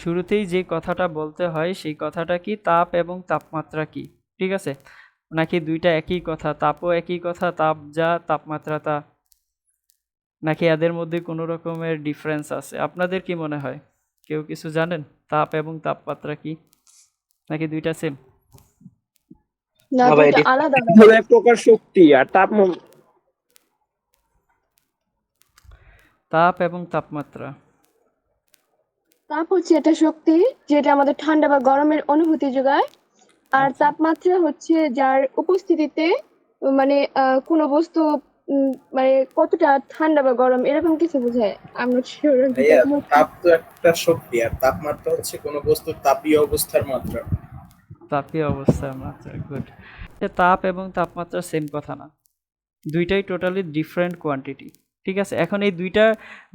শুরুতেই যে কথাটা বলতে হয় সেই কথাটা কি, তাপ এবং তাপমাত্রা কি, ঠিক আছে? নাকি দুইটা একই কথা, তাপও একই কথা, তাপ যা তাপমাত্রা তা, নাকি এদের মধ্যে কোনো রকমের ডিফারেন্স আছে? আপনাদের কি মনে হয়? কেউ কিছু জানেন? তাপ এবং তাপমাত্রা কি, নাকি দুইটা সেম? না, না ভাই, দুইটা আলাদা আলাদা। হলো এক প্রকার শক্তি, আর তাপ এবং তাপমাত্রা। তাপ হচ্ছে একটা শক্তি যেটা আমাদের ঠান্ডা বা গরমের অনুভূতি যোগায়। আর আচ্ছা, তাপমাত্রা হচ্ছে যার উপস্থিতিতে মানে কোনো বস্তু মানে কতটা ঠান্ডা বা গরম এরকম কিছু বোঝায়। আমরা শিওর দুইটা ভাইয়া, মুখ্য। তাপ তো একটা শক্তি, আর তাপমাত্রা হচ্ছে কোনো বস্তুর তাপীয় অবস্থার মাত্রা। তাপীয় অবস্থার মাত্রা, গুড। তাপ এবং তাপমাত্রা সেম কথা না, দুইটাই টোটালি ডিফারেন্ট কোয়ান্টিটি, ঠিক আছে? এখন এই দুইটা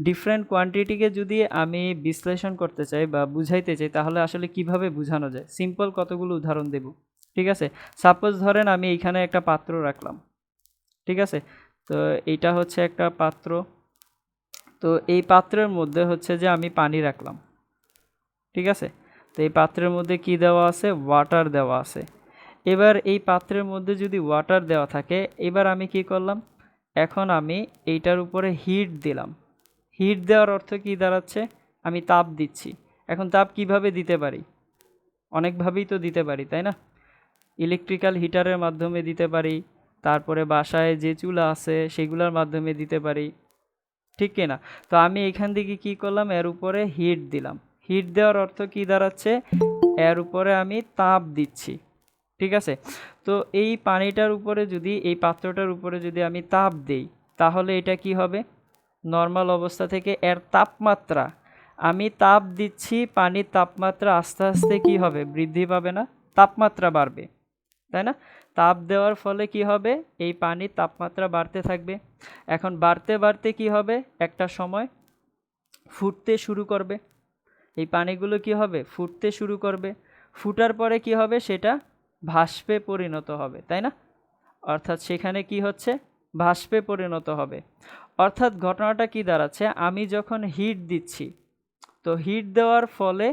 ডিফারেন্ট কোয়ান্টিটিকে যদি আমি বিশ্লেষণ করতে চাই বা বুঝাইতে চাই, তাহলে আসলে কিভাবে বোঝানো যায়? সিম্পল কতগুলো উদাহরণ দেব, ঠিক আছে? সাপোজ ধরেন আমি এইখানে একটা পাত্র রাখলাম, ঠিক আছে? তো এইটা হচ্ছে একটা পাত্র। তো এই পাত্রের মধ্যে হচ্ছে যে আমি পানি রাখলাম, ঠিক আছে? তো এই পাত্রের মধ্যে কি দেওয়া আছে? ওয়াটার দেওয়া আছে। এবার এই পাত্রের মধ্যে যদি ওয়াটার দেওয়া থাকে, এবার আমি কি করলাম? এখন আমি এইটার উপরে হিট দিলাম। হিট দেওয়ার অর্থ কি দাঁড়াচ্ছে? আমি তাপ দিচ্ছি। এখন তাপ কিভাবে দিতে পারি? অনেকভাবেই তো দিতে পারি, তাই না? ইলেকট্রিক্যাল হিটারের মাধ্যমে দিতে পারি, তারপরে বাসায় যে চুলা আছে সেগুলোর মাধ্যমে দিতে পারি, ঠিক কিনা? তো আমি এখান থেকে কি করলাম? এর উপরে হিট দিলাম। হিট দেওয়ার অর্থ কি দাঁড়াচ্ছে? এর উপরে আমি তাপ দিচ্ছি, ঠিক আছে? তো এই পানিটার উপরে যদি, এই পাত্রটার উপরে যদি আমি তাপ দেই, তাহলে এটা কি হবে? নর্মাল অবস্থা থেকে এর তাপমাত্রা, আমি তাপ দিচ্ছি, পানির তাপমাত্রা আস্তে আস্তে কি হবে? বৃদ্ধি পাবে না? তাপমাত্রা বাড়বে, তাই না? তাপ দেওয়ার ফলে কি হবে? এই পানির তাপমাত্রা বাড়তে থাকবে। এখন বাড়তে বাড়তে কি হবে? একটা সময় ফুটতে শুরু করবে। এই পানিগুলো কি হবে? ফুটতে শুরু করবে। ফুটার পরে কি হবে? সেটা ভাষ্পে পরিণত হবে, তাই না? অর্থাৎ সেখানে কি হচ্ছে? ভাষ্পে পরিণত হবে। অর্থাৎ ঘটনাটা কি দাঁড়াচ্ছে? আমি যখন হিট দিচ্ছি, তো হিট দেওয়ার ফলে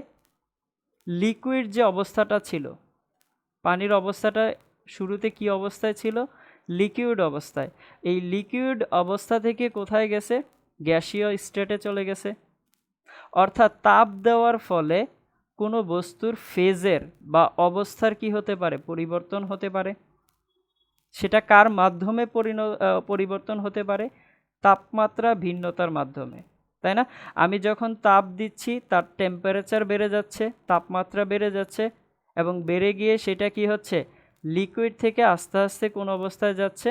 লিকুইড যে অবস্থাটা ছিল, পানির অবস্থাটা শুরুতে কি অবস্থায় ছিল? লিকুইড অবস্থায়। এই লিকুইড অবস্থা থেকে কোথায় গেছে? গ্যাসীয় স্টেটে চলে গেছে। অর্থাৎ তাপ দেওয়ার ফলে কোনো বস্তুর ফেজের বা অবস্থার কি হতে পারে? পরিবর্তন হতে পারে। সেটা কার মাধ্যমে পরিবর্তন হতে পারে? তাপমাত্রা ভিন্নতার মাধ্যমে, তাই না? আমি যখন তাপ দিচ্ছি, তার টেম্পারেচার বেড়ে যাচ্ছে, তাপমাত্রা বেড়ে যাচ্ছে, এবং বেড়ে গিয়ে সেটা কি হচ্ছে? লিকুইড থেকে আস্তে আস্তে কোন অবস্থায় যাচ্ছে?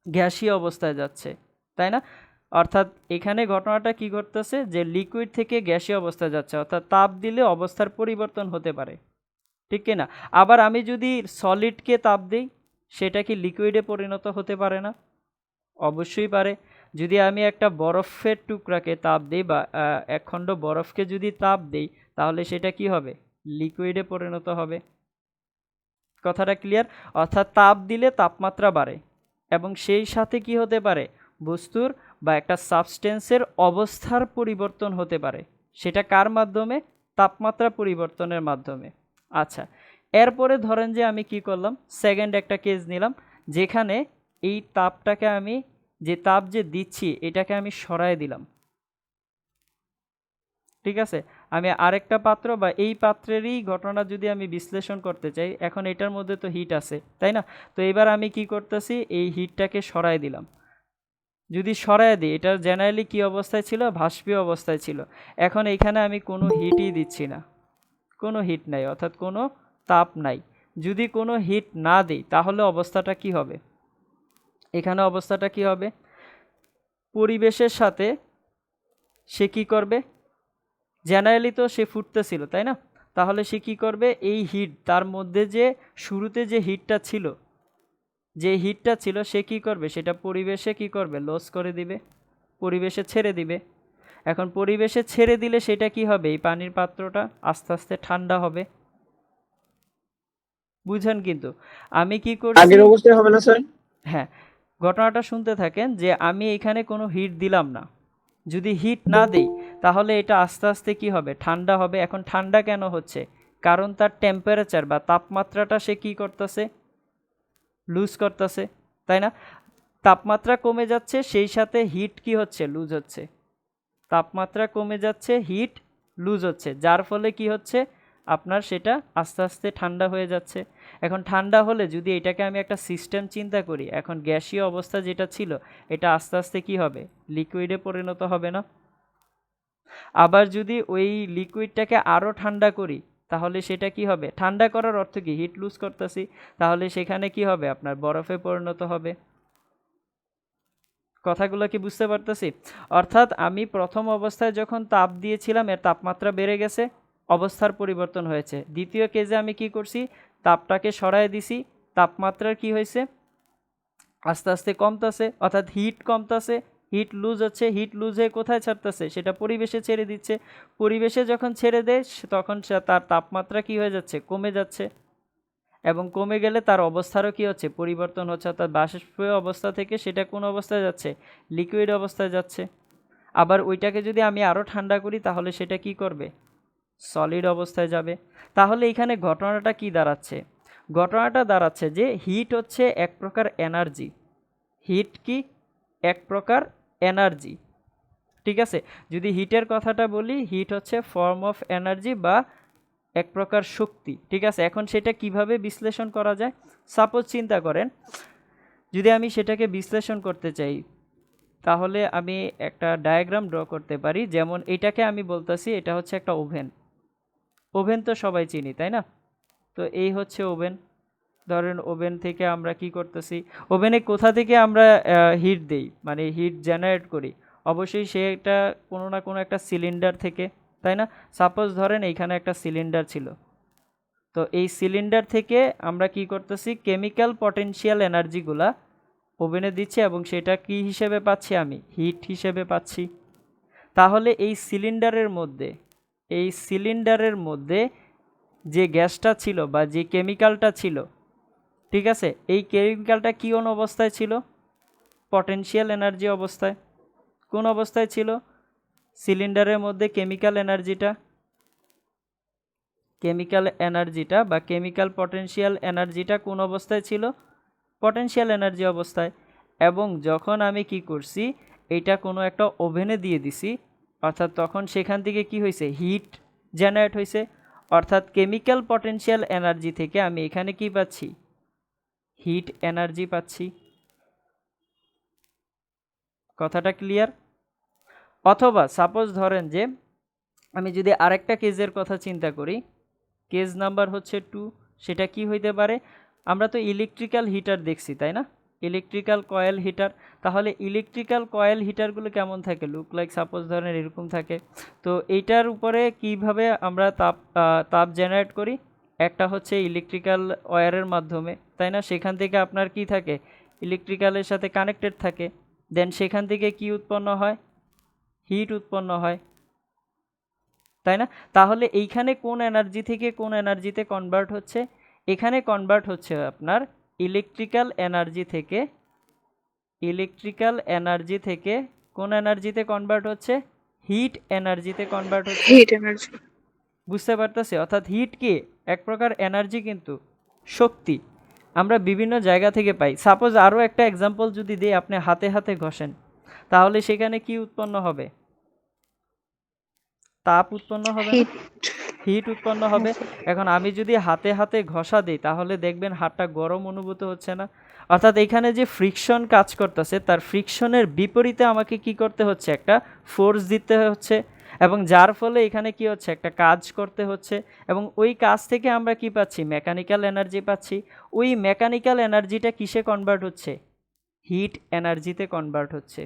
গ্যাসীয় অবস্থায় যাচ্ছে, তাই না? অর্থাৎ এখানে ঘটনাটা কি ঘটতেছে? যে লিকুইড থেকে গ্যাসীয় অবস্থায় যাচ্ছে, অর্থাৎ তাপ দিলে অবস্থার পরিবর্তন হতে পারে, ঠিক কিনা? আবার আমি যদি সলিডকে তাপ দিই, সেটা কি লিকুইডে পরিণত হতে পারে না? অবশ্যই পারে। যদি আমি একটা বরফের টুকরাকে তাপ দিই, বা এক খণ্ড বরফকে যদি তাপ দিই, তাহলে সেটা কি হবে? লিকুইডে পরিণত হবে। কথাটা ক্লিয়ার? অর্থাৎ তাপ দিলে তাপমাত্রা বাড়ে, এবং সেই সাথে কি হতে পারে? বস্তুর বা একটা সাবস্টেন্সের অবস্থার পরিবর্তন হতে পারে। সেটা কার মাধ্যমে? তাপমাত্রা পরিবর্তনের মাধ্যমে। আচ্ছা, এরপরে ধরেন যে আমি কি করলাম? সেকেন্ড একটা কেস নিলাম, যেখানে এই তাপটাকে আমি, যে তাপ যে দিচ্ছি, এটাকে আমি সরায় দিলাম, ঠিক আছে? আমি আরেকটা পাত্র বা এই পাত্রেরই ঘটনা যদি আমি বিশ্লেষণ করতে চাই, এখন এটার মধ্যে তো হিট আছে, তাই না? তো এবার আমি কি করতেছি? এই হিটটাকে সরায় দিলাম। যদি সরায় দিই, এটা জেনারেলি কি অবস্থায় ছিল? ভাষ্পীয় অবস্থায় ছিল। এখন এখানে আমি কোনো হিটই দিচ্ছি না, কোনো হিট নাই, অর্থাৎ কোনো তাপ নাই। যদি কোনো হিট না দিই, তাহলে অবস্থাটা কি হবে? এখানে অবস্থাটা কি হবে? পরিবেশের সাথে সে কি করবে? জেনারেলি তো সে ফুটতেছিল, তাই না? তাহলে সে কি করবে? এই হিট, তার মধ্যে যে শুরুতে যে হিটটা ছিল, সে কি করবে? সেটা পরিবেশে কি করবে? লস করে দিবে, পরিবেশে ছেড়ে দিবে। এখন পরিবেশে ছেড়ে দিলে সেটা কি হবে? এই পানির পাত্রটা আস্তে আস্তে ঠান্ডা হবে। বুঝেন? কিন্তু আমি কি করছি? আগের অবস্থায় হবে না স্যার? হ্যাঁ, ঘটনাটা শুনতে থাকেন, যে আমি এখানে কোনো হিট দিলাম না, যদি হিট না দেই তাহলে এটা আস্তে আস্তে কি হবে, ঠান্ডা হবে। এখন ঠান্ডা কেন হচ্ছে, কারণ তার টেম্পারেচার বা তাপমাত্রাটা সে কি করতেছে, লুজ করতেছে, তাই না? তাপমাত্রা কমে যাচ্ছে, সেই সাথে হিট কি হচ্ছে, লুজ হচ্ছে। তাপমাত্রা কমে যাচ্ছে, হিট লুজ হচ্ছে, যার ফলে কি হচ্ছে, আপনার সেটা আস্তে আস্তে ঠান্ডা হয়ে যাচ্ছে। এখন ঠান্ডা হলে যদি এটাকে আমি একটা সিস্টেম চিন্তা করি, এখন গ্যাসীয় অবস্থা যেটা ছিল এটা আস্তে আস্তে কি হবে, লিকুইডে পরিণত হবে না? আবার যদি ওই লিকুইডটাকে আরও ঠান্ডা করি তাহলে সেটা কি হবে, ঠান্ডা করার অর্থ কি, হিট লুজ করতেছি, তাহলে সেখানে কি হবে, আপনার বরফে পরিণত হবে। কথাগুলো কি বুঝতে পারতেছি? অর্থাৎ আমি প্রথম অবস্থায় যখন তাপ দিয়েছিলাম এর তাপমাত্রা বেড়ে গেছে, অবস্থার পরিবর্তন হয়েছে। দ্বিতীয় কেজে আমি কি করছি, তাপটাকে সরায় দিছি, তাপমাত্রার কি হয়েছে, আস্তে আস্তে কমতেছে, অর্থাৎ হিট কমতেছে, হিট লুজ হচ্ছে, হিট লুজ হয়ে কোথায় ছাড়তেছে, সেটা পরিবেশে ছেড়ে দিচ্ছে। পরিবেশে যখন ছেড়ে দেয় তখন তার তাপমাত্রা কি হয়ে যাচ্ছে, কমে যাচ্ছে, এবং কমে গেলে তার অবস্থারও কি হচ্ছে, পরিবর্তন হচ্ছে। অর্থাৎ বাষ্পীয় অবস্থা থেকে সেটা কোন অবস্থায় যাচ্ছে, লিকুইড অবস্থায় যাচ্ছে। আবার ওইটাকে যদি আমি আরও ঠান্ডা করি তাহলে সেটা কি করবে, সলিড অবস্থায় যাবে। তাহলে এখানে ঘটনাটা কি দাঁড়াচ্ছে, ঘটনাটা দাঁড়াচ্ছে যে হিট হচ্ছে এক প্রকার এনার্জি। হিট কি, এক প্রকার এনার্জি, ঠিক আছে? যদি হিটের কথাটা বলি, হিট হচ্ছে ফর্ম অফ এনার্জি বা এক প্রকার শক্তি, ঠিক আছে? এখন সেটা কিভাবে বিশ্লেষণ করা যায়, সাপোজ চিন্তা করেন যদি আমি সেটাকে বিশ্লেষণ করতে চাই তাহলে আমি একটা ডায়াগ্রাম ড্র করতে পারি। যেমন এটাকে আমি বলতেছি এটা হচ্ছে একটা ওভেন। ওভেন তো সবাই চিনি, তাই না? তো এই হচ্ছে ওভেন। ধরেন ওভেন থেকে আমরা কি করতেছি, ওভেনে কোথা থেকে আমরা হিট দেই, মানে হিট জেনারেট করি, অবশ্যই সেটা কোনো না কোনো একটা সিলিন্ডার থেকে, তাই না? সাপোজ ধরেন এইখানে একটা সিলিন্ডার ছিল, তো এই সিলিন্ডার থেকে আমরা কি করতেছি, কেমিক্যাল পটেনশিয়াল এনার্জিগুলা ওভেনে দিচ্ছি এবং সেটা কি হিসেবে পাচ্ছি, আমি হিট হিসেবে পাচ্ছি। তাহলে এই সিলিন্ডারের মধ্যে যে গ্যাসটা ছিল বা যে কেমিক্যালটা ছিল, ঠিক আছে, এই কেমিক্যালটা কোন অবস্থায় ছিল, পটেনশিয়াল এনার্জি অবস্থায়। কোন অবস্থায় ছিল, সিলিন্ডারের মধ্যে কেমিক্যাল এনার্জিটা বা কেমিক্যাল পটেনশিয়াল এনার্জিটা কোন অবস্থায় ছিল, পটেনশিয়াল এনার্জি অবস্থায়। এবং যখন আমি কি করছি, এটা কোনো একটা ওভেনে দিয়ে দিছি, অর্থাৎ তখন সেখান থেকে কি হয়েছে, হিট জেনারেট হয়েছে। অর্থাৎ কেমিক্যাল পটেনশিয়াল এনার্জি থেকে আমি এখানে কি পাচ্ছি, হিট এনার্জি পাচ্ছি। কথাটা ক্লিয়ার? অথবা সাপোজ ধরেন যে আমি যদি আরেকটা কেজের কথা চিন্তা করি, কেজ নাম্বার হচ্ছে 2, সেটা কি হইতে পারে, আমরা তো ইলেকট্রিক্যাল হিটার দেখছি, তাই না? Electrical coil heater. তাহলে ইলেকট্রিক্যাল কয়েল হিটারগুলো কেমন থাকে, লুক লাইক সাপোজ ধরেন এরকম থাকে। তো এইটার উপরে কিভাবে আমরা তাপ জেনারেট করি, একটা হচ্ছে ইলেকট্রিক্যাল ওয়্যারের মাধ্যমে, তাই না? সেখান থেকে আপনার কি থাকে, ইলেকট্রিক্যালের সাথে কানেক্টেড থাকে, দেন সেখান থেকে কি উৎপন্ন হয়, হিট উৎপন্ন হয়, তাই না? তাহলে এইখানে কোন এনার্জি থেকে কোন এনার্জিতে কনভার্ট হচ্ছে, এখানে কনভার্ট হচ্ছে আপনার ইলেকট্রিক্যাল এনার্জি থেকে কোন এনার্জিতে কনভার্ট হচ্ছে, হিট এনার্জিতে কনভার্ট হচ্ছে। Hit energy. বুঝতে পারতেছি? অর্থাৎ হিট কি, এক প্রকার এনার্জি, কিন্তু শক্তি আমরা বিভিন্ন জায়গা থেকে পাই। সাপোজ আরও একটা এক্সাম্পল যদি দিই, আপনি হাতে হাতে ঘষেন তাহলে সেখানে কি উৎপন্ন হবে, তাপ উৎপন্ন হবে না, হিট উৎপন্ন হবে। এখন আমি যদি হাতে হাতে ঘষা দিই তাহলে দেখবেন হাতটা গরম অনুভূত হচ্ছে না। অর্থাৎ এখানে যে ফ্রিকশন কাজ করতেছে তার ফ্রিকশনের বিপরীতে আমাকে কি করতে হচ্ছে, একটা ফোর্স দিতে হচ্ছে, এবং যার ফলে এখানে কি হচ্ছে, একটা কাজ করতে হচ্ছে, এবং ওই কাজ থেকে আমরা কি পাচ্ছি, মেকানিক্যাল এনার্জি পাচ্ছি। ওই মেকানিক্যাল এনার্জিটা কিসে কনভার্ট হচ্ছে, হিট এনার্জিতে কনভার্ট হচ্ছে।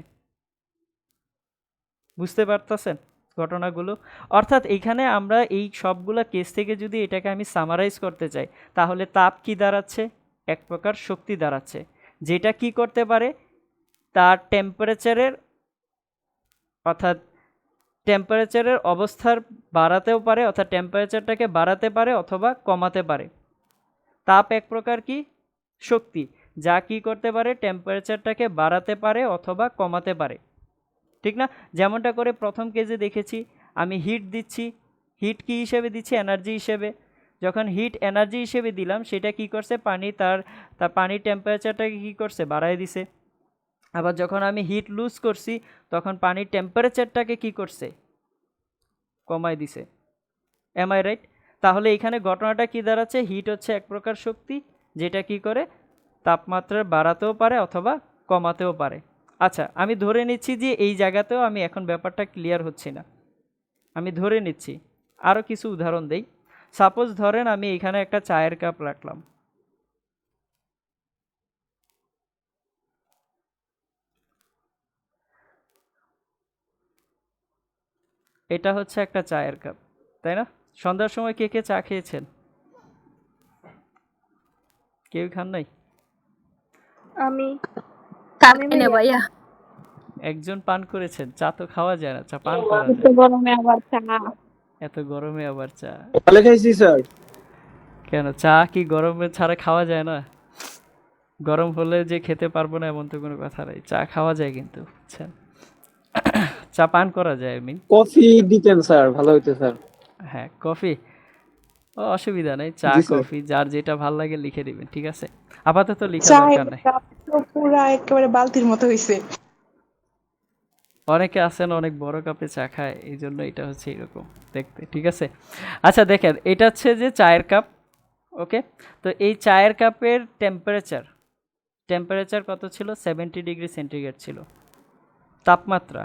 বুঝতে পারতেছেন ঘটনাগুলো? অর্থাৎ এইখানে আমরা এই সবগুলা কেস থেকে যদি এটাকে আমি সামারাইজ করতে চাই তাহলে তাপ কি দাঁড়াচ্ছে, এক প্রকার শক্তি দাঁড়াচ্ছে, যেটা কি করতে পারে, তার টেম্পারেচারের অবস্থার বাড়াতেও পারে, অর্থাৎ টেম্পারেচারটাকে বাড়াতে পারে অথবা কমাতে পারে। তাপ এক প্রকার কি, শক্তি, যা কি করতে পারে, টেম্পারেচারটাকে বাড়াতে পারে অথবা কমাতে পারে। ঠিক না? যেমনটা করে প্রথম কেজে দেখেছি, আমি হিট দিচ্ছি, হিট কি হিসেবে দিচ্ছি? এনার্জি হিসেবে। যখন হিট এনার্জি হিসেবে দিলাম, সেটা কি করছে? পানি তার পানির টেম্পারেচারটাকে কি করছে? বাড়ায় দিছে। আবার যখন আমি হিট লুজ করছি, তখন পানির টেম্পারেচারটাকে কি করছে? কমায় দিছে। Am I right? তাহলে এখানে ঘটনাটা কি দাঁড়াচ্ছে? হিট হচ্ছে এক প্রকার শক্তি, যেটা কি করে তাপমাত্রা বাড়াতেও পারে অথবা কমাতেও পারে। আচ্ছা, আমি ধরে নিচ্ছি যে এই জায়গাতেও আমি এখন ব্যাপারটা ক্লিয়ার হচ্ছি না, আমি ধরে নিচ্ছি। আরও কিছু উদাহরণ দেই। সাপোজ ধরেন আমি এখানে একটা চায়ের কাপ রাখলাম, এটা হচ্ছে একটা চায়ের কাপ, তাই না? সন্ধ্যার সময় কে কে চা খেয়েছেন? কেউ খান নাই? আমি খাই না ভাইয়া। একজন পান করেছেন? চা তো খাওয়া যায় না, চা পান করা এত যায়। গরমে আবার চা। এত গরমে আবার চা? ভালো খাইছি স্যার। কেন, চা কি গরমে ছাড়া খাওয়া যায় না? গরম হলে যে খেতে পারবো না এমন তো কোনো কথা নেই, চা খাওয়া যায় কিন্তু, বুঝছেন? চা পান করা যায়। আমি কফি দিতেন স্যার, ভালো হইতো স্যার। হ্যাঁ, কফি ও অসুবিধা নেই, চা জি স্যার। কফি যার যেটা ভাল লাগে লিখে দিবেন, ঠিক আছে? আপাতত লেখা চায়ের দরকার নেই। কাপ তো পুরা একেবারে বালতির মতো হইছে। অনেকে আছেন অনেক বড় কাপে চা খায়, এই জন্য এটা হচ্ছে এরকম দেখতে, ঠিক আছে? আচ্ছা দেখেন, এটা হচ্ছে যে চায়ের কাপ, ওকে? তো এই চায়ের কাপের টেম্পারেচার কত ছিল? 70 ডিগ্রি সেন্টিগ্রেড ছিল তাপমাত্রা।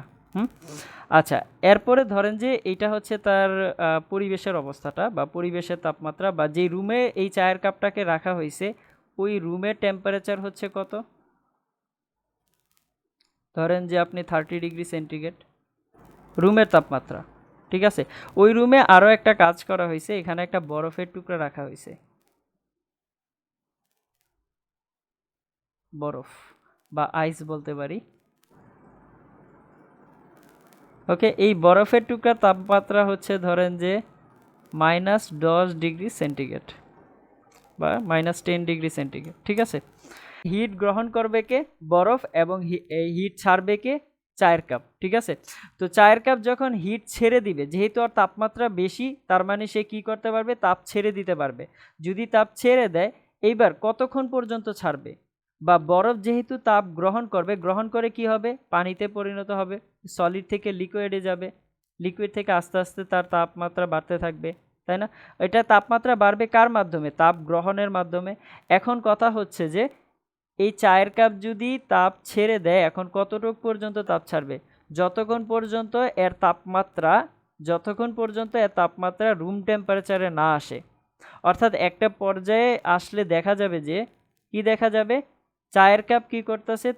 আচ্ছা, এরপরে ধরেন যে এইটা হচ্ছে তার পরিবেশের অবস্থাটা বা পরিবেশের তাপমাত্রা, বা যেই রুমে এই চায়ের কাপটাকে রাখা হয়েছে ওই রুমের টেম্পারেচার হচ্ছে কত? ধরেন যে আপনি 30 ডিগ্রি সেন্টিগ্রেড রুমের তাপমাত্রা, ঠিক আছে? ওই রুমে আরও একটা কাজ করা হয়েছে, এখানে একটা বরফের টুকরা রাখা হয়েছে, বরফ বা আইস বলতে পারি, ওকে? এই বরফের টুকরার তাপমাত্রা হচ্ছে ধরেন যে -10 ডিগ্রি সেন্টিগ্রেড বা -10 ডিগ্রি সেন্টিগ্রেড, ঠিক আছে? হিট গ্রহণ করবে কে? বরফ, এবং এই হিট ছাড়বে কে? চায়ের কাপ, ঠিক আছে? তো চায়ের কাপ যখন হিট ছেড়ে দিবে, যেহেতু আর তাপমাত্রা বেশি, তার মানে সে কি করতে পারবে? তাপ ছেড়ে দিতে পারবে। যদি তাপ ছেড়ে দেয়, এইবার কতক্ষণ পর্যন্ত ছাড়বে? বা বরফ যেহেতু তাপ গ্রহণ করবে, গ্রহণ করে কি হবে? পানিতে পরিণত হবে, সলিড থেকে লিকুইডে যাবে, লিকুইড থেকে আস্তে আস্তে তার তাপমাত্রা বাড়তে থাকবে, তাই না? এটা তাপমাত্রা বাড়বে কার মাধ্যমে? তাপ গ্রহণের মাধ্যমে। এখন কথা হচ্ছে যে এই চায়ের কাপ যদি তাপ ছেড়ে দেয়, এখন কতটুকু পর্যন্ত তাপ ছাড়বে? যতক্ষণ পর্যন্ত এর তাপমাত্রা রুম টেম্পারেচারে না আসে। অর্থাৎ একটা পর্যায়ে আসলে দেখা যাবে যে কি দেখা যাবে? চায়ের কাপ কি করতেছে?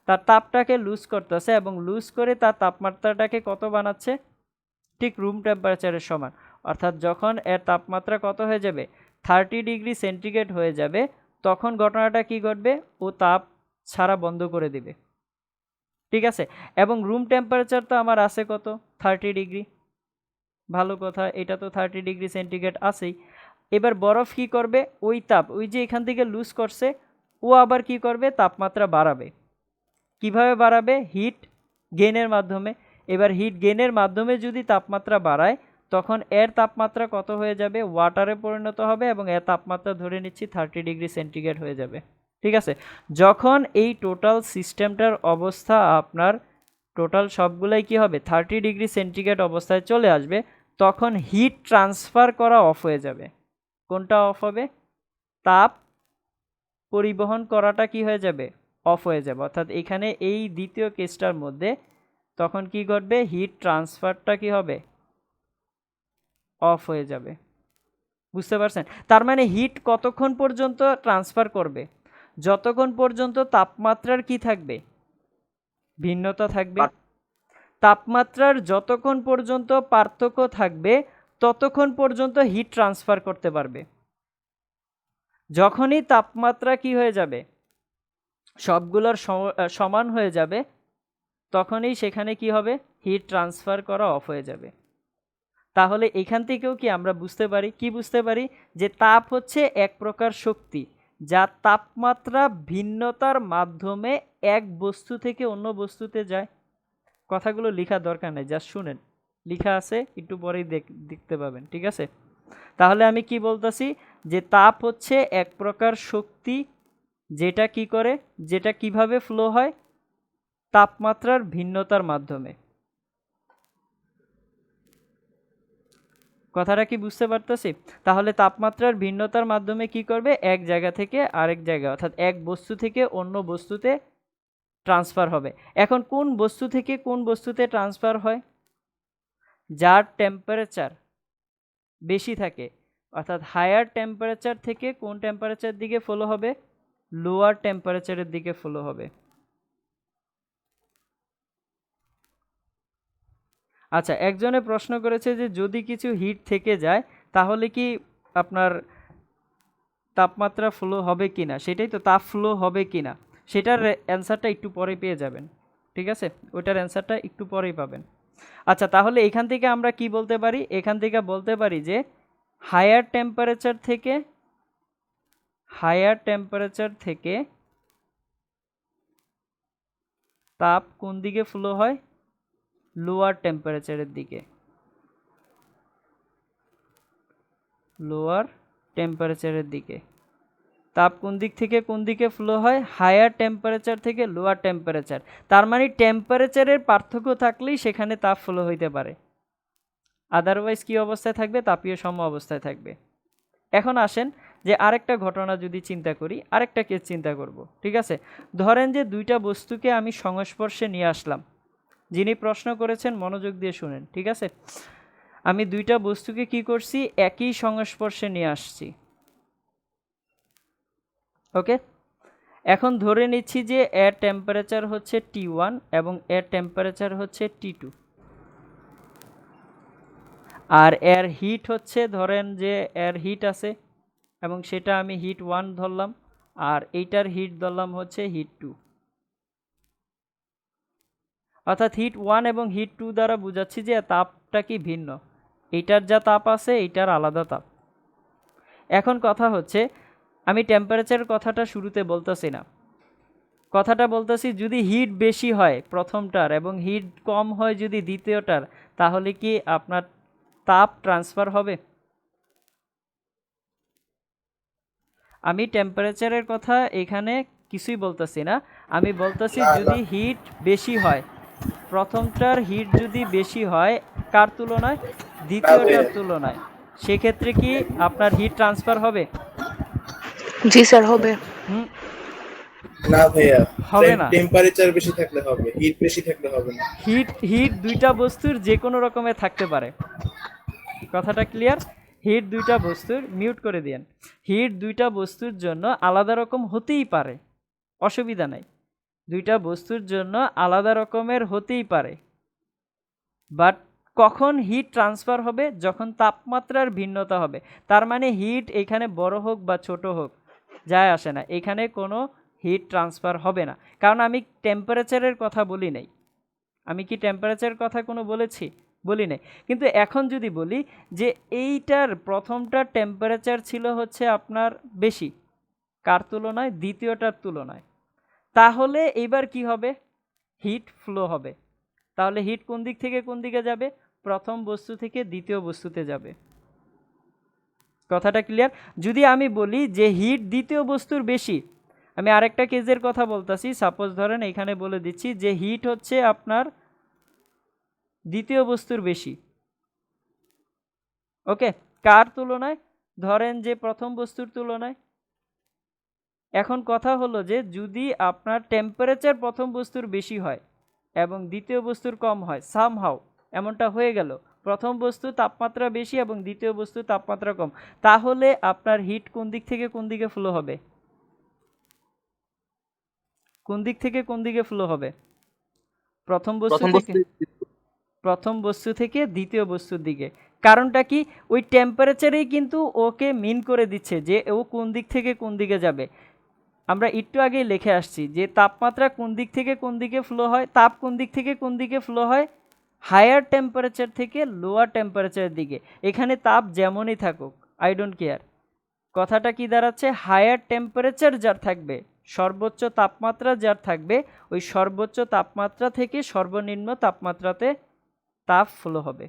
তার তাপটাকে লুজ করতেছে, এবং লুজ করে তার তাপমাত্রাটাকে কত বানাচ্ছে? ঠিক রুম টেম্পারেচারের সমান। অর্থাৎ যখন এর তাপমাত্রা কত হয়ে যাবে? 30 ডিগ্রি সেন্টিগ্রেড হয়ে যাবে, তখন ঘটনাটা কি ঘটবে? ও তাপ ছাড়া বন্ধ করে দিবে, ঠিক আছে? এবং রুম টেম্পারেচার তো আমার আছে কত? 30 ডিগ্রি। ভালো কথা, এটা তো 30 ডিগ্রি সেন্টিগ্রেড আছেই। এবার বরফ কি করবে? ওই যে এখান থেকে লুজ করছে, ও আবার কি করবে? তাপমাত্রা বাড়াবে। কিভাবে বাড়াবে? হিট গেইনের মাধ্যমে। এবার হিট গেইনের মাধ্যমে যদি তাপমাত্রা বাড়ায়, তখন এর তাপমাত্রা কত হয়ে যাবে? ওয়াটারে পরিণত হবে, এবং এর তাপমাত্রা ধরে নিচ্ছি 30 ডিগ্রি সেন্টিগ্রেড হয়ে যাবে, ঠিক আছে? যখন এই টোটাল সিস্টেমটার অবস্থা আপনার টোটাল সবগুলাই কি হবে? 30 ডিগ্রি সেন্টিগ্রেড অবস্থায় চলে আসবে, তখন হিট ট্রান্সফার করা অফ হয়ে যাবে। কোনটা অফ হবে? তাপ পরিবহন করাটা কি হয়ে যাবে? অফ হয়ে যাবে। অর্থাৎ এখানে এই দ্বিতীয় কেসটার মধ্যে তখন কি ঘটবে? হিট ট্রান্সফারটা কি হবে? অফ হয়ে যাবে। বুঝতে পারছেন? তার মানে হিট কতক্ষণ পর্যন্ত ট্রান্সফার করবে? যতক্ষণ পর্যন্ত তাপমাত্রার কি থাকবে? ভিন্নতা থাকবে। তাপমাত্রার যতক্ষণ পর্যন্ত পার্থক্য থাকবে, ততক্ষণ পর্যন্ত হিট ট্রান্সফার করতে পারবে। যখনই তাপমাত্রা কি হয়ে যাবে? সবগুলোর সমান হয়ে যাবে, তখনই সেখানে কি হবে? হিট ট্রান্সফার করা অফ হয়ে যাবে। তাহলে এখান থেকেও কি আমরা বুঝতে পারি? কি বুঝতে পারি? যে তাপ হচ্ছে এক প্রকার শক্তি, যা তাপমাত্রা ভিন্নতার মাধ্যমে এক বস্তু থেকে অন্য বস্তুতে যায়। কথাগুলো লেখার দরকার নেই, জাস্ট শুনেন, লেখা আছে, একটু পরেই দেখতে পাবেন। ঠিক আছে, তাহলে আমি কি বলতেছি যে তাপ হচ্ছে এক প্রকার শক্তি যেটা কি করে, যেটা কিভাবে ফ্লো হয়, তাপমাত্রার ভিন্নতার মাধ্যমে। কথাটা কি বুঝতে পারতেছি? তাহলে তাপমাত্রার ভিন্নতার মাধ্যমে কি করবে, এক জায়গা থেকে আরেক জায়গা, অর্থাৎ এক বস্তু থেকে অন্য বস্তুতে ট্রান্সফার হবে। এখন কোন বস্তু থেকে কোন বস্তুতে ট্রান্সফার হয়? যার টেম্পারেচার বেশি থাকে, অর্থাৎ হায়ার টেম্পারেচার থেকে কোন টেম্পারেচার দিকে ফলো হবে, লোয়ার টেম্পারেচারের দিকে ফলো হবে। আচ্ছা, একজনে প্রশ্ন করেছে যে যদি কিছু হিট থেকে যায় তাহলে কি আপনার তাপমাত্রা ফ্লো হবে কিনা, সেটাই তো, তাপ ফ্লো হবে কিনা, সেটার অ্যান্সারটা একটু পরে পেয়ে যাবেন। ঠিক আছে, ওটার অ্যান্সারটা একটু পরেই পাবেন। আচ্ছা, তাহলে এখান থেকে আমরা কি বলতে পারি, এখান থেকে বলতে পারি যে হায়ার টেম্পারেচার থেকে তাপ কোন দিকে ফ্লো হয়, লোয়ার টেম্পারেচারের দিকে। লোয়ার টেম্পারেচারের দিকে তাপ কোন দিক থেকে কোন দিকে ফ্লো হয়, হায়ার টেম্পারেচার থেকে লোয়ার টেম্পারেচার। তার মানে টেম্পারেচারের পার্থক্য থাকলেই সেখানে তাপ ফ্লো হইতে পারে, আদারওয়াইজ কি অবস্থায় থাকবে, তাপীয় সম অবস্থায় থাকবে। এখন আসেন যে আরেকটা ঘটনা যদি চিন্তা করি, আরেকটা কেস চিন্তা করব। ঠিক আছে, ধরেন যে দুইটা বস্তুকে আমি সংস্পর্শে নিয়ে আসলাম। যিনি প্রশ্ন করেছেন মনোযোগ দিয়ে শুনেন। ঠিক আছে, আমি দুইটা বস্তুকে কি করছি, একই সংস্পর্শে নিয়ে আসছি। ওকে, এখন ধরে নিচ্ছি যে এর টেম্পারেচার হচ্ছে T1 এবং এর টেম্পারেচার হচ্ছে T2, আর এর হিট হচ্ছে, ধরেন যে এর হিট আছে এবং সেটা আমি হিট 1 ধরলাম, আর এইটার হিট ধরলাম হচ্ছে হিট 2। অর্থাৎ হিট 1 এবং হিট 2 দ্বারা বুঝাচ্ছি যে তাপটা কি ভিন্ন, এইটার যা তাপ আছে এইটার আলাদা তাপ। এখন কথা হচ্ছে, আমি টেম্পারেচারের কথাটা শুরুতে বলতেছি না, কথাটা বলতেছি যদি হিট বেশি হয় প্রথমটার এবং হিট কম হয় যদি দ্বিতীয়টার, তাহলে কি আপনার তাপ ট্রান্সফার হবে? আমি টেম্পারেচারের কথা এখানে কিছুই বলতেছি না, আমি বলতেছি যদি হিট বেশি হয়, প্রথমটার হিট যদি বেশি হয় কার তুলনায়, দ্বিতীয়টার তুলনায়, সেক্ষেত্রে কি আপনার হিট ট্রান্সফার হবে? জি স্যার হবে। না ভাইয়া, হবে না। টেম্পারেচার বেশি থাকলে হবে, হিট বেশি থাকলে হবে না। হিট দুইটা বস্তুর যে কোনো রকমের থাকতে পারে, কথাটা ক্লিয়ার? হিট দুইটা বস্তুর, মিউট করে দিয়েন, হিট দুইটা বস্তুর জন্য আলাদা রকম হতেই পারে, অসুবিধা নাই, দুইটা বস্তুর জন্য আলাদা রকমের হতেই পারে। বাট কখন হিট ট্রান্সফার হবে, যখন তাপমাত্রার ভিন্নতা হবে। তার মানে হিট এখানে বড় হোক বা ছোট হোক যায় আসে না, এখানে কোনো হিট ট্রান্সফার হবে না, কারণ আমি টেম্পারেচারের কথা বলি নাই। আমি কি টেম্পারেচারের কথা কোনো বলি নাই। কিন্তু এখন যদি বলি যে এইটার প্রথমটার টেম্পারেচার ছিল হচ্ছে আপনার বেশি, কার তুলনায়, দ্বিতীয়টার তুলনায়, তাহলে এবার কি হবে, হিট ফ্লো হবে। তাহলে হিট কোন দিক থেকে কোন দিকে যাবে, প্রথম বস্তু থেকে দ্বিতীয় বস্তুতে যাবে। কথাটা ক্লিয়ার? যদি আমি বলি যে হিট দ্বিতীয় বস্তুর বেশি, আমি আরেকটা কেসের কথা বলতেছি, সাপোজ ধরেন এখানে বলে দিচ্ছি যে হিট হচ্ছে আপনার দ্বিতীয় বস্তুর বেশি। ওকে, কার তুলনায়, ধরেন যে প্রথম বস্তুর তুলনায়। এখন কথা হলো যে যদি আপনার টেম্পারেচার প্রথম বস্তুর বেশি হয় এবং দ্বিতীয় বস্তুর কম হয়, সামহাউ এমনটা হয়ে গেল, প্রথম বস্তু তাপমাত্রা বেশি এবং দ্বিতীয় বস্তু তাপমাত্রা কম, তাহলে আপনার হিট কোন দিক থেকে কোন দিকে ফ্লো হবে, কোন দিক থেকে কোন দিকে ফ্লো হবে, প্রথম বস্তু থেকে দ্বিতীয় বস্তুর দিকে। কারণটা কি, ওই টেম্পারেচারেই কিন্তু ওকে মিন করে দিচ্ছে যে ও কোন দিক থেকে কোন দিকে যাবে। আমরা একটু আগেই লিখে আসছি যে তাপমাত্রা কোন দিক থেকে কোন দিকে ফ্লো হয়, তাপ কোন দিক থেকে কোন দিকে ফ্লো হয়, হায়ার টেম্পারেচার থেকে লোয়ার টেম্পারেচারের দিকে। এখানে তাপ যেমনই থাকুক, আই ডোন্ট কেয়ার, কথাটা কি দাঁড়াচ্ছে, হায়ার টেম্পারেচার যার থাকবে, সর্বোচ্চ তাপমাত্রা যার থাকবে, ওই সর্বোচ্চ তাপমাত্রা থেকে সর্বনিম্ন তাপমাত্রাতে তাপ ফ্লো হবে।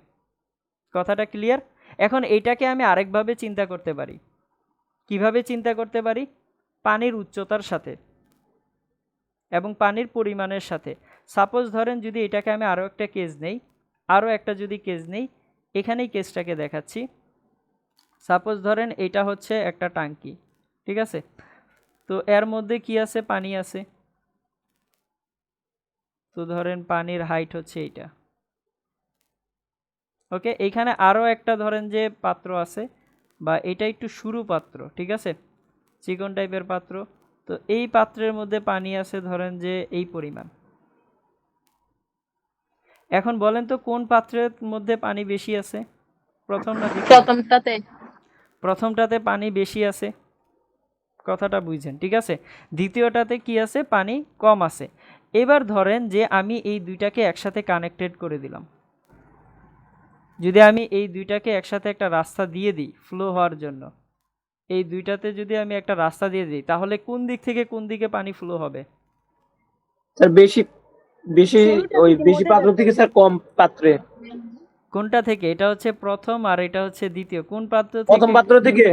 কথাটা ক্লিয়ার? এখন এইটাকে আমি আরেকভাবে চিন্তা করতে পারি। কিভাবে চিন্তা করতে পারি? পানির উচ্চতার সাথে এবং পানির পরিমাণের সাথে। সাপোজ ধরেন যদি এটাকে আমি আরও একটা কেস নেই, এখানেই কেসটাকে দেখাচ্ছি। সাপোজ ধরেন এটা হচ্ছে একটা ট্যাঙ্কি, ঠিক আছে? তো এর মধ্যে কি আছে, পানি আছে। তো ধরেন পানির হাইট হচ্ছে এইটা, ওকে। এইখানে আরও একটা ধরেন যে পাত্র আছে, বা এটা একটু সরু পাত্র, ঠিক আছে, চিকন টাইপের পাত্র। তো এই পাত্রের মধ্যে পানি আছে ধরেন যে এই পরিমাণ। এখন বলেন তো কোন পাত্রের মধ্যে পানি বেশি আছে? প্রথম না দ্বিতীয়? প্রথমটাতে। প্রথমটাতে পানি বেশি আছে, কথাটা বুঝছেন, ঠিক আছে। দ্বিতীয়টাতে কি আছে, পানি কম আছে। এবার ধরেন যে আমি এই দুইটাকে একসাথে কানেক্টেড করে দিলাম। যদি আমি এই দুইটাকে একসাথে একটা রাস্তা দিয়ে দিই ফ্লো হওয়ার জন্য, এই দুইটাতে যদি আমি একটা রাস্তা দিয়ে দিই, তাহলে কোন দিক থেকে কোন দিকে পানি ফ্লো হবে? স্যার বেশি বেশি শুরুটা ওই থেকে বেশি মনে পাত্র রাখবেন। থেকে স্যার কম পাত্রে। কোনটা থেকে? এটা হচ্ছে প্রথম আর এটা হচ্ছে দ্বিতীয়। কোন পাত্র প্রথম থেকে? পাত্র থেকে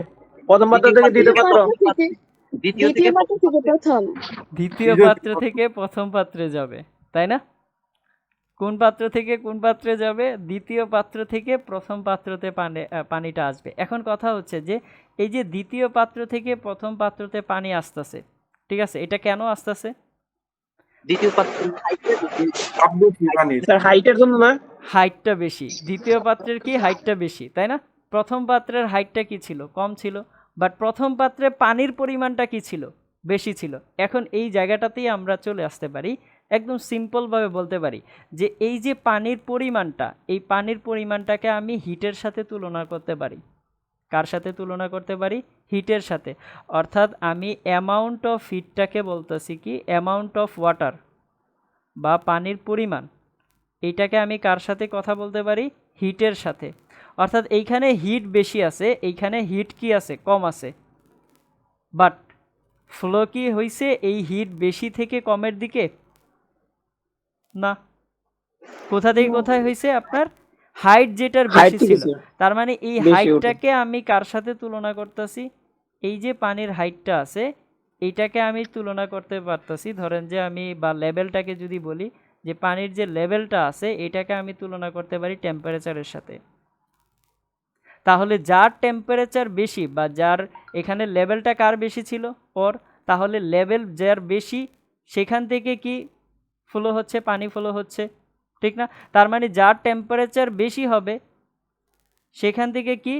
দ্বিতীয় পাত্র। দ্বিতীয় পাত্র থেকে প্রথম। দ্বিতীয় পাত্র থেকে প্রথম পাত্রে যাবে, তাই না? কোন পাত্র থেকে কোন পাত্রে যাবে? দ্বিতীয় পাত্র থেকে প্রথম পাত্রতে পানিটা আসবে। এখন কথা হচ্ছে যে এই যে দ্বিতীয় পাত্র থেকে প্রথম পাত্রতে পানি আসতেছে, ঠিক আছে, এটা কেন আসতেছে? স্যার হাইটের জন্য না? হাইটটা বেশি। দ্বিতীয় পাত্রের কি হাইটটা বেশি, তাই না? প্রথম পাত্রের হাইটটা কি ছিল, কম ছিল, বাট প্রথম পাত্রে পানির পরিমাণটা কি ছিল, বেশি ছিল। এখন এই জায়গাটাতেই আমরা চলে আসতে পারি, একদম সিম্পলভাবে বলতে পারি যে এই যে পানির পরিমাণটা, এই পানির পরিমাণটাকে আমি হিটের সাথে তুলনা করতে পারি। কার সাথে তুলনা করতে পারি? হিটের সাথে। অর্থাৎ আমি অ্যামাউন্ট অফ হিটটাকে বলতেছি কি, অ্যামাউন্ট অফ ওয়াটার বা পানির পরিমাণ, এইটাকে আমি কার সাথে কথা বলতে পারি? হিটের সাথে। অর্থাৎ এইখানে হিট বেশি আছে, এইখানে হিট কি আছে, কম আছে। বাট ফ্লো কি হইছে এই হিট বেশি থেকে কমের দিকে? না। কোথা থেকে কোথায় হয়েছে? আপনার হাইট যেটার হাইট বেশি থেকে ছিল। স্যার তার মানে এই বেশি ওঠে। হাইটটাকে আমি কার সাথে তুলনা করতেছি? এই যে পানির হাইটটা আছে, এইটাকে আমি তুলনা করতে পারতেছি। ধরেন যে আমি বা লেভেলটাকে যদি বলি যে পানির যে লেভেলটা আছে, এটাকে আমি তুলনা করতে পারি টেম্পারেচারের সাথে। তাহলে যার টেম্পারেচার বেশি বা যার এখানে লেভেলটা কার বেশি ছিল? ওর। তাহলে লেভেল যার বেশি সেখান থেকে কি ফ্লো হচ্ছে, পানি ফ্লো হচ্ছে, ঠিক না? তার মানে যার টেম্পারেচার বেশি হবে সেখান থেকে কি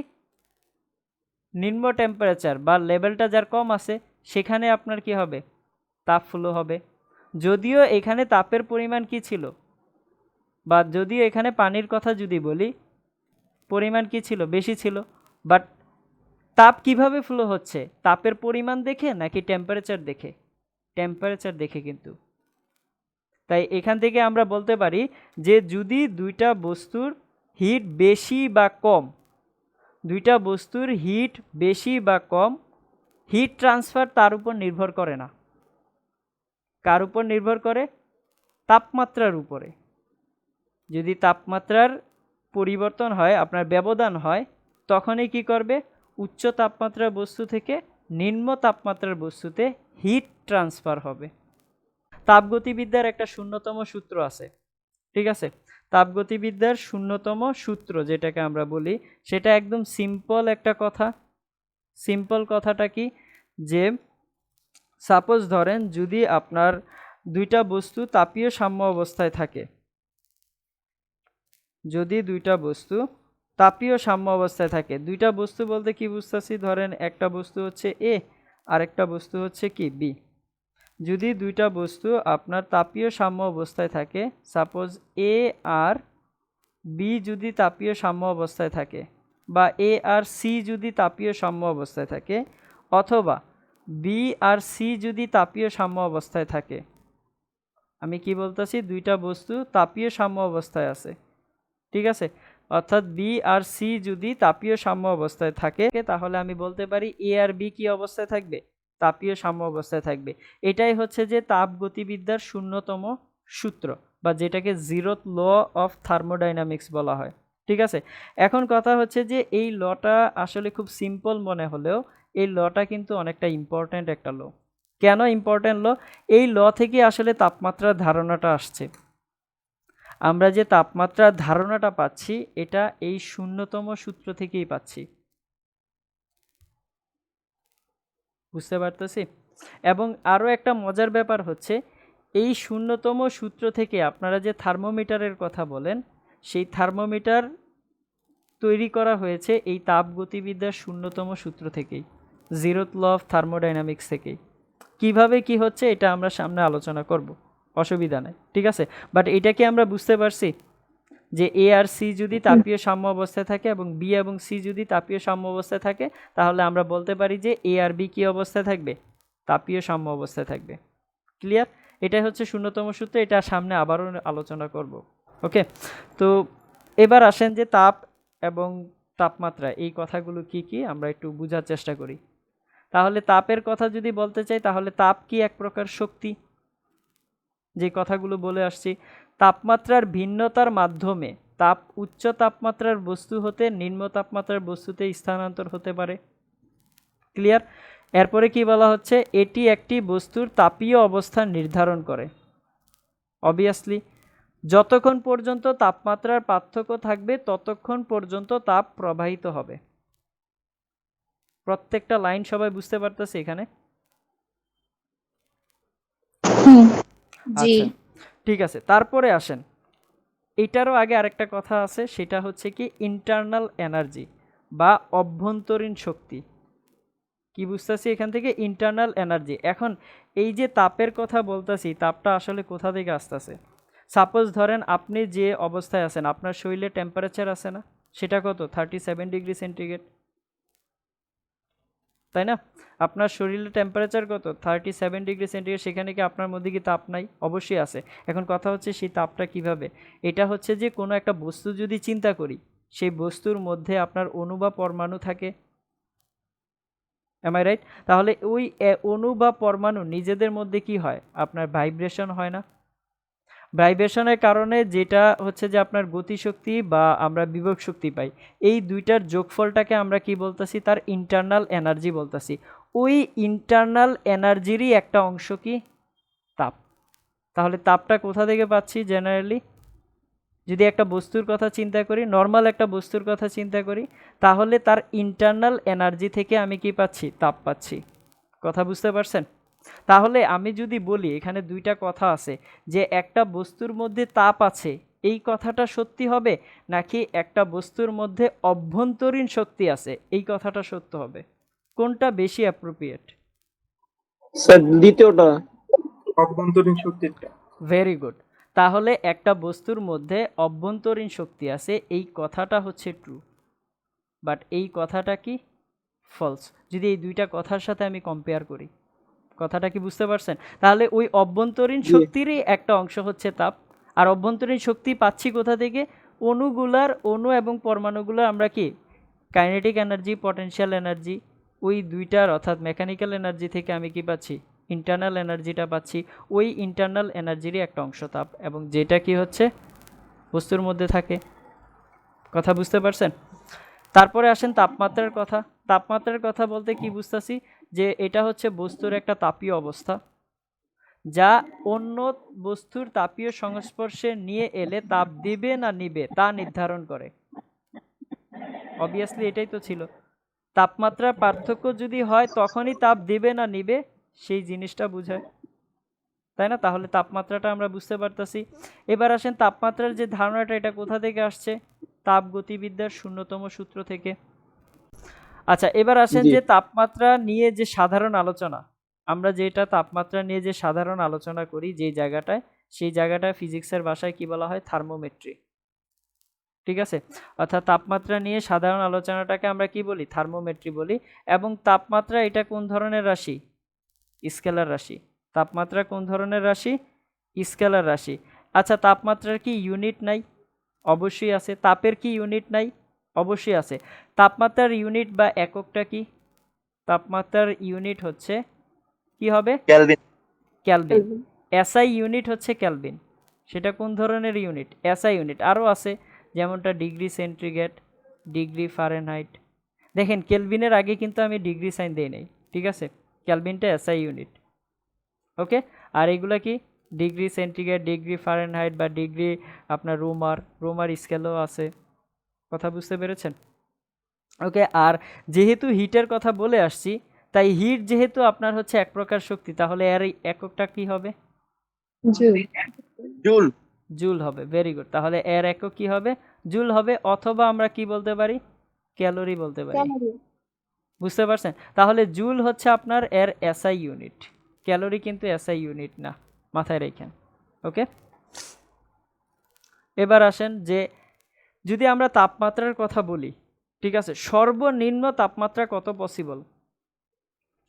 নিম্ন টেম্পারেচার বা লেভেলটা যার কম আছে সেখানে আপনার কি হবে, তাপ ফ্লো হবে। যদিও এখানে তাপের পরিমাণ কি ছিল, বা যদিও এখানে পানির কথা যদি বলি, পরিমাণ কি ছিল, বেশি ছিল, বাট তাপ কিভাবে ফ্লো হচ্ছে? তাপের পরিমাণ দেখে নাকি টেম্পারেচার দেখে? টেম্পারেচার দেখে কিন্তু। তাই এখান থেকে আমরা বলতে পারি যে যদি দুইটা বস্তুর হিট বেশি বা কম, দুইটা বস্তুর হিট বেশি বা কম, হিট ট্রান্সফার তার উপর নির্ভর করে না। কার উপর নির্ভর করে? তাপমাত্রার উপরে। যদি তাপমাত্রার পরিবর্তন হয়, আপনার ব্যবধান হয়, তখনই কি করবে? উচ্চ তাপমাত্রার বস্তু থেকে নিম্ন তাপমাত্রার বস্তুতে হিট ট্রান্সফার হবে। তাপগতিবিদ্যার একটা শূন্যতম সূত্র আছে, ঠিক আছে? তাপগতিবিদ্যার শূন্যতম সূত্র যেটাকে আমরা বলি, সেটা একদম সিম্পল একটা কথা। সিম্পল কথাটা কি, যে সাপোজ ধরেন যদি আপনার দুইটা বস্তু তাপীয় সাম্য অবস্থায় থাকে, যদি দুইটা বস্তু তাপীয় সাম্য অবস্থায় থাকে, দুইটা বস্তু বলতে কি বুঝতেছি, ধরেন একটা বস্তু হচ্ছে এ আর একটা বস্তু হচ্ছে কি বি। যদি দুইটা বস্তু আপনার তাপীয় সাম্য অবস্থায় থাকে, সাপোজ এ আর বি যদি তাপীয় সাম্য অবস্থায় থাকে, বা এ আর সি যদি তাপীয় সাম্য অবস্থায় থাকে, অথবা বি আর সি যদি তাপীয় সাম্য অবস্থায় থাকে, আমি কি বলতেছি, দুইটা বস্তু তাপীয় সাম্য অবস্থায় আছে, ঠিক আছে? অর্থাৎ বি আর সি যদি তাপীয় সাম্য অবস্থায় থাকে তাহলে আমি বলতে পারি এ আর বি কি অবস্থায় থাকবে, তাপীয় সাম্য অবস্থায় থাকবে। এটাই হচ্ছে যে তাপগতিবিদ্যার শূন্যতম সূত্র, বা যেটাকে জিরোথ ল অফ থার্মোডাইনামিক্স বলা হয়। ঠিক আছে, এখন কথা হচ্ছে যে এই লটা আসলে খুব সিম্পল মনে হলেও এই লটা কিন্তু অনেকটা ইম্পর্ট্যান্ট একটা ল। কেন ইম্পর্ট্যান্ট ল? এই ল থেকে আসলে তাপমাত্রার ধারণাটা আসছে। আমরা যে তাপমাত্রার ধারণাটা পাচ্ছি এটা এই শূন্যতম সূত্র থেকেই পাচ্ছি, বুঝতে পারতেছি। এবং আরও একটা মজার ব্যাপার হচ্ছে এই শূন্যতম সূত্র থেকে আপনারা যে থার্মোমিটারের কথা বলেন, সেই থার্মোমিটার তৈরি করা হয়েছে এই তাপগতিবিদ্যার শূন্যতম সূত্র থেকেই, জিরোথ ল অফ থার্মোডাইনামিক্স থেকেই। কিভাবে কি হচ্ছে এটা আমরা সামনে আলোচনা করব, অসুবিধা নেই, ঠিক আছে। বাট এটা কি আমরা বুঝতে পারছি যে এ আর সি যদি তাপীয় সাম্য অবস্থায় থাকে এবং বি এবং সি যদি তাপীয় সাম্য অবস্থায় থাকে তাহলে আমরা বলতে পারি যে এ আর বি কি অবস্থায় থাকবে, তাপীয় সাম্য অবস্থায় থাকবে। ক্লিয়ার? এটাই হচ্ছে শূন্যতম সূত্র, এটা সামনে আবারও আলোচনা করব। ওকে, তো এবার আসেন যে তাপ এবং তাপমাত্রা এই কথাগুলো কি কি আমরা একটু বোঝার চেষ্টা করি। তাহলে তাপের কথা যদি বলতে চাই তাহলে তাপ কি এক প্রকার শক্তি, যে কথাগুলো বলে আসছি। তাপমাত্রার ভিন্নতার মাধ্যমে তাপ উচ্চ তাপমাত্রার বস্তু হতে নিম্ন তাপমাত্রার বস্তুতে স্থানান্তর হতে পারে। ক্লিয়ার? এরপরে কি বলা হচ্ছে, এটি একটি বস্তুর তাপীয় অবস্থান নির্ধারণ করে। অবভিয়াসলি যতক্ষণ পর্যন্ত তাপমাত্রার পার্থক্য থাকবে ততক্ষণ পর্যন্ত তাপ প্রবাহিত হবে। প্রত্যেকটা লাইন সবাই বুঝতে পারতেছে এখানে? জি। আচ্ছা, ঠিক আছে। তারপরে আসেন, এটারও আগে আরেকটা কথা আছে, সেটা হচ্ছে কি ইন্টারনাল এনার্জি বা অভ্যন্তরীণ শক্তি। কি বুঝতেছি এখান থেকে? Internal energy. এখন এই যে তাপের কথা বলতেছি, তাপটা আসলে কোথা থেকে আসতেছে? সাপোজ ধরেন আপনি যে অবস্থায় আছেন, আপনার শরীরে টেম্পারেচার আছে না, সেটা কত? 37 ডিগ্রি সেন্টিগ্রেড, তাই না? আপনার শরীরের টেম্পারেচার কত? 37 ডিগ্রি সেন্টিগ্রেড। সেখানে কি আপনার মধ্যে কি তাপ নাই? অবশ্যই আছে। এখন কথা হচ্ছে সেই তাপটা কিভাবে? এটা হচ্ছে যে কোনো একটা বস্তু যদি চিন্তা করি, সেই বস্তুর মধ্যে আপনার অণু বা পরমাণু থাকে, এম আই রাইট? তাহলে ওই অণু বা পরমাণু নিজেদের মধ্যে কি হয়? আপনার ভাইব্রেশন হয় না? ভাইব্রেশনের কারণে যেটা হচ্ছে যে আপনার গতিশক্তি বা আমরা বিভব শক্তি পাই, এই দুইটার যোগফলটাকে আমরা কি বলতেছি? তার ইন্টারনাল এনার্জি বলতেছি। ওই ইন্টারনাল এনার্জিরই একটা অংশ কি? তাপ। তাহলে তাপটা কোথা থেকে পাচ্ছি জেনারেলি? যদি একটা বস্তুর কথা চিন্তা করি, নর্মাল একটা বস্তুর কথা চিন্তা করি, তাহলে তার ইন্টারনাল এনার্জি থেকে আমি কি পাচ্ছি? তাপ পাচ্ছি। কথা বুঝতে পারছেন? তাহলে আমি যদি বলি এখানে দুইটা কথা আছে, যে একটা বস্তুর মধ্যে তাপ আছে, এই কথাটা সত্যি হবে, নাকি একটা বস্তুর মধ্যে অভ্যন্তরীণ শক্তি আছে, এই কথাটা সত্য হবে? কোনটা বেশি অ্যাপ্রোপ্রিয়েট? স্যার দ্বিতীয়টা। অভ্যন্তরীণ শক্তিটা। Very good. তাহলে একটা বস্তুর মধ্যে অভ্যন্তরীণ শক্তি আছে, এই কথাটা হচ্ছে ট্রু, বাট এই কথাটা কি? ফলস। যদি এই দুইটা কথার সাথে আমি কম্পেয়ার করি, কথাটা কি বুঝতে পারছেন? তাহলে ওই অভ্যন্তরীণ শক্তিরই একটা অংশ হচ্ছে তাপ। আর অভ্যন্তরীণ শক্তি পাচ্ছি কোথা থেকে? অণু এবং পরমাণুগুলোর আমরা কি কাইনেটিক এনার্জি, পটেনশিয়াল এনার্জি, ওই দুইটার অর্থাৎ মেকানিক্যাল এনার্জি থেকে আমি কি পাচ্ছি? ইন্টারনাল এনার্জিটা পাচ্ছি। ওই ইন্টারনাল এনার্জিরই একটা অংশ তাপ, এবং যেটা কি হচ্ছে বস্তুর মধ্যে থাকে। কথা বুঝতে পারছেন? তারপরে আসেন তাপমাত্রার কথা। তাপমাত্রার কথা বলতে কি বুঝতেছি? যে এটা হচ্ছে বস্তুর একটা তাপীয় অবস্থা, যা অন্য বস্তুর তাপীয় সংস্পর্শে নিয়ে এলে তাপ দিবে না নিবে তা নির্ধারণ করে। অবভিয়াসলি এটাই তো ছিল। তাপমাত্রার পার্থক্য যদি হয় তখনই তাপ দিবে না নিবে সেই জিনিসটা বোঝায়, তাই না? তাহলে তাপমাত্রাটা আমরা বুঝতে পারতেছি। এবার আসেন তাপমাত্রার যে ধারণাটা, এটা কোথা থেকে আসছে? তাপগতিবিদ্যার শূন্যতম সূত্র থেকে। আচ্ছা, এবার আসেন জি। যে তাপমাত্রা নিয়ে যে সাধারণ আলোচনা, আমরা যেটা তাপমাত্রা নিয়ে যে সাধারণ আলোচনা করি যে জায়গাটায়, সেই জায়গাটায় ফিজিক্সের ভাষায় কি বলা হয়? থার্মোমেট্রি। ঠিক আছে, অর্থাৎ তাপমাত্রা নিয়ে সাধারণ আলোচনাটাকে আমরা কি বলি? থার্মোমেট্রি বলি। এবং তাপমাত্রা এটা কোন ধরনের রাশি? স্কেলার রাশি। তাপমাত্রা কোন ধরনের রাশি? স্কেলার রাশি। আচ্ছা, তাপমাত্রার কি ইউনিট নাই? অবশ্যই আছে। তাপের কি ইউনিট নাই? অবশ্যই আছে। তাপমাত্রার ইউনিট বা এককটা কি? তাপমাত্রার ইউনিট হচ্ছে কি হবে? কেলভিন। ক্যালভিন। এসআই ইউনিট হচ্ছে ক্যালভিন। সেটা কোন ধরনের ইউনিট? SI unit. আরও আছে, যেমনটা ডিগ্রি সেন্টিগ্রেড, ডিগ্রি ফারেনহাইট। দেখেন কেলভিনের আগে কিন্তু আমি ডিগ্রি সাইন দিই নাই, ঠিক আছে? ক্যালভিনটা এসআই ইউনিট, ওকে। আর এগুলা কি? ডিগ্রি সেন্টিগ্রেড, ডিগ্রি ফারেনহাইট বা ডিগ্রি আপনার রোমার স্কেলও আছে। কথা বুঝতে পেরেছেন? ওকে। আর যেহেতু হিটের কথা বলে আসছি, তাই হিট যেহেতু আপনার হচ্ছে এক প্রকার শক্তি, তাহলে এর এককটা কি হবে? জুল। জুল হবে। Very good. তাহলে এর একক কি হবে? জুল হবে, অথবা আমরা কি বলতে পারি? ক্যালোরি বলতে পারি। বুঝতে পারছেন? তাহলে জুল হচ্ছে আপনার এর এসআই ইউনিট, ক্যালোরি কিন্তু এসআই ইউনিট না, মাথায় রাখেন, ওকে। এবার আসেন যে যদি আমরা তাপমাত্রার কথা বলি, ঠিক আছে, সর্বনিম্ন তাপমাত্রা কত পসিবল?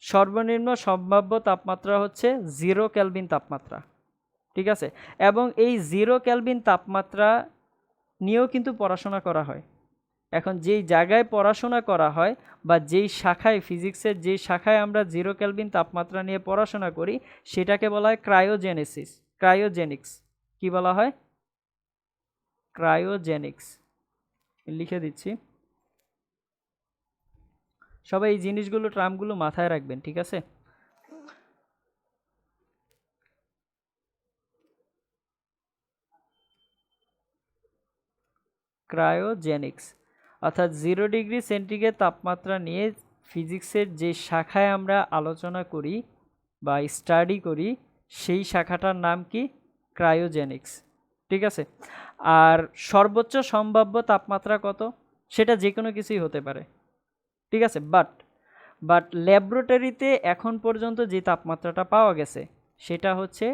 সর্বনিম্ন সম্ভাব্য তাপমাত্রা হচ্ছে 0 কেলভিন তাপমাত্রা, ঠিক আছে। এবং এই 0 কেলভিন তাপমাত্রা নিয়েও কিন্তু পড়াশোনা করা হয়। এখন যেই জায়গায় পড়াশোনা করা হয় বা যেই শাখায়, ফিজিক্সের যেই শাখায় আমরা 0 কেলভিন তাপমাত্রা নিয়ে পড়াশোনা করি, সেটাকে বলা হয় ক্রায়োজেনিক্স। কি বলা হয়? ক্রায়োজেনিক্স। লিখে দিচ্ছি, সবাই এই জিনিসগুলো, ট্রামগুলো মাথায় রাখবেন, ঠিক আছে? ক্রায়োজেনিক্স অর্থাৎ 0 ডিগ্রি সেন্টিগ্রেড তাপমাত্রা নিয়ে ফিজিক্সের যে শাখায় আমরা আলোচনা করি বা স্টাডি করি, সেই শাখাটার নাম কি? ক্রায়োজেনিক্স, ঠিক আছে। আর সর্বোচ্চ সম্ভাব্য তাপমাত্রা কত? সেটা যে কোনো কিছুই হতে পারে, ঠিক আছে। বাট ল্যাবরেটরিতে এখন পর্যন্ত যে তাপমাত্রাটা পাওয়া গেছে সেটা হচ্ছে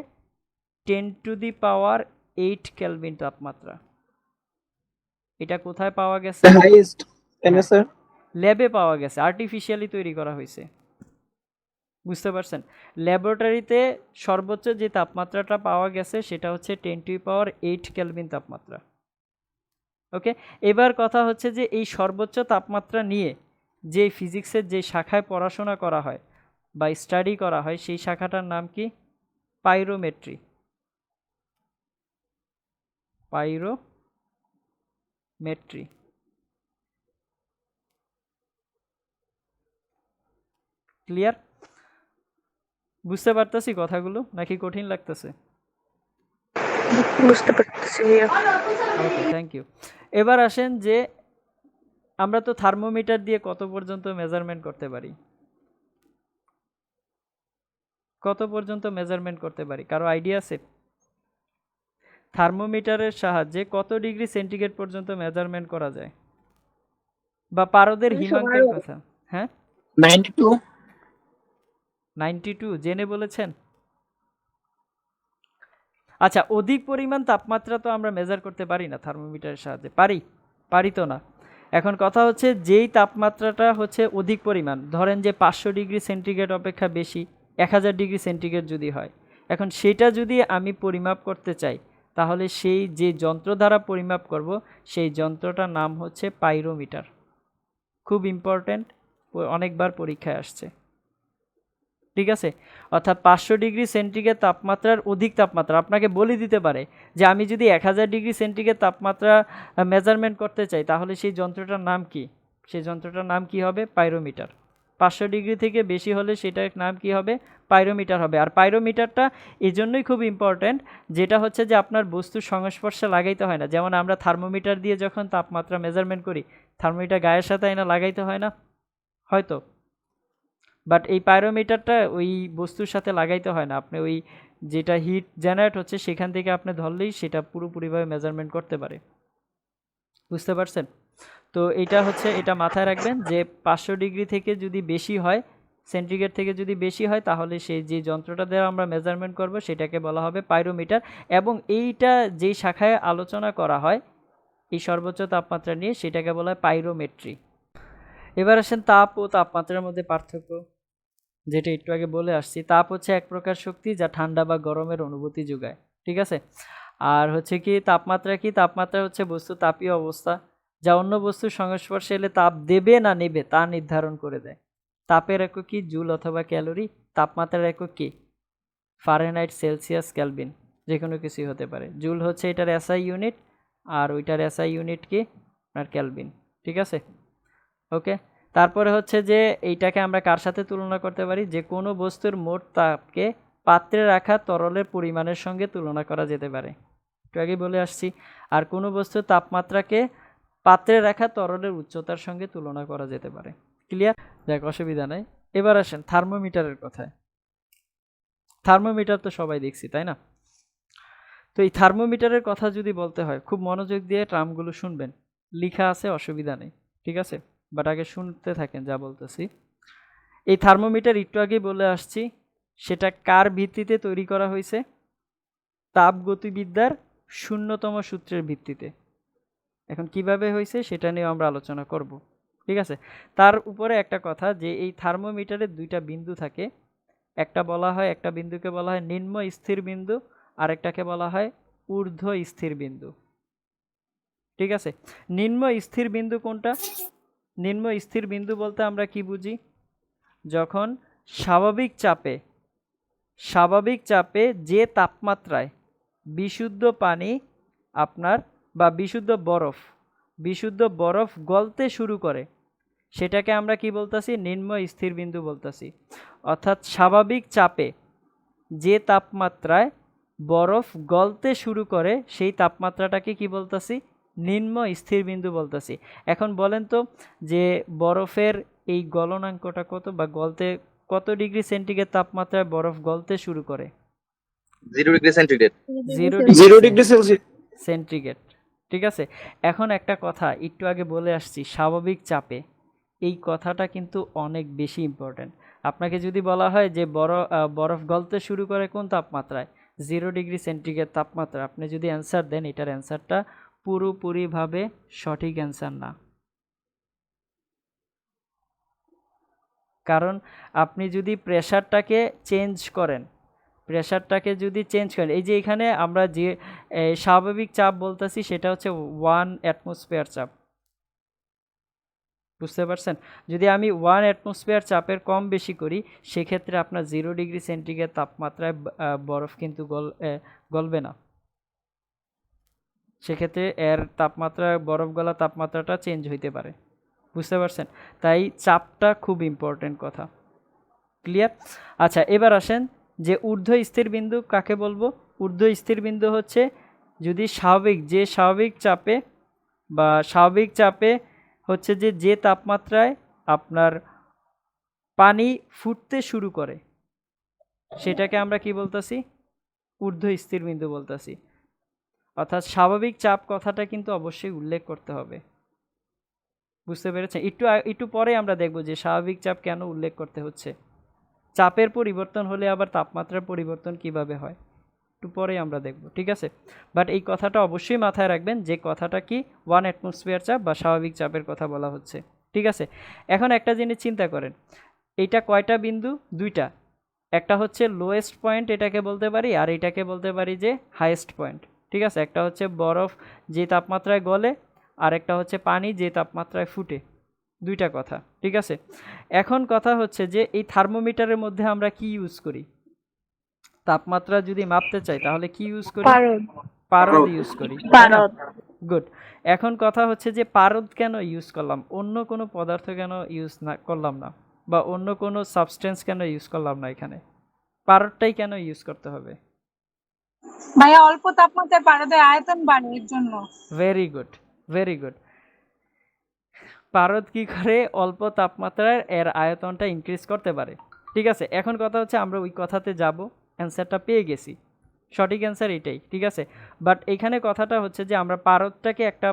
10⁸ কেলভিন তাপমাত্রা। এটা কোথায় পাওয়া গেছে? হাইয়েস্ট এনএসআর ল্যাবে পাওয়া গেছে, আর্টিফিশিয়ালি তৈরি করা হয়েছে। বুঝতে পারছেন? ল্যাবরেটরিতে সর্বোচ্চ যে তাপমাত্রাটা পাওয়া গেছে সেটা হচ্ছে 10⁸ কেলভিন তাপমাত্রা, ওকে। এবার কথা হচ্ছে যে এই সর্বোচ্চ তাপমাত্রা নিয়ে যে ফিজিক্সের যে শাখায় পড়াশোনা করা হয় বা স্টাডি করা হয়, সেই শাখাটার নাম কি? পাইরোমেট্রি। ক্লিয়ার? বুঝতে পারতেছি কথাগুলো নাকি কঠিন লাগতেছে? বুঝতে পারতেছি ভাইয়া। ওকে, থ্যাংক ইউ। এবার আসেন যে আমরা তো থার্মোমিটার দিয়ে কত পর্যন্ত মেজারমেন্ট করতে পারি? কত পর্যন্ত মেজারমেন্ট করতে পারি? কারো আইডিয়া আছে? থার্মোমিটারের সাহায্যে কত ডিগ্রি সেন্টিগ্রেড পর্যন্ত মেজারমেন্ট করা যায়? বা পারদের হিমাঙ্কের কথা? হ্যাঁ, 92 জেনে বলেছেন? আচ্ছা, অধিক পরিমাণ তাপমাত্রা তো আমরা মেজার করতে পারি না থার্মোমিটারের সাহায্যে, পারি তো না। এখন কথা হচ্ছে যেই তাপমাত্রাটা হচ্ছে অধিক পরিমাণ, ধরেন যে 500 ডিগ্রি সেন্টিগ্রেড অপেক্ষা বেশি, 1000 ডিগ্রি সেন্টিগ্রেড যদি হয়, এখন সেটা যদি আমি পরিমাপ করতে চাই, তাহলে সেই যে যন্ত্র দ্বারা পরিমাপ করব সেই যন্ত্রটার নাম হচ্ছে পাইরোমিটার। খুব ইম্পর্ট্যান্ট, অনেকবার পরীক্ষায় আসছে, ঠিক আছে। অর্থাৎ 500 ডিগ্রি সেন্টিগ্রেড তাপমাত্রার অধিক তাপমাত্রা আপনাকে বলে দিতে পারে যে আমি যদি 1000 ডিগ্রি সেন্টিগ্রেড তাপমাত্রা মেজারমেন্ট করতে চাই, তাহলে সেই যন্ত্রটার নাম কি? সেই যন্ত্রটার নাম কি হবে? পাইরোমিটার। 500 ডিগ্রি থেকে বেশি হলে সেটার নাম কি হবে? পাইরোমিটার হবে। আর পাইরোমিটারটা এই জন্যই খুব ইম্পর্ট্যান্ট, যেটা হচ্ছে যে আপনার বস্তুর সংস্পর্শে লাগাইতে হয় না। যেমন আমরা থার্মোমিটার দিয়ে যখন তাপমাত্রা মেজারমেন্ট করি, থার্মোমিটার গায়ের সাথে এনে লাগাইতে হয় না, হয়তো। বাট এই পাইরোমিটারটা ওই বস্তুর সাথে লাগাইতে হয় না, আপনি ওই যেটা হিট জেনারেট হচ্ছে সেখান থেকে আপনি ধরলেই সেটা পুরোপুরিভাবে মেজারমেন্ট করতে পারে। বুঝতে পারছেন? তো এটা হচ্ছে, এটা মাথায় রাখবেন যে 500 ডিগ্রি থেকে যদি বেশি হয়, সেন্টিগ্রেড থেকে যদি বেশি হয়, তাহলে সেই যে যন্ত্রটা দ্বারা আমরা মেজারমেন্ট করব সেটাকে বলা হবে পাইরোমিটার। এবং এইটা যেই শাখায় আলোচনা করা হয় এই সর্বোচ্চ তাপমাত্রা নিয়ে, সেটাকে বলা হয় পাইরোমেট্রি। এবার আসেন তাপ ও তাপমাত্রার মধ্যে পার্থক্য, যেটা একটু আগে বলে আসছি। তাপ হচ্ছে এক প্রকার শক্তি যা ঠান্ডা বা গরমের অনুভূতি যোগায়, ঠিক আছে। আর হচ্ছে কি তাপমাত্রা, কি তাপমাত্রা হচ্ছে বস্তু তাপীয় অবস্থা, যা অন্য বস্তুর সংস্পর্শে এলে তাপ দেবে না নেবে তা নির্ধারণ করে দেয়। তাপের একক কি? জুল অথবা ক্যালোরি। তাপমাত্রার একক কি? ফারেনহাইট, সেলসিয়াস, কেলভিন, যে কোনো কিছুই হতে পারে। জুল হচ্ছে এটার এসআই ইউনিট, আর ওইটার এসআই ইউনিট কি? আপনার কেলভিন। ঠিক আছে, ওকে। তারপরে হচ্ছে যে এইটাকে আমরা কার সাথে তুলনা করতে পারি? যে কোনো বস্তুর মোট তাপকে পাত্রে রাখা তরলের পরিমাণের সঙ্গে তুলনা করা যেতে পারে, একটু আগে বলে আসছি। আর কোনো বস্তুর তাপমাত্রাকে পাত্রে রাখা তরলের উচ্চতার সঙ্গে তুলনা করা যেতে পারে। ক্লিয়ার? দেখ, অসুবিধা নেই। এবার আসেন থার্মোমিটারের কথায়। থার্মোমিটার তো সবাই দেখছি, তাই না? তো এই থার্মোমিটারের কথা যদি বলতে হয়, খুব মনোযোগ দিয়ে টার্মগুলো শুনবেন, লেখা আছে, অসুবিধা নেই, ঠিক আছে? বাট আগে শুনতে থাকেন যা বলতেছি। এই থার্মোমিটার একটু আগেই বলে আসছি, সেটা কার ভিত্তিতে তৈরি করা হয়েছে? তাপগতিবিদ্যার শূন্যতম সূত্রের ভিত্তিতে। এখন কিভাবে হয়েছে সেটা নিয়ে আমরা আলোচনা করব, ঠিক আছে? তার উপরে একটা কথা, যে এই থার্মোমিটারে দুইটা বিন্দু থাকে। একটা বলা হয়, একটা বিন্দুকে বলা হয় নিম্ন স্থির বিন্দু, আর একটাকে বলা হয় ঊর্ধ্ব স্থির বিন্দু, ঠিক আছে? নিম্ন স্থির বিন্দু কোনটা? নিম্ন স্থির বিন্দু বলতে আমরা কি বুঝি? যখন স্বাভাবিক চাপে যে তাপমাত্রায় বিশুদ্ধ পানি আপনার বা বিশুদ্ধ বরফ গলতে শুরু করে, সেটাকে আমরা কি বলতাছি? নিম্ন স্থির বিন্দু বলতাছি। অর্থাৎ স্বাভাবিক চাপে যে তাপমাত্রায় বরফ গলতে শুরু করে সেই তাপমাত্রাটাকে কি বলতাছি? নিম্ন স্থির বিন্দু বলতাছি। এখন বলেন তো, যে বরফের এই গলনাঙ্কটা কত, বা গলতে কত ডিগ্রি সেন্টিগ্রেড তাপমাত্রায় বরফ গলতে শুরু করে? 0 degree centigrade. 0 degree Celsius. Centigrade, ঠিক আছে? এখন একটা কথা একটু আগে বলে আসছি, স্বাভাবিক চাপে, এই কথাটা কিন্তু অনেক বেশি ইম্পর্ট্যান্ট। আপনাকে যদি বলা হয় যে বরফ গলতে শুরু করে কোন তাপমাত্রায়? 0 ডিগ্রি সেন্টিগ্রেড তাপমাত্রা, আপনি যদি অ্যান্সার দেন, এটার অ্যান্সারটা পুরোপুরিভাবে সঠিক অ্যান্সার না। কারণ আপনি যদি প্রেশারটাকে চেঞ্জ করেন, এই যে এখানে আমরা যে স্বাভাবিক চাপ বলতেছি, সেটা হচ্ছে 1 অ্যাটমসফিয়ার চাপ, বুঝতে পারছেন? যদি আমি 1 অ্যাটমসফিয়ার চাপের কম বেশি করি, সেক্ষেত্রে আপনার 0 ডিগ্রি সেন্টিগ্রেড তাপমাত্রায় বরফ কিন্তু গলবে না। সেক্ষেত্রে এর তাপমাত্রা, বরফ গলা তাপমাত্রাটা চেঞ্জ হইতে পারে, বুঝতে পারছেন? তাই চাপটা খুব ইম্পর্টেন্ট কথা। ক্লিয়ার? আচ্ছা, এবার আসেন যে ঊর্ধ্ব স্থির বিন্দু কাকে বলবো? ঊর্ধ্ব স্থির বিন্দু হচ্ছে যদি স্বাভাবিক চাপে হচ্ছে যে তাপমাত্রায় আপনার পানি ফুটতে শুরু করে, সেটাকে আমরা কি বলতাছি? ঊর্ধ্ব স্থির বিন্দু বলতাছি। অর্থাৎ স্বাভাবিক চাপ কথাটা কিন্তু অবশ্যই উল্লেখ করতে হবে, বুঝতে পেরেছেন? একটু পরে আমরা দেখব যে স্বাভাবিক চাপ কেন উল্লেখ করতে হচ্ছে। চাপের পরিবর্তন হলে আবার তাপমাত্রার পরিবর্তন কিভাবে হয়, একটু পরেই আমরা দেখব, ঠিক আছে? বাট এই কথাটা অবশ্যই মাথায় রাখবেন, যে কথাটা কি 1 অ্যাটমসফিয়ার চাপ বা স্বাভাবিক চাপের কথা বলা হচ্ছে, ঠিক আছে? এখন একটা জিনিস চিন্তা করেন, এইটা কয়টা বিন্দু? দুইটা। একটা হচ্ছে লোয়েস্ট পয়েন্ট, এটাকে বলতে পারি, আর এটাকে বলতে পারি যে হাইয়েস্ট পয়েন্ট, ঠিক আছে? একটা হচ্ছে বরফ যে তাপমাত্রায় গলে, আর একটা হচ্ছে পানি যে তাপমাত্রায় ফুটে, দুইটা কথা, ঠিক আছে? এখন কথা হচ্ছে যে এই থার্মোমিটারের মধ্যে আমরা কি ইউজ করি? তাপমাত্রা যদি মাপতে চাই তাহলে কি ইউজ করি? পারদ ইউজ করি। গুড। এখন কথা হচ্ছে যে পারদ কেন ইউজ করলাম, অন্য কোনো পদার্থ কেন ইউজ না করলাম না, বা অন্য কোনো সাবস্টেন্স কেন ইউজ করলাম না? এখানে পারদটাই কেন ইউজ করতে হবে? ভাইয়া অল্প তাপমাত্রায় পারদের আয়তন বাড়ে এর জন্য। Very good, very good. পারদ কি করে? অল্প তাপমাত্রায় এর আয়তনটা ইনক্রিজ করতে পারে, ঠিক আছে? এখন কথা হচ্ছে আমরা ওই কথাতে যাব, অ্যান্সারটা পেয়ে গেছি, সঠিক অ্যান্সার এটাই, ঠিক আছে? বাট এখানে কথাটা হচ্ছে যে আমরা পারদটাকে একটা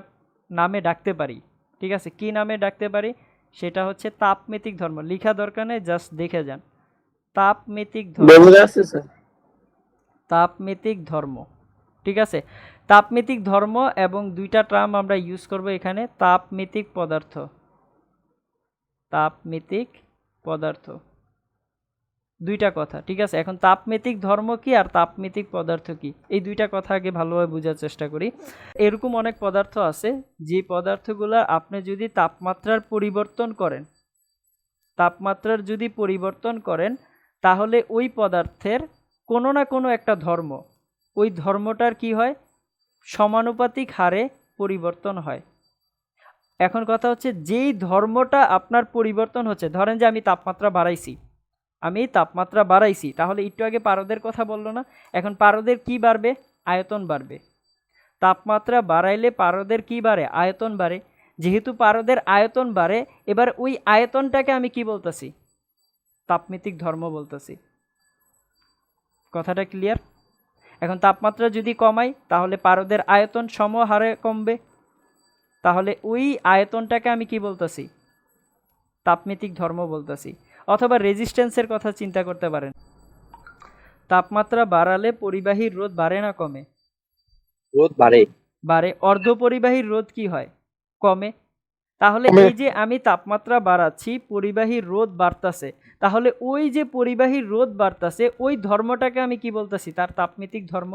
নামে ডাকতে পারি, ঠিক আছে? কি নামে ডাকতে পারি? সেটা হচ্ছে তাপমিতিক ধর্ম। লেখা দরকার নেই, জাস্ট দেখে যান। তাপমিতিক ধর্ম, ঠিক আছে? তাপমিতিক ধর্ম, এবং দুইটা টার্ম আমরা ইউজ করব এখানে, তাপমিতিক পদার্থ, দুইটা কথা, ঠিক আছে। এখন তাপমিতিক ধর্ম কি আর তাপমিতিক পদার্থ কি, এই দুইটা কথা আগে ভালোভাবে বোঝার চেষ্টা করি। এরকম অনেক পদার্থ আছে যে পদার্থগুলো আপনি যদি তাপমাত্রার পরিবর্তন করেন, তাপমাত্রার যদি পরিবর্তন করেন, তাহলে ওই পদার্থের কোনো না কোনো একটা ধর্ম, ওই ধর্মটার কি হয়, সমানুপাতিক হারে পরিবর্তন হয়। এখন কথা হচ্ছে যেই ধর্মটা আপনার পরিবর্তন হচ্ছে, ধরেন যে আমি তাপমাত্রা বাড়াইছি, তাহলে একটু আগে পারদের কথা বললো না, এখন পারদের কি বাড়বে, আয়তন বাড়বে। তাপমাত্রা বাড়াইলে পারদের কি বাড়ে, আয়তন বাড়ে। যেহেতু পারদের আয়তন বাড়ে, এবার ওই আয়তনটাকে আমি কি বলতেছি, তাপমিতিক ধর্ম বলতেছি। কথাটা ক্লিয়ার? এখন তাপমাত্রা যদি কমাই তাহলে পারদের আয়তন সমহারে কমবে, তাহলে ওই আয়তনটাকে আমি কি বলতেছি, তাপমিতিক ধর্ম বলতেছি। অথবা রেজিস্ট্যান্সের কথা চিন্তা করতে পারেন, তাপমাত্রা বাড়ালে পরিবাহীর রোধ বাড়ে না কমে? রোধ বাড়ে। বাড়ে। অর্ধপরিবাহীর রোধ কি হয়, কমে। তাহলে এই যে আমি তাপমাত্রা বাড়াচ্ছি, পরিবাহীর রোধ বাড়তাছে, তাহলে ওই যে পরিবাহীর রোধ বাড়তাছে ওই ধর্মটাকে আমি কি বলতেছি, তার তাপমিতিক ধর্ম।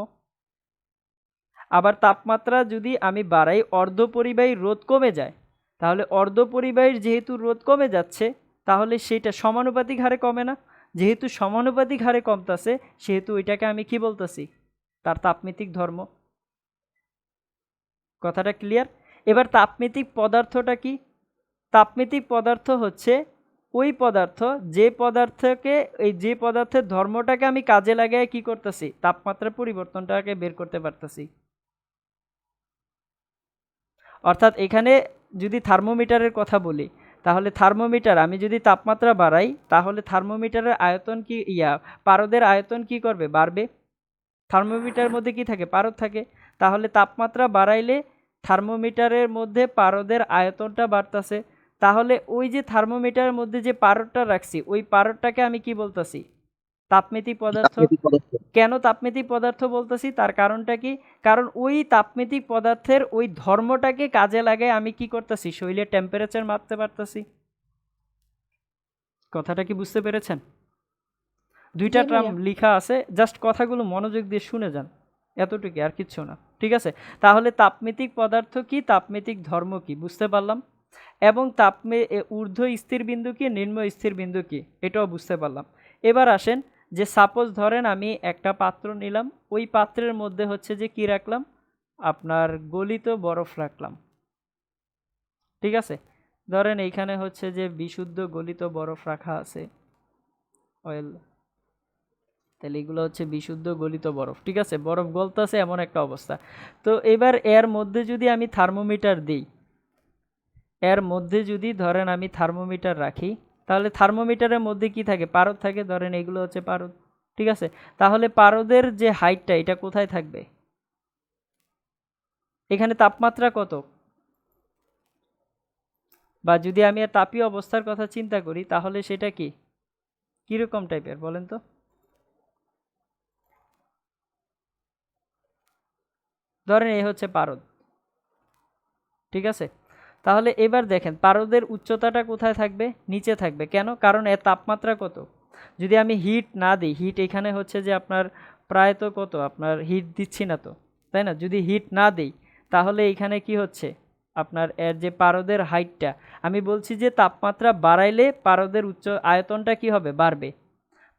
আবার তাপমাত্রা যদি আমি বাড়াই, অর্ধপরিবাহীর রোধ কমে যায়, তাহলে অর্ধপরিবাহীর যেহেতু রোধ কমে যাচ্ছে, তাহলে সেটা সমানুপাতিক হারে কমে না। যেহেতু সমানুপাতিক হারে কমতাছে, সেহেতু ওইটাকে আমি কি বলতেছি, তার তাপমিতিক ধর্ম। কথাটা ক্লিয়ার? এবার তাপমিতিক পদার্থটা কি? তাপমিতিক পদার্থ হচ্ছে ওই পদার্থ যে পদার্থের ধর্মটাকে আমি কাজে লাগায় কি করতেছি, তাপমাত্রার পরিবর্তনটাকে বের করতে পারতেছি। অর্থাৎ এখানে যদি থার্মোমিটারের কথা বলি, তাহলে থার্মোমিটার আমি যদি তাপমাত্রা বাড়াই, তাহলে থার্মোমিটারের আয়তন কি পারদের আয়তন কি করবে, বাড়বে। থার্মোমিটারের মধ্যে কি থাকে, পারদ থাকে। তাহলে তাপমাত্রা বাড়াইলে থার্মোমিটারের মধ্যে পারদের আয়তনটা বাড়তেছে, তাহলে ওই যে থার্মোমিটারের মধ্যে যে পারদটা রাখছি, ওই পারদটাকে আমি কি বলতেছি, তাপমিতিক পদার্থ। কেন তাপমিতিক পদার্থ বলতেছি, তার কারণটা কি, কারণ ওই তাপমিতিক পদার্থের ওই ধর্মটাকে কাজে লাগায় আমি কি করতেছি, শরীরের টেম্পারেচার মাপতে পারতেছি। কথাটা কি বুঝতে পেরেছেন? দুইটা জি টার্ম ভাইয়া। লেখা আছে, জাস্ট কথাগুলো মনোযোগ দিয়ে শুনে যান, এতটুকু, আর কিচ্ছু না, ঠিক আছে। তাহলে তাপমিতিক পদার্থ কি, তাপমিতিক ধর্ম কি, বুঝতে পারলাম। এবং ঊর্ধ্ব স্থির বিন্দু কি, নিম্ন স্থির বিন্দু কি, এটাও বুঝতে পারলাম। এবার আসেন যে সাপোজ ধরেন আমি একটা পাত্র নিলাম, ওই পাত্রের মধ্যে হচ্ছে যে কি রাখলাম, আপনার গলিত বরফ রাখলাম, ঠিক আছে। ধরেন এইখানে হচ্ছে যে বিশুদ্ধ গলিত বরফ রাখা আছে, অয়েল, তাহলে এগুলো হচ্ছে বিশুদ্ধ গলিত বরফ, ঠিক আছে। বরফ গলতেছে এমন একটা অবস্থা। তো এবার এর মধ্যে যদি আমি থার্মোমিটার দিই, এর মধ্যে যদি ধরেন আমি থার্মোমিটার রাখি, তাহলে থার্মোমিটারের মধ্যে কি থাকে, পারদ থাকে। ধরেন এগুলো হচ্ছে পারদ, ঠিক আছে। তাহলে পারদের যে হাইটটা, এটা কোথায় থাকবে, এখানে তাপমাত্রা কত, বা যদি আমি আর তাপীয় অবস্থার কথা চিন্তা করি, তাহলে সেটা কি, কীরকম টাইপের বলেন তো। ধরেন এই হচ্ছে পারদ, ঠিক আছে। তাহলে এবার দেখেন পারদের উচ্চতাটা কোথায় থাকবে, নিচে থাকবে। কেন, কারণ এর তাপমাত্রা কত। যদি আমি হিট না দিই, হিট এখানে হচ্ছে যে আপনার প্রায় তো কত, আপনার হিট দিচ্ছি না তো, তাই না। যদি হিট না দিই, তাহলে এখানে কি হচ্ছে, আপনার এর যে পারদের হাইটটা, আমি বলছি যে তাপমাত্রা বাড়াইলে পারদের আয়তনটা কি হবে, বাড়বে।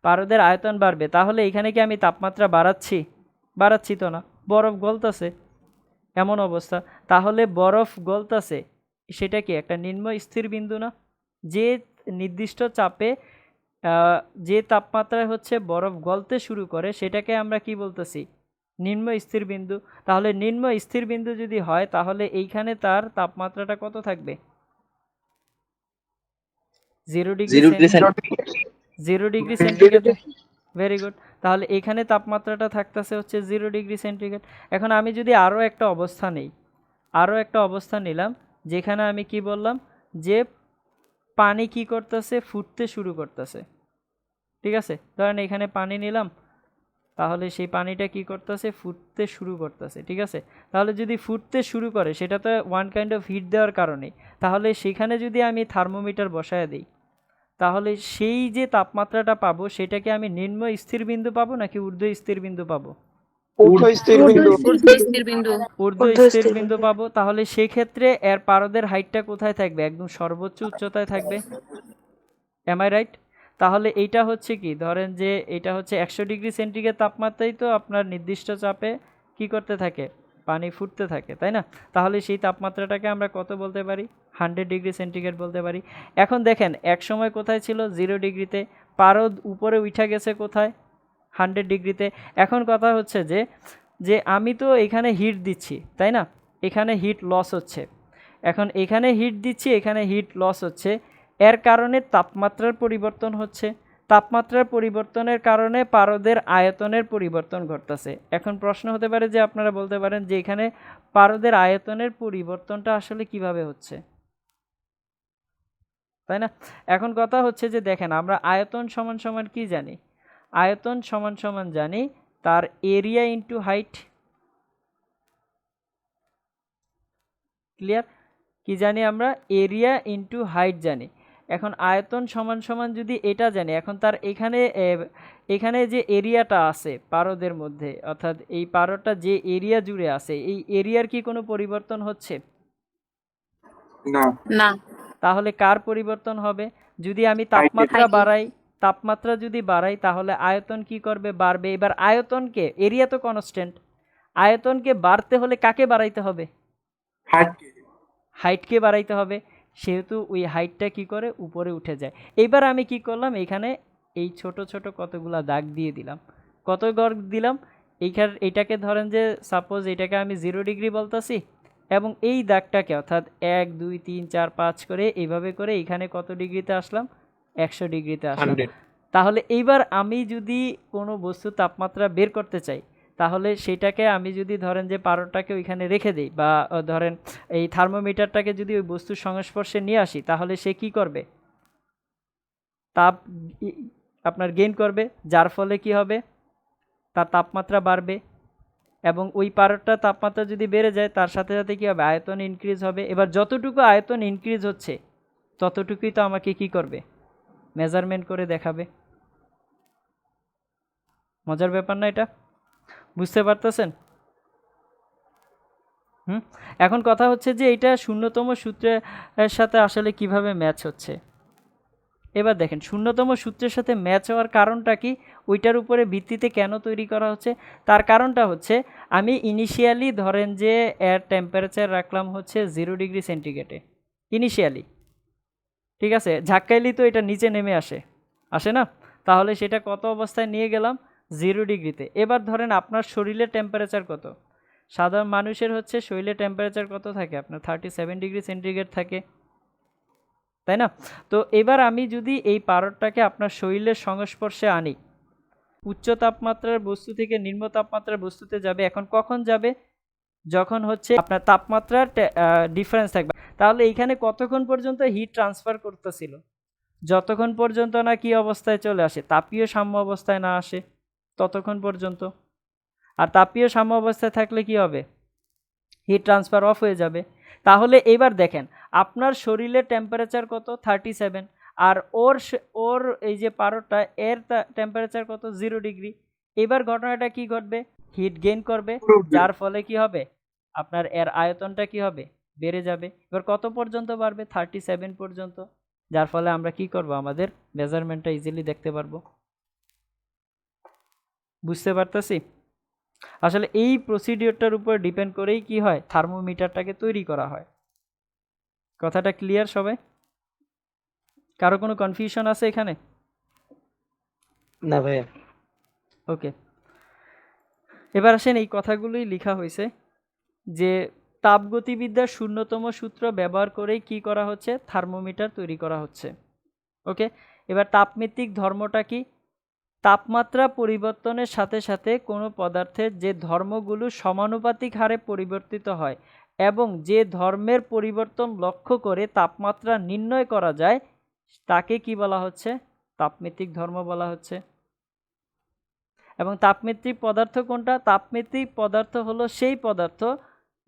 পারদের আয়তন বাড়বে, তাহলে এখানে কি আমি তাপমাত্রা বাড়াচ্ছি তো না, বরফ গলতেছে এমন অবস্থা। তাহলে বরফ গলতেছে, সেটা কি একটা নিম্ন স্থির বিন্দু না। যে নির্দিষ্ট চাপে যে তাপমাত্রায় হচ্ছে বরফ গলতে শুরু করে, সেটাকে আমরা কি বলতেছি, নিম্ন স্থির বিন্দু। তাহলে নিম্ন স্থির বিন্দু যদি হয়, তাহলে এইখানে তার তাপমাত্রাটা কত থাকবে, 0 ডিগ্রি সেন্টিগ্রেড। Very good. তাহলে এখানে তাপমাত্রাটা থাকতেছে হচ্ছে 0 ডিগ্রি সেন্টিগ্রেড। এখন আমি যদি আরও একটা অবস্থা নিলাম, যেখানে আমি কি বললাম, যে পানি কি করতেছে, ফুটতে শুরু করতেছে, ঠিক আছে। ধরেন এখানে পানি নিলাম, তাহলে সেই পানিটা কি করতেছে, ফুটতে শুরু করতেছে, ঠিক আছে। তাহলে যদি ফুটতে শুরু করে, সেটা তো ওয়ান কাইন্ড অফ হিট দেওয়ার কারণে, তাহলে সেখানে যদি আমি থার্মোমিটার বসায় দিই, তাহলে সেই যে তাপমাত্রাটা পাবো সেটাকে আমি নিম্ন স্থির বিন্দু পাবো নাকি ঊর্ধ্ব স্থির বিন্দু পাবো? ঊর্ধ্ব স্থির বিন্দু। স্থির বিন্দু। ঊর্ধ্ব ঊর্ধ্ব স্থির স্থির বিন্দু বিন্দু। পাবো। তাহলে সেক্ষেত্রে এর পারদের হাইটটা কোথায় থাকবে? একদম সর্বোচ্চ উচ্চতায় থাকবে। Am I right? তাহলে এইটা হচ্ছে কি, ধরেন যে এটা হচ্ছে 100 ডিগ্রি সেন্টিগ্রেড তাপমাত্রায় তো আপনার নির্দিষ্ট চাপে কি করতে থাকে, পানি ফুটতে থাকে, তাই না? তাহলে সেই তাপমাত্রাটাকে আমরা কত বলতে পারি? 100 ডিগ্রি সেন্টিগ্রেড বলতে পারি। এখন দেখেন এক সময় কোথায় ছিল? 0 ডিগ্রিতে। পারদ উপরে উঠে গেছে কোথায়? 100 ডিগ্রিতে। এখন কথা হচ্ছে যে যে আমি তো এখানে হিট দিচ্ছি, তাই না? এখানে হিট লস হচ্ছে। এখন এখানে হিট দিচ্ছি, এখানে হিট লস হচ্ছে, এর কারণে তাপমাত্রার পরিবর্তন হচ্ছে। তাপমাত্রার পরিবর্তনের কারণে পারদের আয়তনের পরিবর্তন ঘটতেছে। এখন প্রশ্ন হতে পারে যে আপনারা বলতে পারেন যে এখানে পারদের আয়তনের পরিবর্তনটা আসলে কিভাবে হচ্ছে, তাই না? এখন কথা হচ্ছে যে দেখেন আমরা আয়তন সমান সমান কি জানি? আয়তন সমান সমান জানি তার এরিয়া ইন্টু হাইট। ক্লিয়ার? কি জানি আমরা? এরিয়া ইন্টু হাইট জানি। এখন আয়তন সমান সমান যদি এটা জানি, এখন তার এখানে যে এরিয়াটা আছে পারদের মধ্যে, অর্থাৎ এই পারদটা যে এরিয়া জুড়ে আছে, এই এরিয়ার কি কোনো পরিবর্তন হচ্ছে? না। না। তাহলে কার পরিবর্তন হবে? যদি আমি তাপমাত্রা Height. বাড়াই, তাপমাত্রা যদি বাড়াই তাহলে আয়তন কি করবে? বাড়বে। এবার আয়তনকে, এরিয়া তো কনস্ট্যান্ট, আয়তনকে বাড়তে হলে কাকে বাড়াইতে হবে? হাইটকে বাড়াইতে হবে। সেহেতু ওই হাইটটা কি করে? উপরে উঠে যায়। এইবার আমি কি করলাম? এখানে এই ছোট ছোট কতগুলা দাগ দিয়ে দিলাম। কত গড় দিলাম? এইটাকে ধরেন যে সাপোজ এটাকে আমি 0 ডিগ্রি বলতেছি, এবং এই দাগটাকে অর্থাৎ 1 2 3 4 5 করে এইভাবে করে এখানে কত ডিগ্রিতে আসলাম? 100 ডিগ্রিতে আসলাম। তাহলে এইবার আমি যদি কোনো বস্তুর তাপমাত্রা বের করতে চাই, তাহলে সেটাকে আমি যদি ধরেন যে পারদটাকে ওইখানে রেখে দিই, বা ধরেন এই থার্মোমিটারটাকে যদি ওই বস্তুর সংস্পর্শে নিয়ে আসি, তাহলে সে কি করবে? তাপ আপনার গেইন করবে, যার ফলে কি হবে? তার তাপমাত্রা বাড়বে, এবং ওই পারদটা তাপমাত্রা যদি বেড়ে যায় তার সাথে সাথে কী হবে? আয়তন ইনক্রিজ হবে। এবার যতটুকু আয়তন ইনক্রিজ হচ্ছে ততটুকুই তো আমাকে কি করবে? মেজারমেন্ট করে দেখাবে। মজার ব্যাপার না এটা? বুঝতে পারতেছেন? এখন কথা হচ্ছে যে এটা শূন্যতম সূত্রের সাথে আসলে কিভাবে ম্যাচ হচ্ছে। এবার দেখেন শূন্যতম সূত্রের সাথে ম্যাচ হওয়ার কারণটা কি, ওইটার উপরে ভিত্তিতে কেন তৈরি করা হচ্ছে? তার কারণটা হচ্ছে আমি ইনিশিয়ালি ধরেন যে এর টেম্পারেচার রাখলাম হচ্ছে 0 ডিগ্রি সেন্টিগ্রেডে ইনিশিয়ালি, ঠিক আছে? ঝাক্কাইলেই তো এটা নিচে নেমে আসে না? তাহলে সেটা কত অবস্থায় নিয়ে গেলাম? 0 ডিগ্রিতে। এবার ধরেন আপনার শরীরের টেম্পারেচার কত? সাধারণ মানুষের হচ্ছে শরীরের টেম্পারেচার কত থাকে? আপনার 37 ডিগ্রি সেন্টিগ্রেড থাকে, তাই না? তো এবার আমি যদি এই পারদটাকে আপনার শরীরের সংস্পর্শে আনি, উচ্চ তাপমাত্রার বস্তু থেকে নিম্ন তাপমাত্রার বস্তুতে যাবে। এখন কখন যাবে? যখন হচ্ছে আপনার তাপমাত্রার ডিফারেন্স থাকবে। তাহলে এইখানে কতক্ষণ পর্যন্ত হিট ট্রান্সফার করতেছিল? যতক্ষণ পর্যন্ত না কি অবস্থায় চলে আসে? তাপীয় সাম্য অবস্থায় না আসে ততক্ষণ পর্যন্ত। আর তাপীয় সাম্য অবস্থায় থাকলে কি হবে? হিট ট্রান্সফার অফ হয়ে যাবে। তাহলে এবার দেখেন আপনার শরীরের টেম্পারেচার কত? 37, আর ওর এই যে পারদটা এর টেম্পারেচার কত? 0 ডিগ্রি। এবার ঘটনাটা কি ঘটবে? হিট গেইন করবে, যার ফলে কি হবে? আপনার এর আয়তনটা কি হবে? বেড়ে যাবে। এবার কত পর্যন্ত বাড়বে? 37 পর্যন্ত, যার ফলে আমরা কি করব? আমাদের মেজারমেন্টটা ইজিলি দেখতে পারবো। বুঝতে পারতেছি? আসলে এই প্রসিডিওরটার উপর ডিপেন্ড করেই কি হয়? থার্মোমিটারটাকে তৈরি করা হয়। কথাটা ক্লিয়ার সবাই? কারো কোনো কনফিউশন আছে এখানে? না ভাইয়া। ওকে, এবার আসেন এই কথাগুলোই লেখা হয়েছে যে তাপগতিবিদ্যার শূন্যতম সূত্র ব্যবহার করেই কি করা হচ্ছে? থার্মোমিটার তৈরি করা হচ্ছে। ওকে, এবার তাপমিতিক ধর্মটা কি? তাপমাত্রা পরিবর্তনের সাথে সাথে কোনো পদার্থের যে ধর্মগুলো সমানুপাতিক হারে পরিবর্তিত হয় এবং যে ধর্মের পরিবর্তন লক্ষ্য করে তাপমাত্রা নির্ণয় করা যায় তাকে কি বলা হচ্ছে? তাপমিতিক ধর্ম বলা হচ্ছে। এবং তাপমিতিক পদার্থ কোনটা? তাপমিতিক পদার্থ হলো সেই পদার্থ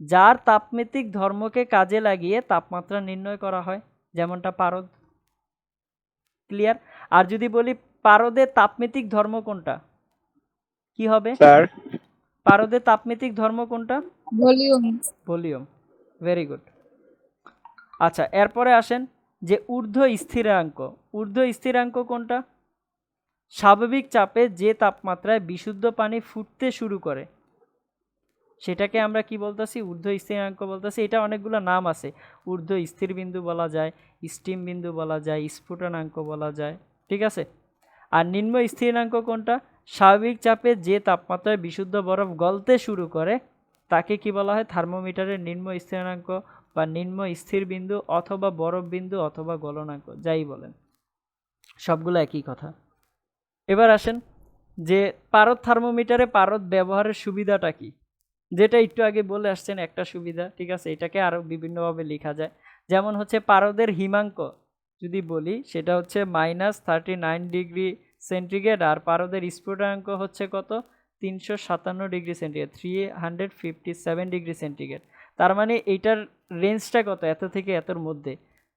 যার তাপমিতিক ধর্মকে কাজে লাগিয়ে তাপমাত্রা নির্ণয় করা হয়, যেমনটা পারদ। ক্লিয়ার? আর যদি বলি পারদের তাপমিতিক ধর্ম কোনটা, কি হবে? স্যার পারদের তাপমিতিক ধর্ম কোনটা? ভলিউম। ভলিউম। Very good. আচ্ছা, এরপরে আসেন যে ঊর্ধ্ব স্থিরাঙ্ক। ঊর্ধ্ব স্থিরাঙ্ক কোনটা? স্বাভাবিক চাপে যে তাপমাত্রায় বিশুদ্ধ পানি ফুটতে শুরু করে সেটাকে আমরা কি বলতেছি? ঊর্ধ্ব স্থিরাঙ্ক বলতেছি। এটা অনেকগুলো নাম আছে, ঊর্ধ্ব স্থির বিন্দু বলা যায়, স্টিম বিন্দু বলা যায়, স্ফুটনাঙ্ক বলা যায়, ঠিক আছে? আর নিম্ন স্থিরাঙ্ক কোনটা? স্বাভাবিক চাপে যে তাপমাত্রায় বিশুদ্ধ বরফ গলতে শুরু করে তাকে কি বলা হয়? থার্মোমিটারের নিম্ন স্থিরাঙ্ক বা নিম্ন স্থির বিন্দু অথবা বরফ বিন্দু অথবা গলনাঙ্ক, যাই বলেন, সবগুলো একই কথা। এবার আসেন যে পারদ থার্মোমিটারে পারদ ব্যবহারের সুবিধাটা কি, যেটা একটু আগে বলে আসছেন একটা সুবিধা, ঠিক আছে? এটাকে আরও বিভিন্নভাবে লেখা যায়। যেমন হচ্ছে পারদের হিমাঙ্ক যদি বলি সেটা হচ্ছে -39 ডিগ্রি সেন্টিগ্রেড, আর পারদের স্ফুটনাঙ্ক হচ্ছে কত? 357 ডিগ্রি সেন্টিগ্রেড, 357 ডিগ্রি সেন্টিগ্রেড। তার মানে এইটার রেঞ্জটা কত? এত থেকে এতর মধ্যে।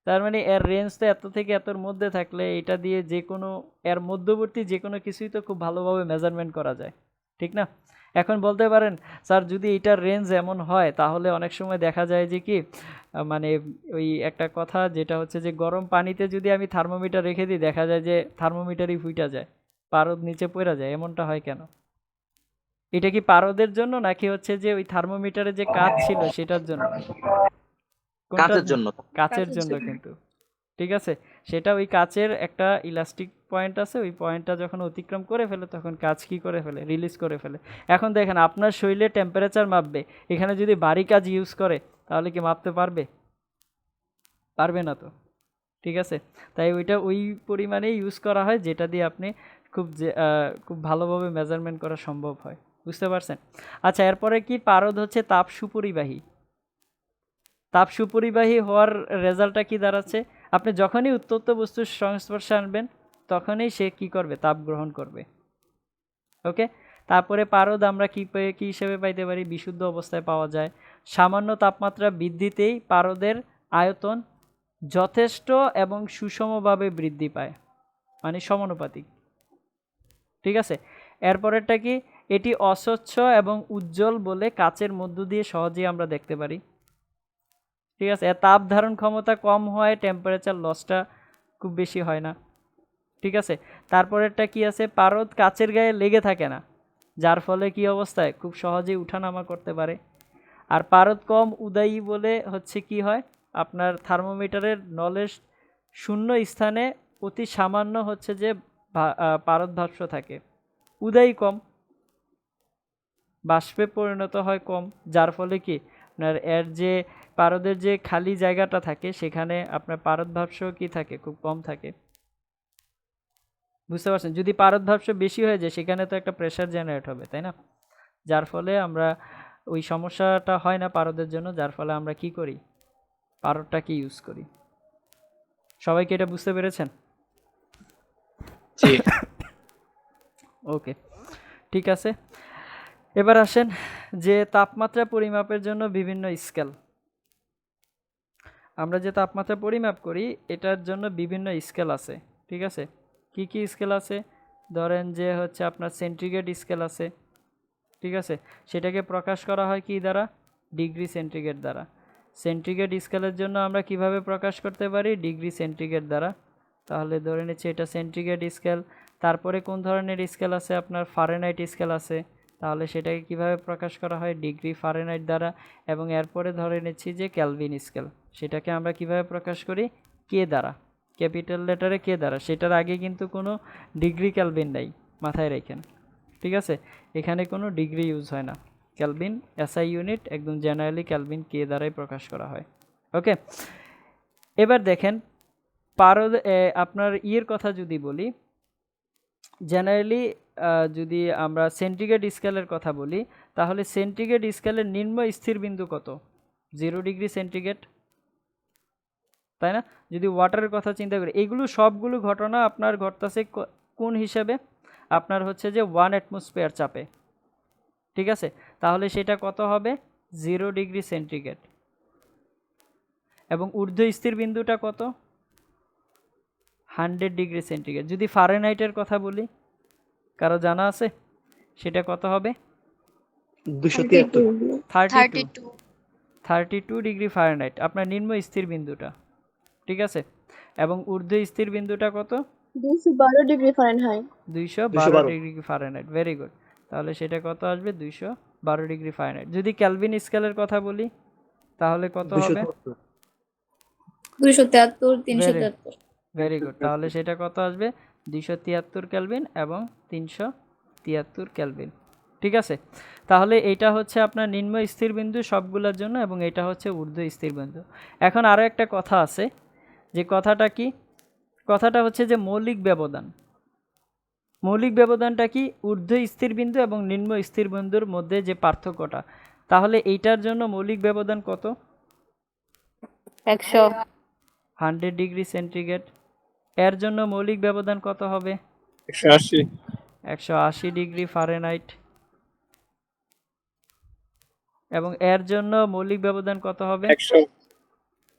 তার মানে এর রেঞ্জ তো এত থেকে এতর মধ্যে থাকলে এটা দিয়ে যে কোনো এর মধ্যবর্তী যে কোনো কিছুই তো খুব ভালোভাবে মেজারমেন্ট করা যায়, ঠিক না? এখন বলতে পারেন স্যার যদি এটার রেঞ্জ এমন হয় তাহলে অনেক সময় দেখা যায় যে কি মানে ওই একটা কথা যেটা হচ্ছে যে গরম পানিতে যদি আমি থার্মোমিটার রেখে দিই দেখা যায় যে থার্মোমিটারই ফুইটা যায়, পারদ নিচে পড়ে যায়, এমনটা হয় কেন? এটা কি পারদের জন্য নাকি হচ্ছে যে ওই থার্মোমিটারে যে কাঁচ ছিল সেটার জন্য? কোনটার কাঁচের জন্য। কাচের জন্য কিন্তু, ঠিক আছে? সেটা ওই কাচের একটা ইলাস্টিক পয়েন্ট আছে, ওই পয়েন্টটা যখন অতিক্রম করে ফেলে তখন কাচ কি করে ফেলে? রিলিজ করে ফেলে। এখন দেখেন আপনার শরীরে টেম্পারেচার মাপবে, এখানে যদি ভারী কাজ ইউজ করে তাহলে কি মাপতে পারবে? পারবে না তো, ঠিক আছে? তাই ওইটা ওই পরিমাণেই ইউজ করা হয় যেটা দিয়ে আপনি খুব ভালোভাবে মেজারমেন্ট করা সম্ভব হয়, বুঝতে পারছেন? আচ্ছা, এরপরে কি পারদ হচ্ছে তাপ সুপরিবাহী। তাপ সুপরিবাহী হওয়ার রেজাল্টটা কি দাঁড়াচ্ছে? আপনি যখনই উত্তপ্ত বস্তুর সংস্পর্শে আনবেন তখনই সে কি করবে? তাপ গ্রহণ করবে। ওকে, তারপরে পারদ আমরা কি হিসেবে পাইতে পারি? বিশুদ্ধ অবস্থায় পাওয়া যায়। সামান্য তাপমাত্রা বৃদ্ধিতেই পারদের আয়তন যথেষ্ট এবং সুষমভাবে বৃদ্ধি পায়, মানে সমানুপাতিক, ঠিক আছে? এরপরেরটা কি? এটি অস্বচ্ছ এবং উজ্জ্বল বলে কাচের মধ্য দিয়ে সহজেই আমরা দেখতে পারি, ঠিক আছে? এর তাপ ধারণ ক্ষমতা কম হয়, টেম্পারেচার লসটা খুব বেশি হয় না, ঠিক আছে? তারপরেরটা কি আছে? পারদ কাচের গায়ে লেগে থাকে না, যার ফলে কি অবস্থায় খুব সহজেই উঠানামা করতে পারে। আর পারদ কম উদায়ী বলে হচ্ছে কি হয়? আপনার থার্মোমিটারের নলের শূন্য স্থানে অতি সামান্য হচ্ছে যে পারদ ভাষ্য থাকে, উদায়ী কম, বাষ্পে পরিণত হয় কম, যার ফলে কি আপনার এর যে পারদের যে খালি জায়গাটা থাকে সেখানে আপনার পারদ ভাষ্য কি থাকে? খুব কম থাকে, বুঝতে পারছেন? যদি পারদ ভাষ্য বেশি হয়ে যায় সেখানে তো একটা প্রেসার জেনারেট হবে, তাই না? যার ফলে আমরা ওই সমস্যাটা হয় না পারদের জন্য, যার ফলে আমরা কি করি? পারদটাকে ইউজ করি। সবাইকে এটা বুঝতে পেরেছেন? জি। ওকে, ঠিক আছে। এবার আসেন যে তাপমাত্রা পরিমাপের জন্য বিভিন্ন স্কেল। আমরা যে তাপমাত্রা পরিমাপ করি এটার জন্য বিভিন্ন স্কেল আছে, ঠিক আছে? কি কি স্কেল আছে? ধরেন যে হচ্ছে আপনার সেন্টিগ্রেড স্কেল আছে, ঠিক আছে? সেটাকে প্রকাশ করা হয় কি দ্বারা? ডিগ্রি সেন্টিগ্রেড দ্বারা। সেন্টিগ্রেড স্কেলের জন্য আমরা কিভাবে প্রকাশ করতে পারি? ডিগ্রি সেন্টিগ্রেড দ্বারা। তাহলে ধরে নিচ্ছি এটা সেন্টিগ্রেড স্কেল। তারপরে কোন ধরনের স্কেল আছে? আপনার ফারেনহাইট স্কেল আছে, তাহলে সেটাকে কিভাবে প্রকাশ করা হয়? ডিগ্রি ফারেনহাইট দ্বারা। এবং এরপরে ধরে নিচ্ছি যে কেলভিন স্কেল, সেটাকে আমরা কিভাবে প্রকাশ করি? কে দ্বারা, ক্যাপিটাল লেটারে কে দ্বারা। সেটার আগে কিন্তু কোনো ডিগ্রি কেলভিন নাই, মাথায় রাখেন, ঠিক আছে? এখানে কোনো ডিগ্রি ইউজ হয় না, কেলভিন এসআই ইউনিট একদম জেনারেলি কেলভিন কে দ্বারাই প্রকাশ করা হয়। ওকে, এবার দেখেন পারদ আপনার ইয়ের কথা যদি বলি, জেনারেলি যদি আমরা সেন্টিগ্রেড স্কেলের কথা বলি তাহলে সেন্টিগ্রেড স্কেলের নিম্ন স্থির বিন্দু কত? 0 ডিগ্রি সেন্টিগ্রেড, তাই না? যদি ওয়াটারের কথা চিন্তা করি, এগুলো সবগুলো ঘটনা আপনার ঘটতেছে কোন হিসাবে? আপনার হচ্ছে যে 1 অ্যাটমসফিয়ার চাপে, ঠিক আছে? তাহলে সেটা কত হবে? 0 ডিগ্রি সেন্টিগ্রেড। এবং ঊর্ধ্ব স্থির বিন্দুটা কত? 100°C। যদি ফারেনহাইটের কথা বলি, কারো জানা আছে সেটা কত হবে? 273। 32°F আপনার নিম্ন স্থির বিন্দুটা, ঠিক আছে? এবং ঊর্ধ্ব স্থির বিন্দুটা কত? 212°F 212°F। Very good. তাহলে সেটা কত আসবে? 212°F। যদি কেলভিন স্কেলের কথা বলি তাহলে কত হবে? 273 373 ভেরি গুড। তাহলে সেটা কত আসবে? 273 কেলভিন এবং 373 কেলভিন, ঠিক আছে? তাহলে এটা হচ্ছে আপনার নিম্ন স্থির বিন্দু সবগুলোর জন্য এবং এটা হচ্ছে ঊর্ধ্ব স্থির বিন্দু। এখন আরও একটা কথা আছে, যে কথাটা কি? কথাটা হচ্ছে যে মৌলিক ব্যবধান। মৌলিক ব্যবধানটা কি? ঊর্ধ্ব স্থির বিন্দু এবং নিম্ন স্থির বিন্দুর মধ্যে যে পার্থক্যটা, তাহলে এইটার জন্য মৌলিক ব্যবধান কত? 100 100°C। এর জন্য মৌলিক ব্যবধান কত হবে? 180 180°F। এবং এর জন্য মৌলিক ব্যবধান কত হবে?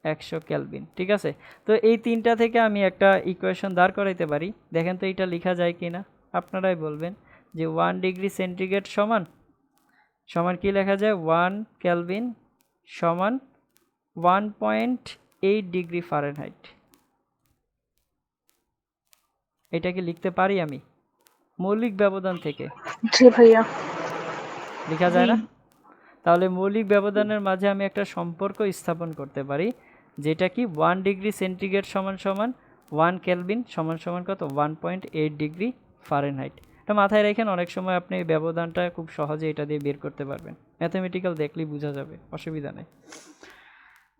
100 কেলভিন, ঠিক আছে? তো এই তিনটা থেকে আমি একটা ইকুয়েশন দাঁড় করাইতে পারি। দেখেন তো এটা লেখা যায় কি না, আপনারাই বলবেন। যে 1°C সমান সমান কি লেখা যায়? 1 কেলভিন সমান 1.8°F। এটা কি লিখতে পারি আমি মৌলিক ব্যবধান থেকে? জি ভাইয়া। লেখা যায় না? তাহলে মৌলিক ব্যবধানের মাঝে আমি একটা সম্পর্ক স্থাপন করতে পারি, যেটা কি 1°C সমান সমান 1 কেলভিন সমান সমান কত? 1.8°F। এটা মাথায় রাখেন, অনেক সময় আপনি এই ব্যবধানটা খুব সহজে এটা দিয়ে বের করতে পারবেন। ম্যাথমেটিক্যাল দেখলেই বোঝা যাবে, অসুবিধা নেই।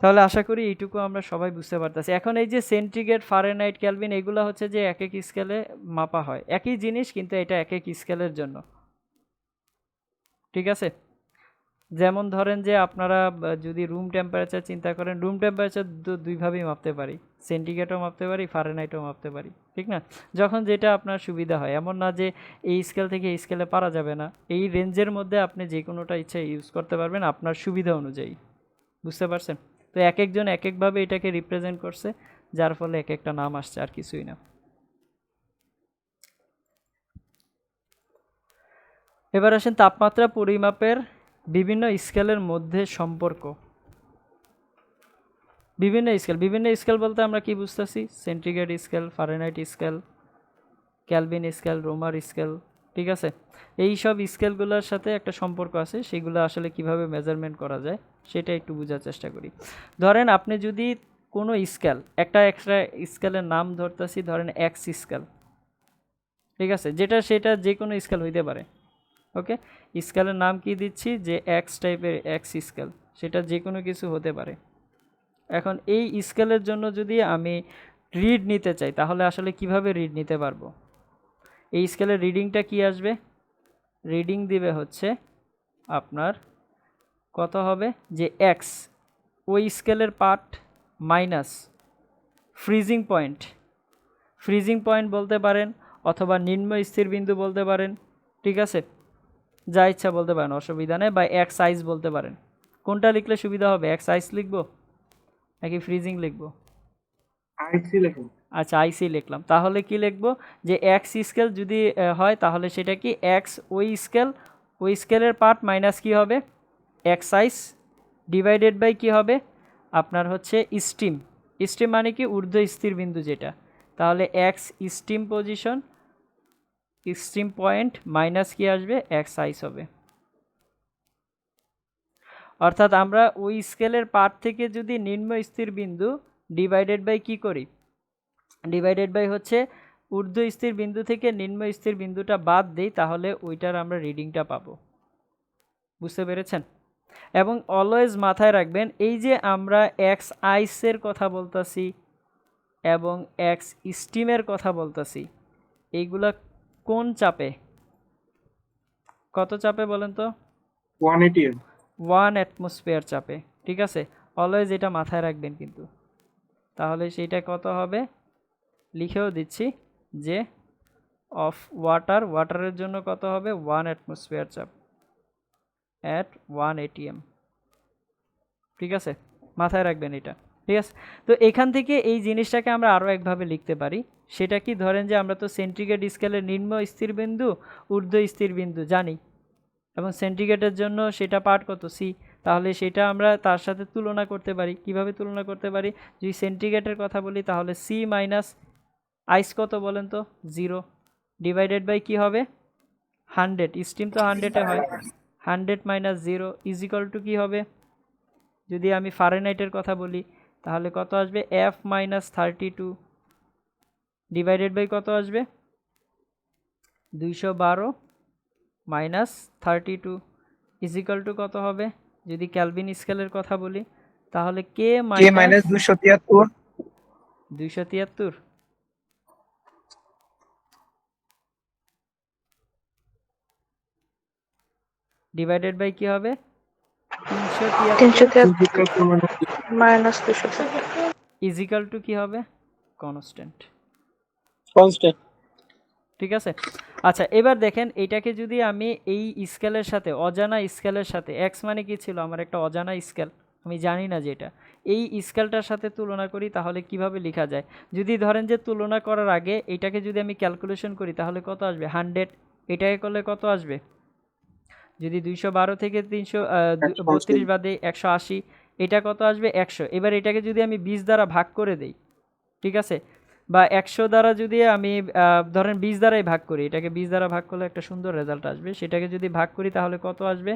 তাহলে আশা করি এইটুকু আমরা সবাই বুঝতে পারতেছি। এখন এই যে সেন্টিগ্রেড, ফারেনহাইট, কেলভিন এগুলো হচ্ছে যে এক এক স্কেলে মাপা হয়, একই জিনিস কিন্তু এটা এক এক স্কেলের জন্য, ঠিক আছে? যেমন ধরেন যে আপনারা যদি রুম টেম্পারেচার চিন্তা করেন, রুম টেম্পারেচার দুইভাবেই মাপতে পারি, সেন্টিগ্রেডও মাপতে পারি, ফারেনহাইটও মাপতে পারি, ঠিক না? যখন যেটা আপনার সুবিধা হয়, এমন না যে এই স্কেল থেকে এই স্কেলে পারা যাবে না। এই রেঞ্জের মধ্যে আপনি যে কোনোটা ইচ্ছা ইউজ করতে পারবেন আপনার সুবিধা অনুযায়ী, বুঝতে পারছেন? তো এক একজন এক একভাবে এটাকে রিপ্রেজেন্ট করছে, যার ফলে এক একটা নাম আসছে, আর কিছুই না। এবার আসেন তাপমাত্রা পরিমাপের বিভিন্ন স্কেলের মধ্যে সম্পর্ক। বিভিন্ন স্কেল বলতে আমরা কি বুঝতেছি? Centigrade scale, Fahrenheit scale, Kelvin scale, Romer scale, ঠিক আছে? এই সব স্কেলগুলোর সাথে একটা সম্পর্ক আছে, সেগুলো আসলে কিভাবে মেজারমেন্ট করা যায় সেটা একটু বোঝার চেষ্টা করি। ধরেন আপনি যদি কোনো স্কেল, একটা এক্সট্রা স্কেলের নাম ধরতেছি, ধরেন এক্স স্কেল, ঠিক আছে? সেটা যে কোনো স্কেল হইতে পারে, ওকে? স্কেলের নাম কি দিচ্ছি? যে এক্স টাইপের এক্স স্কেল, সেটা যে কোনো কিছু হতে পারে। এখন এই স্কেলের জন্য যদি আমি রিড নিতে চাই, তাহলে আসলে কিভাবে রিড নিতে পারবো? এই স্কেলের রিডিংটা কি আসবে? রিডিং দিবে হচ্ছে আপনার কত হবে? যে এক্স ওই স্কেলের পার্ট মাইনাস ফ্রিজিং পয়েন্ট বলতে পারেন, অথবা নিম্ন স্থির বিন্দু বলতে পারেন, ঠিক আছে? যা ইচ্ছা বলতে পারেন, অসুবিধা নেই। বা এক্স সাইজ বলতে পারেন। কোনটা লিখলে সুবিধা হবে? এক্স সাইজ লিখবো নাকি ফ্রিজিং লিখবো? আইসি লিখুন। আচ্ছা, আইসি লিখলাম। তাহলে কি লিখবো? যে এক্স স্কেল যদি হয় তাহলে সেটা কি? এক্স ওই স্কেলের পার্ট মাইনাস কি হবে? এক্স সাইজ ডিভাইডেড বাই কি হবে? আপনার হচ্ছে স্টিম মানে কি? ঊর্ধ্ব স্থির বিন্দু যেটা। তাহলে এক্স স্টিম পয়েন্ট মাইনাস কি আসবে? এক্স সাইজ হবে। অর্থাৎ আমরা ওই স্কেলের পার্ট থেকে যদি নিম্ন স্থির বিন্দু ডিভাইডেড বাই কি করি? ডিভাইডেড বাই হচ্ছে ঊর্ধ্ব স্থির বিন্দু থেকে নিম্ন স্থির বিন্দুটা বাদ দিই, তাহলে ওইটার আমরা রিডিংটা পাবো। বুঝতে পেরেছেন? এবং অলওয়েজ মাথায় রাখবেন, এই যে আমরা এক্স আইসের কথা বলতেছি এবং এক্স স্টিমের কথা বলতেছি, এইগুলা কোন চাপে? কত চাপে বলেন তো? 180 1 অ্যাটমসফিয়ার চাপে, ঠিক আছে? অলওয়েজ এটা মাথায় রাখবেন কিন্তু। তাহলে সেইটা কত হবে? লিখেও দিচ্ছি যে অফ ওয়াটারের জন্য কত হবে? 1 অ্যাটমসফিয়ার চাপ at 1 atm, ঠিক আছে? মাথায় রাখবেন এটা। ঠিক আছে। তো এখান থেকে এই জিনিসটাকে আমরা আরও একভাবে লিখতে পারি, সেটা কি, ধরেন যে আমরা তো সেন্টিগ্রেড স্কেলের নিম্ন স্থির বিন্দু ঊর্ধ্ব স্থির বিন্দু জানি, এবং সেন্টিগ্রেডের জন্য সেটা পার্ট কত, সি। তাহলে সেটা আমরা তার সাথে তুলনা করতে পারি। কিভাবে তুলনা করতে পারি? যদি সেন্টিগ্রেডের কথা বলি তাহলে সি মাইনাস আইস কত বলেন তো, 0 ডিভাইডেড বাই কী হবে, 100, স্টিম তো 100-এ হয়, 100 মাইনাস 0 ইজ ইকুয়াল টু কী হবে, যদি আমি ফারেনহাইটের কথা বলি তাহলে কত আসবে, এফ মাইনাস 32 ডিভাইডেড বাই কত আসবে, 212 মাইনাস 32 ইজ ইকুয়াল টু কত হবে, যদি ক্যালভিন স্কেলের কথা বলি তাহলে কে মাইনাস 273 273 ডিভাইডেড বাই কি হবে, 373 373 মাইনাস 273 ইজ ইকুয়াল টু কি হবে, কনস্ট্যান্ট। কনস্ট্যান্ট। ঠিক আছে। আচ্ছা এবার দেখেন এটাকে যদি আমি এই স্কেলের সাথে, অজানা স্কেলের সাথে, এক্স মানে কি ছিল, আমার একটা অজানা স্কেল, আমি জানি না যেটা, এই স্কেলটার সাথে তুলনা করি তাহলে কিভাবে লেখা যায়। যদি ধরেন যে তুলনা করার আগে এটাকে যদি আমি ক্যালকুলেশন করি তাহলে কত আসবে, 100, এটাকে করলে কত আসবে, যদি 212 থেকে 332 বাদে 180, এটা কত আসবে, 100। এবার এটাকে যদি আমি 20 দ্বারা ভাগ করে দেই, ঠিক আছে, বা 100 দ্বারা যদি আমি ধরেন 20 দ্বারাই ভাগ করি, এটাকে 20 দ্বারা ভাগ করলে একটা সুন্দর রেজাল্ট আসবে, সেটাকে যদি ভাগ করি তাহলে কত আসবে,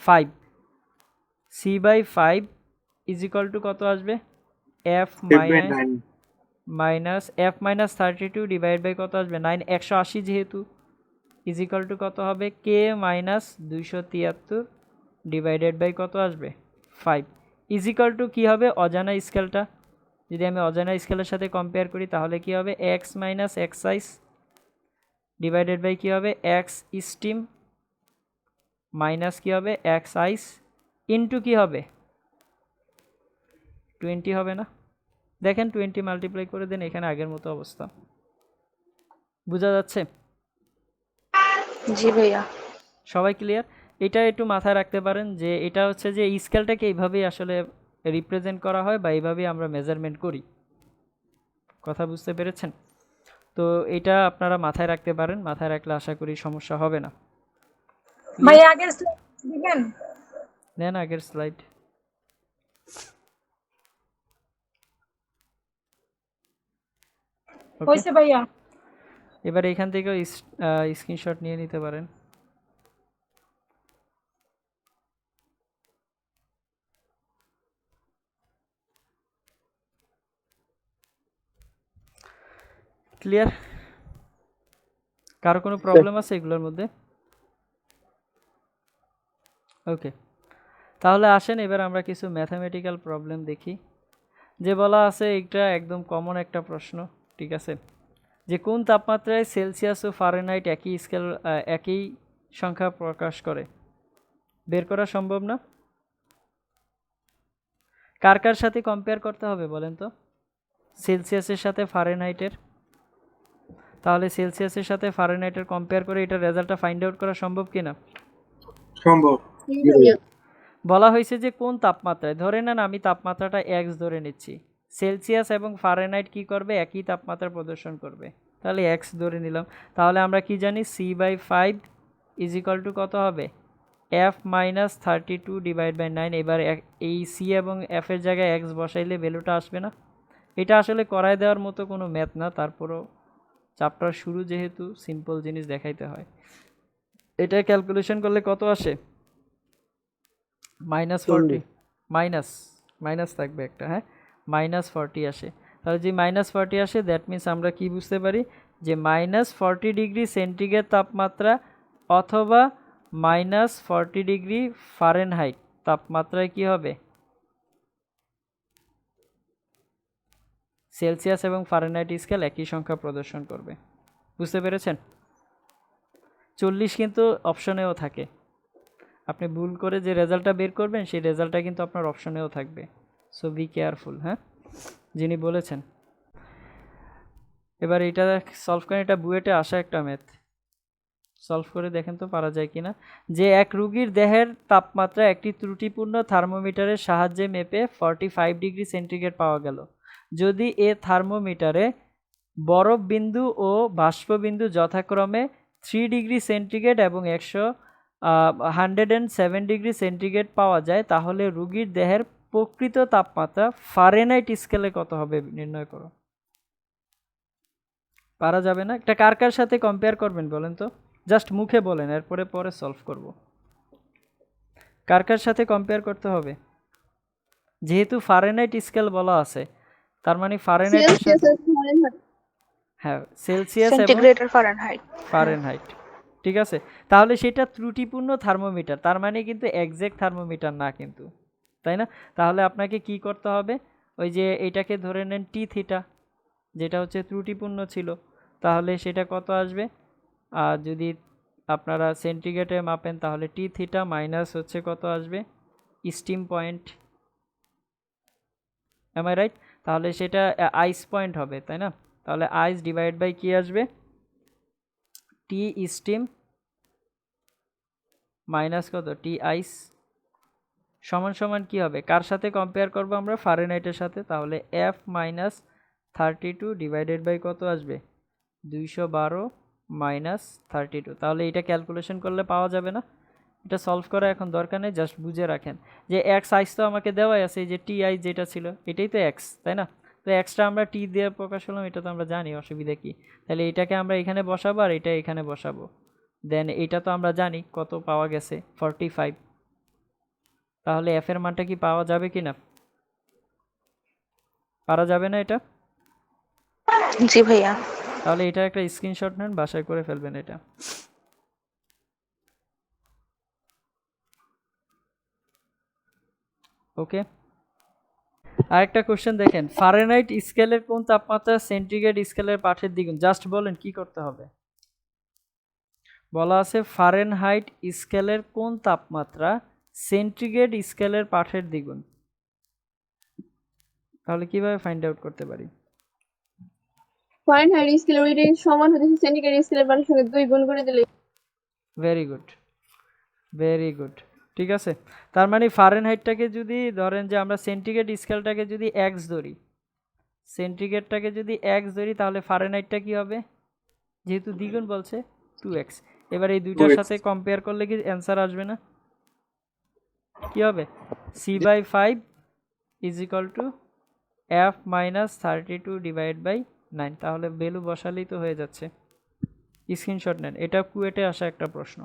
5, C by 5 is equal to কত আসবে, F minus F minus 32 divide by কত আসবে, 9, 180 যেহেতু, ইজ ইকুয়াল টু কত হবে, কে মাইনাস 273 ডিভাইডেড বাই কত আসবে, 5 ইজ ইকুয়াল টু কী হবে, অজানা স্কেলটা যদি আমি অজানা স্কেলের সাথে কম্পেয়ার করি তাহলে কি হবে, x minus x ice divided by কী হবে, এক্স স্টিম মাইনাস কী হবে, এক্স আইস ইন্টু কী হবে, 20 হবে না, দেখেন 20 মাল্টিপ্লাই করে দেন, এখানে আগের মতো অবস্থা, বোঝা যাচ্ছে? জি ভাইয়া। সবাই ক্লিয়ার? এটা একটু মাথায় রাখতে পারেন যে এটা হচ্ছে যে স্কেলটাকে এইভাবেই আসলে রিপ্রেজেন্ট করা হয় বা এইভাবেই আমরা মেজারমেন্ট করি। কথা বুঝতে পেরেছেন? তো এটা আপনারা মাথায় রাখতে পারেন, মাথায় রাখলে আশা করি সমস্যা হবে না। ভাই আগের slide দিবেন? নেন আগের স্লাইড। হইছে ভাইয়া। এবার এখান থেকে স্ক্রিনশট নিয়ে নিতে পারেন। ক্লিয়ার? কারো কোনো প্রবলেম আছে এগুলোর মধ্যে? ওকে, তাহলে আসেন এবার আমরা কিছু ম্যাথামেটিক্যাল প্রবলেম দেখি। যে বলা আছে এটা একদম কমন একটা প্রশ্ন, ঠিক আছে, যে কোন তাপমাত্রায় সেলসিয়াস ও ফারেনহাইট একই সংখ্যা প্রকাশ করে, বের করা সম্ভব না? কার কার সাথে কম্পেয়ার করতে হবে বলেন তো, সেলসিয়াসের সাথে ফারেনহাইটের, তাহলে সেলসিয়াসের সাথে ফারেনহাইটের কম্পেয়ার করে এটা রেজাল্টটা ফাইন্ড আউট করা সম্ভব কিনা? সম্ভব। বলা হয়েছে যে কোন তাপমাত্রায়, ধরে নেন আমি তাপমাত্রাটা এক্স ধরে নিচ্ছি, সেলসিয়াস এবং ফারেনহাইট কি করবে, একই তাপমাত্রা প্রদর্শন করবে, তাহলে এক্স ধরে নিলাম। তাহলে আমরা কি জানি, C by 5 is equal to কত হবে, এফ মাইনাস 32 ডিভাইড বাই 9। এবার এই সি এবং এফের জায়গায় এক্স বসাইলে ভ্যালুটা আসবে না। এটা আসলে করায় দেওয়ার মতো কোনো ম্যাথ না, তারপরও চ্যাপ্টার শুরু যেহেতু সিম্পল জিনিস দেখাইতে হয়। এটা ক্যালকুলেশন করলে কত আসে, -40, মাইনাস থাকবে একটা, হ্যাঁ, -40 আসে। তাহলে যে -40 আসে দ্যাট মিন্স আমরা কি বুঝতে পারি যে -40 ডিগ্রি সেন্টিগ্রেড তাপমাত্রা অথবা -40 ডিগ্রি ফারেনহাইট তাপমাত্রায় কি হবে, সেলসিয়াস এবং ফারেনহাইট স্কেল একই সংখ্যা প্রদর্শন করবে। বুঝতে পেরেছেন? 40 কিন্তু অপশনেও থাকে, আপনি ভুল করে যে রেজাল্টটা বের করবেন সেই রেজাল্টটা কিন্তু আপনার অপশনেও থাকবে, সো বি কেয়ারফুল। হ্যাঁ, যিনি বলেছেন। এবার এটা সলভ করেন, এটা বুয়েটে আসা একটা ম্যাথ, সলভ করে দেখেন তো পারা যায় কিনা। যে এক রোগীর দেহের তাপমাত্রা একটি ত্রুটিপূর্ণ থার্মোমিটারের সাহায্যে মেপে 45 ডিগ্রি সেন্টিগ্রেড পাওয়া গেল। যদি এ থার্মোমিটারে বরফ বিন্দু ও বাষ্প বিন্দু যথাক্রমে 3 ডিগ্রি সেন্টিগ্রেড এবং 107 ডিগ্রি সেন্টিগ্রেড পাওয়া যায়, তাহলে রোগীর দেহের প্রকৃত তাপমাত্রা ফারেনহাইট স্কেলে কত হবে নির্ণয় করো। পারা যাবে না? এটা কার কার সাথে কম্পেয়ার করবেন বলেন তো, জাস্ট মুখে বলেন, এরপরে পরে সলভ করব। কার কার সাথে কম্পেয়ার করতে হবে? যেহেতু ফারেনহাইট স্কেল বলা আছে, তার মানে ফারেনহাইটের সেলসিয়াস সাথে, আর ফারেনহাইট। হ্যাঁ সেলসিয়াস এবং সেন্টিগ্রেড আর ফারেনহাইট। ফারেনহাইট, ঠিক আছে। তাহলে সেটা ত্রুটিপূর্ণ থার্মোমিটার, তার মানে কিন্তু এক্সাক্ট থার্মোমিটার না কিন্তু, তাই না? তাহলে আপনাকে কি করতে হবে, ওই যে এটাকে ধরে নেন টি থিটা, যেটা হচ্ছে ত্রুটিপূর্ণ ছিল, তাহলে সেটা কত আসবে? আর যদি আপনারা সেন্টিগ্রেডে মাপেন তাহলে টি থিটা মাইনাস হচ্ছে কত আসবে, steam point, am I right? তাহলে সেটা আইস পয়েন্ট হবে, তাই না? তাহলে আইস ডিভাইড বাই কি আসবে, টি স্টিম মাইনাস কত, টি আইস, সমান সমান কি হবে, কার সাথে কম্পেয়ার করবো আমরা? ফারেনহাইটের সাথে। তাহলে এফ মাইনাস 32 ডিভাইডেড বাই কত আসবে, 212 মাইনাস 32। তাহলে এটা ক্যালকুলেশন করলে পাওয়া যাবে না? এটা সলভ করা এখন দরকার নেই, জাস্ট বুঝে রাখেন যে এক্স আইস তো আমাকে দেওয়াই আছে, এই যে টি আইস যেটা ছিল এটাই তো এক্স, তাই না? তো এক্সটা আমরা টি দিয়ে প্রকাশ করলাম, এটা তো আমরা জানি, অসুবিধা কি? তাহলে এটাকে আমরা এখানে বসাবো আর এটা এখানে বসাবো, দেন এটা তো আমরা জানি কত পাওয়া গেছে, 45। তাহলে এফ এর মানটা কি পাওয়া যাবে কি না? পারা যাবে না এটা? জি ভাইয়া। তাহলে এটা একটা স্ক্রিনশট নেন, বাসায় করে ফেলবেন এটা। ওকে, আরেকটা কোশ্চেন দেখেন, ফারেনহাইট স্কেলের কোন তাপমাত্রা সেন্টিগ্রেড স্কেলের পাঠের দ্বিগুণ? জাস্ট বলেন কি করতে হবে। বলা আছে ফারেনহাইট স্কেলের কোন তাপমাত্রা সেন্টিগ্রেড স্কেলের পাঠের দ্বিগুণ। তাহলে কিভাবে ফাইন্ড আউট করতে পারি? ফারেনহাইট স্কেলের ওইটাই সমান হচ্ছে সেন্টিগ্রেড স্কেলের মানের সঙ্গে 2 গুণ করে দিলে। ভেরি গুড, ভেরি গুড, ঠিক আছে। তার মানে ফারেনহাইটটাকে যদি ধরেন যে আমরা সেন্টিগ্রেড স্কেলটাকে যদি এক্স ধরি, সেন্টিগ্রেডটাকে যদি এক্স ধরি, তাহলে ফারেনহাইটটা কি হবে, যেহেতু দ্বিগুণ বলছে 2x। এবার এই দুইটার 2x সাথে কম্পেয়ার করলে কি অ্যান্সার আসবে না? কি হবে, c/5 is equal to f minus 32 divide by 9। তাহলে ভ্যালু বসালেই তো হয়ে যাচ্ছে। স্ক্রিনশট নেন, এটা কুয়েটে আসা একটা প্রশ্ন।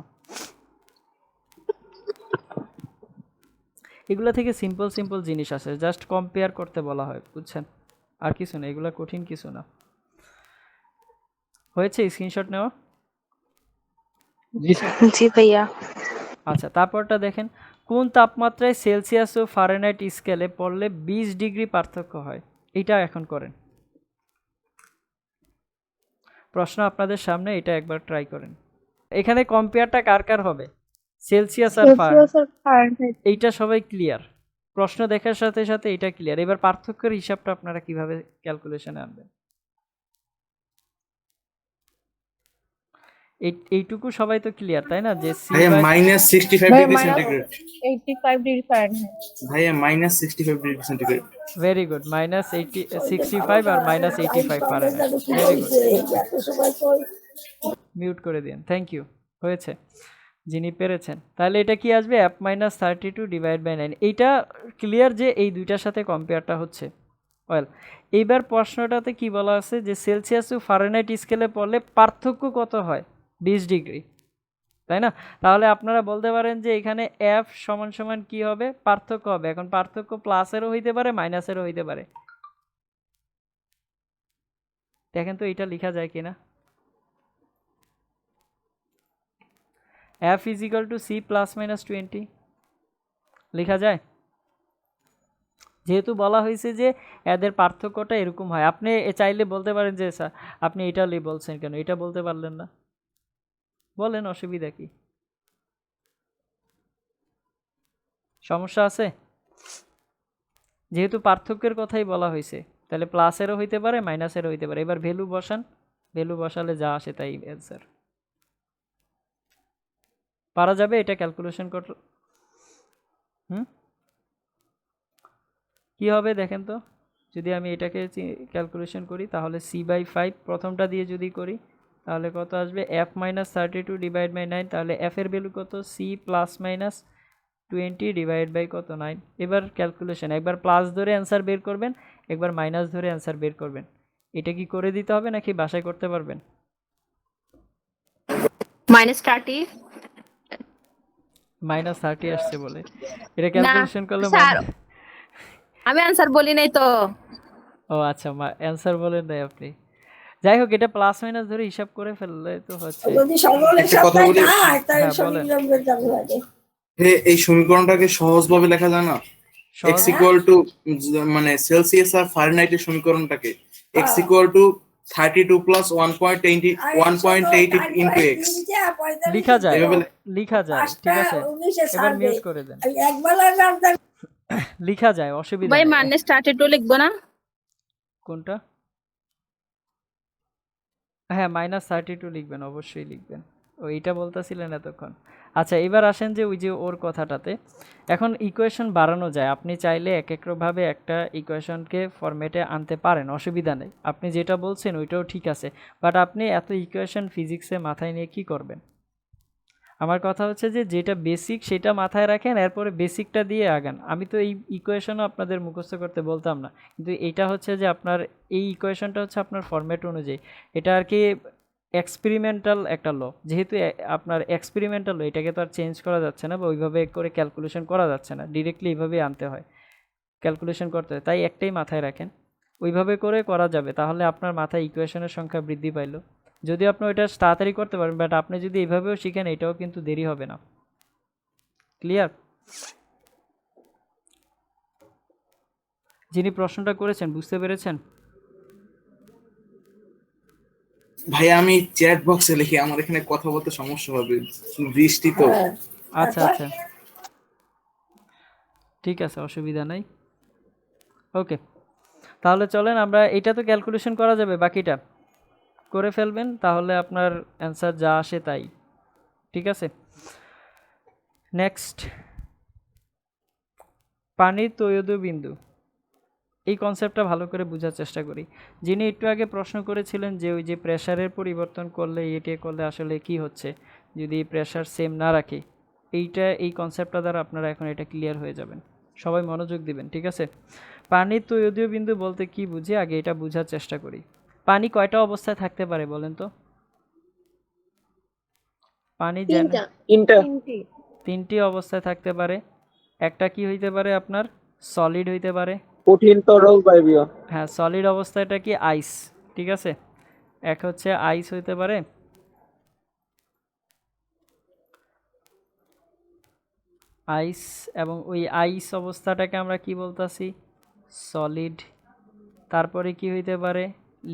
এগুলো থেকে সিম্পল সিম্পল জিনিস আছে, জাস্ট কম্পেয়ার করতে বলা হয়, বুঝছেন? আর কিছু না, এগুলো কঠিন কিছু না। হয়েছে স্ক্রিনশট নেওয়া? জি ভাইয়া। আচ্ছা, তারপরটা দেখেন, কোন তাপমাত্রায় সেলসিয়াস ও ফারেনহাইট স্কেলে পড়লে 20 ডিগ্রি পার্থক্য হয়? এটা এখন করেন, প্রশ্ন আপনাদের সামনে, এটা একবার ট্রাই করেন। এখানে কম্পেয়ারটা কার কার হবে, সেলসিয়াস আর ফারেনহাইট, এইটা সবাই ক্লিয়ার। প্রশ্ন দেখার সাথে সাথে এটা ক্লিয়ার। এবার পার্থক্যের হিসাবটা আপনারা কিভাবে ক্যালকুলেশনে আনবেন, এইটুকু সবাই তো ক্লিয়ার, তাই না? যে ভাইয়া minus 65 degree centigrade. 85 degree Fahrenheit. ভাইয়া minus 65 degree centigrade. Very good, minus 65 আর minus 85 Fahrenheit, very good. Mute করে দিন, থ্যাংক ইউ, হয়েছে, যিনি পেরেছেন। তাহলে এটা কি আসবে, f মাইনাস 32 ডিভাইড বাই 9। এইটা ক্লিয়ার যে এই দুইটার সাথে কম্পেয়ারটা হচ্ছে। ওয়েল, এইবার প্রশ্নটাতে কি বলা আছে যে সেলসিয়াস ও ফারেনহাইট স্কেলে পড়লে পার্থক্য কত হয়, 20 ডিগ্রি, তাই না? তাহলে আপনারা বলতে পারেন যে এখানে f সমান সমান কি হবে, পার্থক্য হবে। এখন পার্থক্য প্লাসেরও হইতে পারে মাইনাসেরও হইতে পারে। দেখেন তো এটা লেখা যায় কিনা, f is equal two c plus minus 20 লেখা যায়? যেহেতু বলা হয়েছে যে এদের পার্থক্যটা এরকম হয়, আপনি চাইলে বলতে পারেন যে স্যার আপনি এটা বলছেন কেন, এটা বলতে পারলেন না, বলেন, অসুবিধা কি, সমস্যা আছে? যেহেতু পার্থক্যের কথাই বলা হয়েছে, তাহলে প্লাসেরও হইতে পারে মাইনাসেরও হইতে পারে। এবার ভ্যালু বসান, ভ্যালু বসালে যা আসে তাই অ্যান্সার। পারা যাবে এটা ক্যালকুলেশন কর। কি হবে দেখেন তো, যদি আমি এটাকে ক্যালকুলেশন করি তাহলে c/5 প্রথমটা দিয়ে যদি করি তাহলে কত আসবে, f-32 ডিভাইড বাই 9, তাহলে f এর ভ্যালু কত, c +-20 ডিভাইড বাই কত 9। এবার ক্যালকুলেশন, একবার প্লাস ধরে অ্যান্সার বের করবেন, একবার মাইনাস ধরে অ্যান্সার বের করবেন। এটা কি করে দিতে হবে নাকি বাসায় করতে পারবেন? -30 -30 আসছে বলে এটা ক্যালকুলেশন করলে স্যার আমি আনসার বলি নাই তো। ও আচ্ছা, অ্যান্সার বলেন নাই আপনি। যাই হোক, এটা প্লাস মাইনাস ধরে হিসাব করে ফেললে তো হচ্ছে। একটা কথা বলি, হ্যাঁ বলেন। এই সমীকরণটাকে সহজভাবে লেখা যায় না? x মানে সেলসিয়াস আর ফারেনহাইটের সমীকরণটাকে x = 32 + 1.8 into x লিখা যায়, এভাবে লিখা যায়, ঠিক আছে। এবার মিউট করে দেন। লিখা যায়, অসুবিধা ভাই নেই। -32 লিখবো না? কোনটা? হ্যাঁ -32 লিখবেন, অবশ্যই লিখবেন। এইটা বলতেছিলেন এতক্ষণ। আচ্ছা এবার আসেন যে ওই যে ওর কথাটাতে, এখন ইকুয়েশন বাড়ানো যায়। আপনি চাইলে এক একভাবে একটা ইকুয়েশনকে ফরম্যাটে আনতে পারেন, অসুবিধা নেই। আপনি যেটা বলছেন ওইটাও ঠিক আছে, বাট আপনি এত ইকুয়েশন ফিজিক্সে মাথায় নিয়ে কি করবেন? আমার কথা হচ্ছে যে যেটা বেসিক সেটা মাথায় রাখেন, এরপরে বেসিকটা দিয়ে আগান। আমি তো এই ইকুয়েশনও আপনাদের মুখস্থ করতে বলতাম না, কিন্তু এটা হচ্ছে যে আপনার এই ইকুয়েশনটা হচ্ছে আপনার ফরম্যাট অনুযায়ী, এটা আর কি এক্সপেরিমেন্টাল একটা ল। যেহেতু আপনার এক্সপেরিমেন্টাল ল, এটাকে তো আর চেঞ্জ করা যাচ্ছে না বা ওইভাবে করে ক্যালকুলেশন করা যাচ্ছে না, ডিরেক্টলি এইভাবেই আনতে হয়, ক্যালকুলেশন করতে হয়। তাই একটাই মাথায় রাখেন, ওইভাবে করে করা যাবে, তাহলে আপনার মাথায় ইকুয়েশনের সংখ্যা বৃদ্ধি পাইল। যদি আপনি ওইটা তাড়াতাড়ি করতে পারেন, বাট আপনি যদি এইভাবেও শিখেন এটাও কিন্তু দেরি হবে না। ক্লিয়ার? যিনি প্রশ্নটা করেছেন বুঝতে পেরেছেন? ভাই আমি চ্যাট বক্সে লিখি, আমার এখানে কথা বলতে সমস্যা হবে, বৃষ্টি তো। আচ্ছা আচ্ছা ঠিক আছে, অসুবিধা নাই। ওকে, তাহলে চলেন আমরা, এটা তো ক্যালকুলেশন করা যাবে, বাকিটা করে ফেলবেন, তাহলে আপনার অ্যান্সার যা আসে তাই। ঠিক আছে, নেক্সট, পানির তৈয়দীয় বিন্দু। এই কনসেপ্টটা ভালো করে বোঝার চেষ্টা করি। যিনি একটু আগে প্রশ্ন করেছিলেন যে ওই যে প্রেশারের পরিবর্তন করলে এটা করলে আসলে কি হচ্ছে, যদি প্রেশার সেম না রাখি, এই কনসেপ্টটা দ্বারা আপনারা এখন এটা ক্লিয়ার হয়ে যাবেন। সবাই মনোযোগ দিবেন, ঠিক আছে? পানির তৈয়দীয় বিন্দু বলতে কি বুঝি আগে এটা বোঝার চেষ্টা করি। পানি কয়টা অবস্থায় থাকতে পারে বলেন তো? পানি তিনটি অবস্থায় থাকতে পারে। একটা কি হইতে পারে আপনার, সলিড হইতে পারে। কঠিন তরল বায়বীয়। হ্যাঁ, সলিড অবস্থাটা কি আইস, ঠিক আছে। এক হচ্ছে আইস হইতে পারে, আইস, এবং ওই আইস অবস্থাটাকে আমরা কি বলতাছি, সলিড। তারপরে কি হইতে পারে,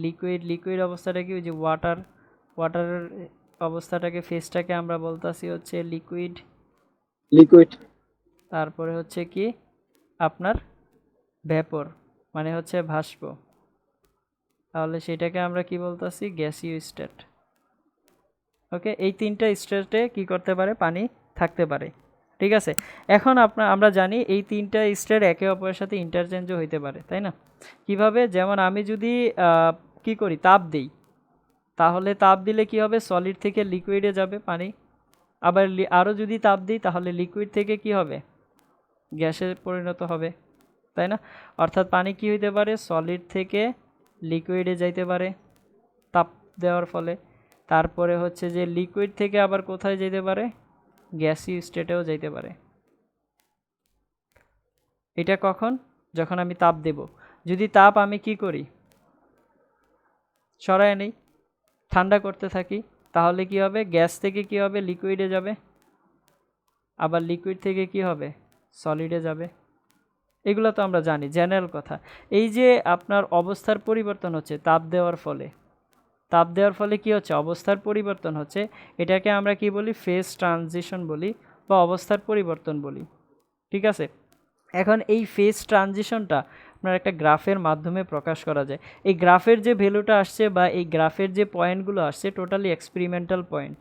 লিকুইড। লিকুইড অবস্থাটা কি, ওই যে ওয়াটার, ওয়াটারের অবস্থাটাকে, ফেসটাকে আমরা বলতাছি হচ্ছে লিকুইড। লিকুইড। তারপরে হচ্ছে কি আপনার ভ্যাপর, মানে হচ্ছে ভাস্প, তাহলে সেটাকে আমরা কি বলতাছি, গ্যাসীয় স্টেট। ওকে, এই তিনটা স্টেটে কি করতে পারে, পানি থাকতে পারে, ঠিক আছে। এখন আমরা জানি এই তিনটা স্টেট একে অপরের সাথে ইন্টারচেঞ্জও হইতে পারে, তাই না? কিভাবে, যেমন আমি যদি কি করি, তাপ দিই, তাহলে তাপ দিলে কি হবে, সলিড থেকে লিকুইডে যাবে পানি। আবার আরও যদি তাপ দিই তাহলে লিকুইড থেকে কি হবে, গ্যাসে পরিণত হবে, তাই না? অর্থাৎ পানি কি হইতে পারে, সলিড থেকে লিকুইডে যাইতে পারে তাপ দেওয়ার ফলে। তারপরে হচ্ছে যে লিকুইড থেকে আবার কোথায় যেতে পারে, গ্যাসীয় স্টেটেও যাইতে পারে। এটা কখন, যখন আমি তাপ দেব। যদি তাপ আমি কি করি, সরায় নেই, ঠান্ডা করতে থাকি, তাহলে কি হবে, গ্যাস থেকে কি হবে, লিকুইডে যাবে, আবার লিকুইড থেকে কি হবে, সলিডে যাবে। এগুলো তো আমরা জানি, জেনারেল কথা। এই যে আপনার অবস্থার পরিবর্তন হচ্ছে তাপ দেওয়ার ফলে, তাপ দেওয়ার ফলে কি হচ্ছে, অবস্থার পরিবর্তন হচ্ছে, এটাকে আমরা কি বলি, ফেজ ট্রানজিশন বলি বা অবস্থার পরিবর্তন বলি, ঠিক আছে। এখন এই ফেজ ট্রানজিশনটা আপনার একটা গ্রাফের মাধ্যমে প্রকাশ করা যায়। এই গ্রাফের যে ভ্যালুটা আসছে বা এই গ্রাফের যে পয়েন্টগুলো আসছে, টোটালি এক্সপেরিমেন্টাল পয়েন্ট,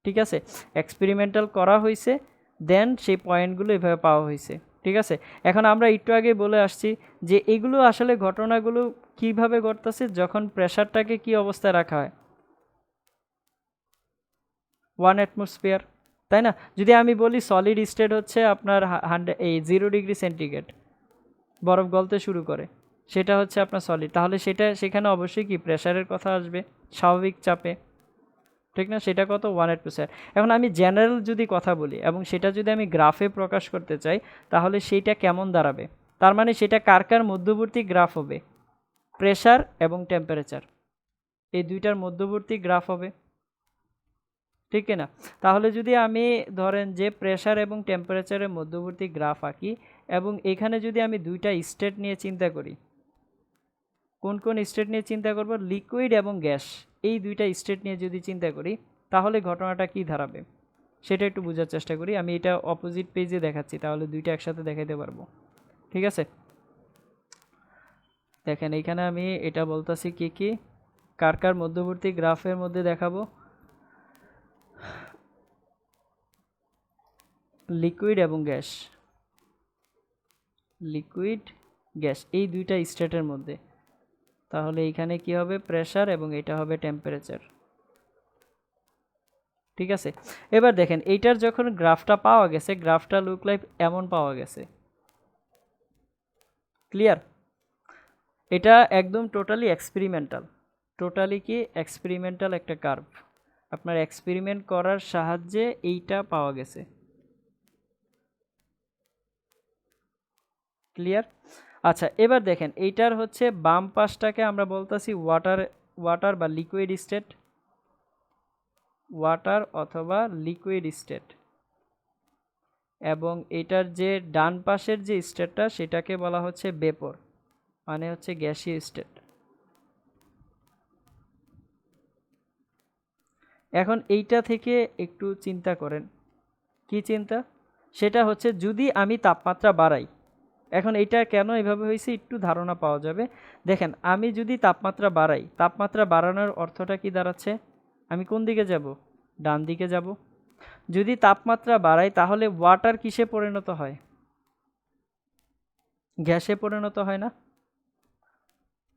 ঠিক আছে, এক্সপেরিমেন্টাল করা হয়েছে, দেন সেই পয়েন্টগুলো এভাবে পাওয়া হয়েছে। ঠিক আছে, এখন আমরা একটু আগে বলে আসছি যে এগুলো আসলে ঘটনাগুলো কিভাবে ঘটতেছে, যখন প্রেশারটাকে কি অবস্থায় রাখা হয়, 1 অ্যাটমসফিয়ার, তাই না? যদি আমি বলি সলিড স্টেট হচ্ছে আপনার 0 ডিগ্রি সেন্টিগ্রেড, বরফ গলতে শুরু করে, সেটা হচ্ছে আপনার সলিড, তাহলে সেখানে অবশ্যই কি প্রেশারের কথা আসবে, স্বাভাবিক চাপে, ঠিক না? সেটা কত, 1 অ্যাটমসফিয়ার। এখন আমি জেনারেল যদি কথা বলি এবং সেটা যদি আমি গ্রাফে প্রকাশ করতে চাই, তাহলে সেইটা কেমন দাঁড়াবে? তার মানে সেটা কার কার মধ্যবর্তী গ্রাফ হবে, প্রেশার এবং টেম্পারেচার, এই দুইটার মধ্যবর্তী গ্রাফ হবে, ঠিক না? তাহলে যদি আমি ধরেন যে প্রেশার এবং টেম্পারেচারের মধ্যবর্তী গ্রাফ আঁকি, এবং এখানে যদি আমি দুইটা স্টেট নিয়ে চিন্তা করি, কোন কোন স্টেট নিয়ে চিন্তা করব, লিকুইড এবং গ্যাস, এই দুইটা স্টেট নিয়ে যদি চিন্তা করি, তাহলে ঘটনাটা কি দাঁড়াবে সেটা একটু বোঝার চেষ্টা করি। আমি এটা অপোজিট পেজে দেখাচ্ছি, তাহলে দুইটা একসাথে দেখাইতে পারবো। ঠিক আছে, দেখেন এইখানে আমি এটা বলতেছি কি কি কার কার মধ্যবর্তী গ্রাফের মধ্যে দেখাবো, লিকুইড এবং গ্যাস, লিকুইড গ্যাস এই দুইটা স্টেটের মধ্যে, তাহলে এইখানে কি হবে, প্রেশার এবং এটা হবে টেম্পারেচার। ঠিক আছে, এবার দেখেন এইটার যখন গ্রাফটা পাওয়া গেছে, গ্রাফটা লুক লাইক এমন পাওয়া গেছে, ক্লিয়ার? এটা একদম টোটালি এক্সপেরিমেন্টাল, টোটালি কি এক্সপেরিমেন্টাল একটা কার্ভ, আপনার এক্সপেরিমেন্ট করার সাহায্যে এইটা পাওয়া গেছে, ক্লিয়ার? আচ্ছা, এবার দেখেন এইটার হচ্ছে বাম পাশটাকে আমরা বলতেছি ওয়াটার বা লিকুইড স্টেট, ওয়াটার অথবা লিকুইড স্টেট, এবং এটার যে ডান পাশের যে স্টেটটা সেটাকে বলা হচ্ছে ভেপর, মানে হচ্ছে গ্যাসীয় স্টেট। এখন এইটা থেকে একটু চিন্তা করেন, কি চিন্তা, সেটা হচ্ছে যদি আমি তাপমাত্রা বাড়াই, এখন এটা কেন এভাবে হয়েছে একটু ধারণা পাওয়া যাবে। দেখেন আমি যদি তাপমাত্রা বাড়াই, তাপমাত্রা বাড়ানোর অর্থটা কি দাঁড়াচ্ছে, আমি কোন দিকে যাব, ডান দিকে যাব। যদি তাপমাত্রা বাড়াই তাহলে ওয়াটার কিসে পরিণত হয়, গ্যাসে পরিণত হয় না?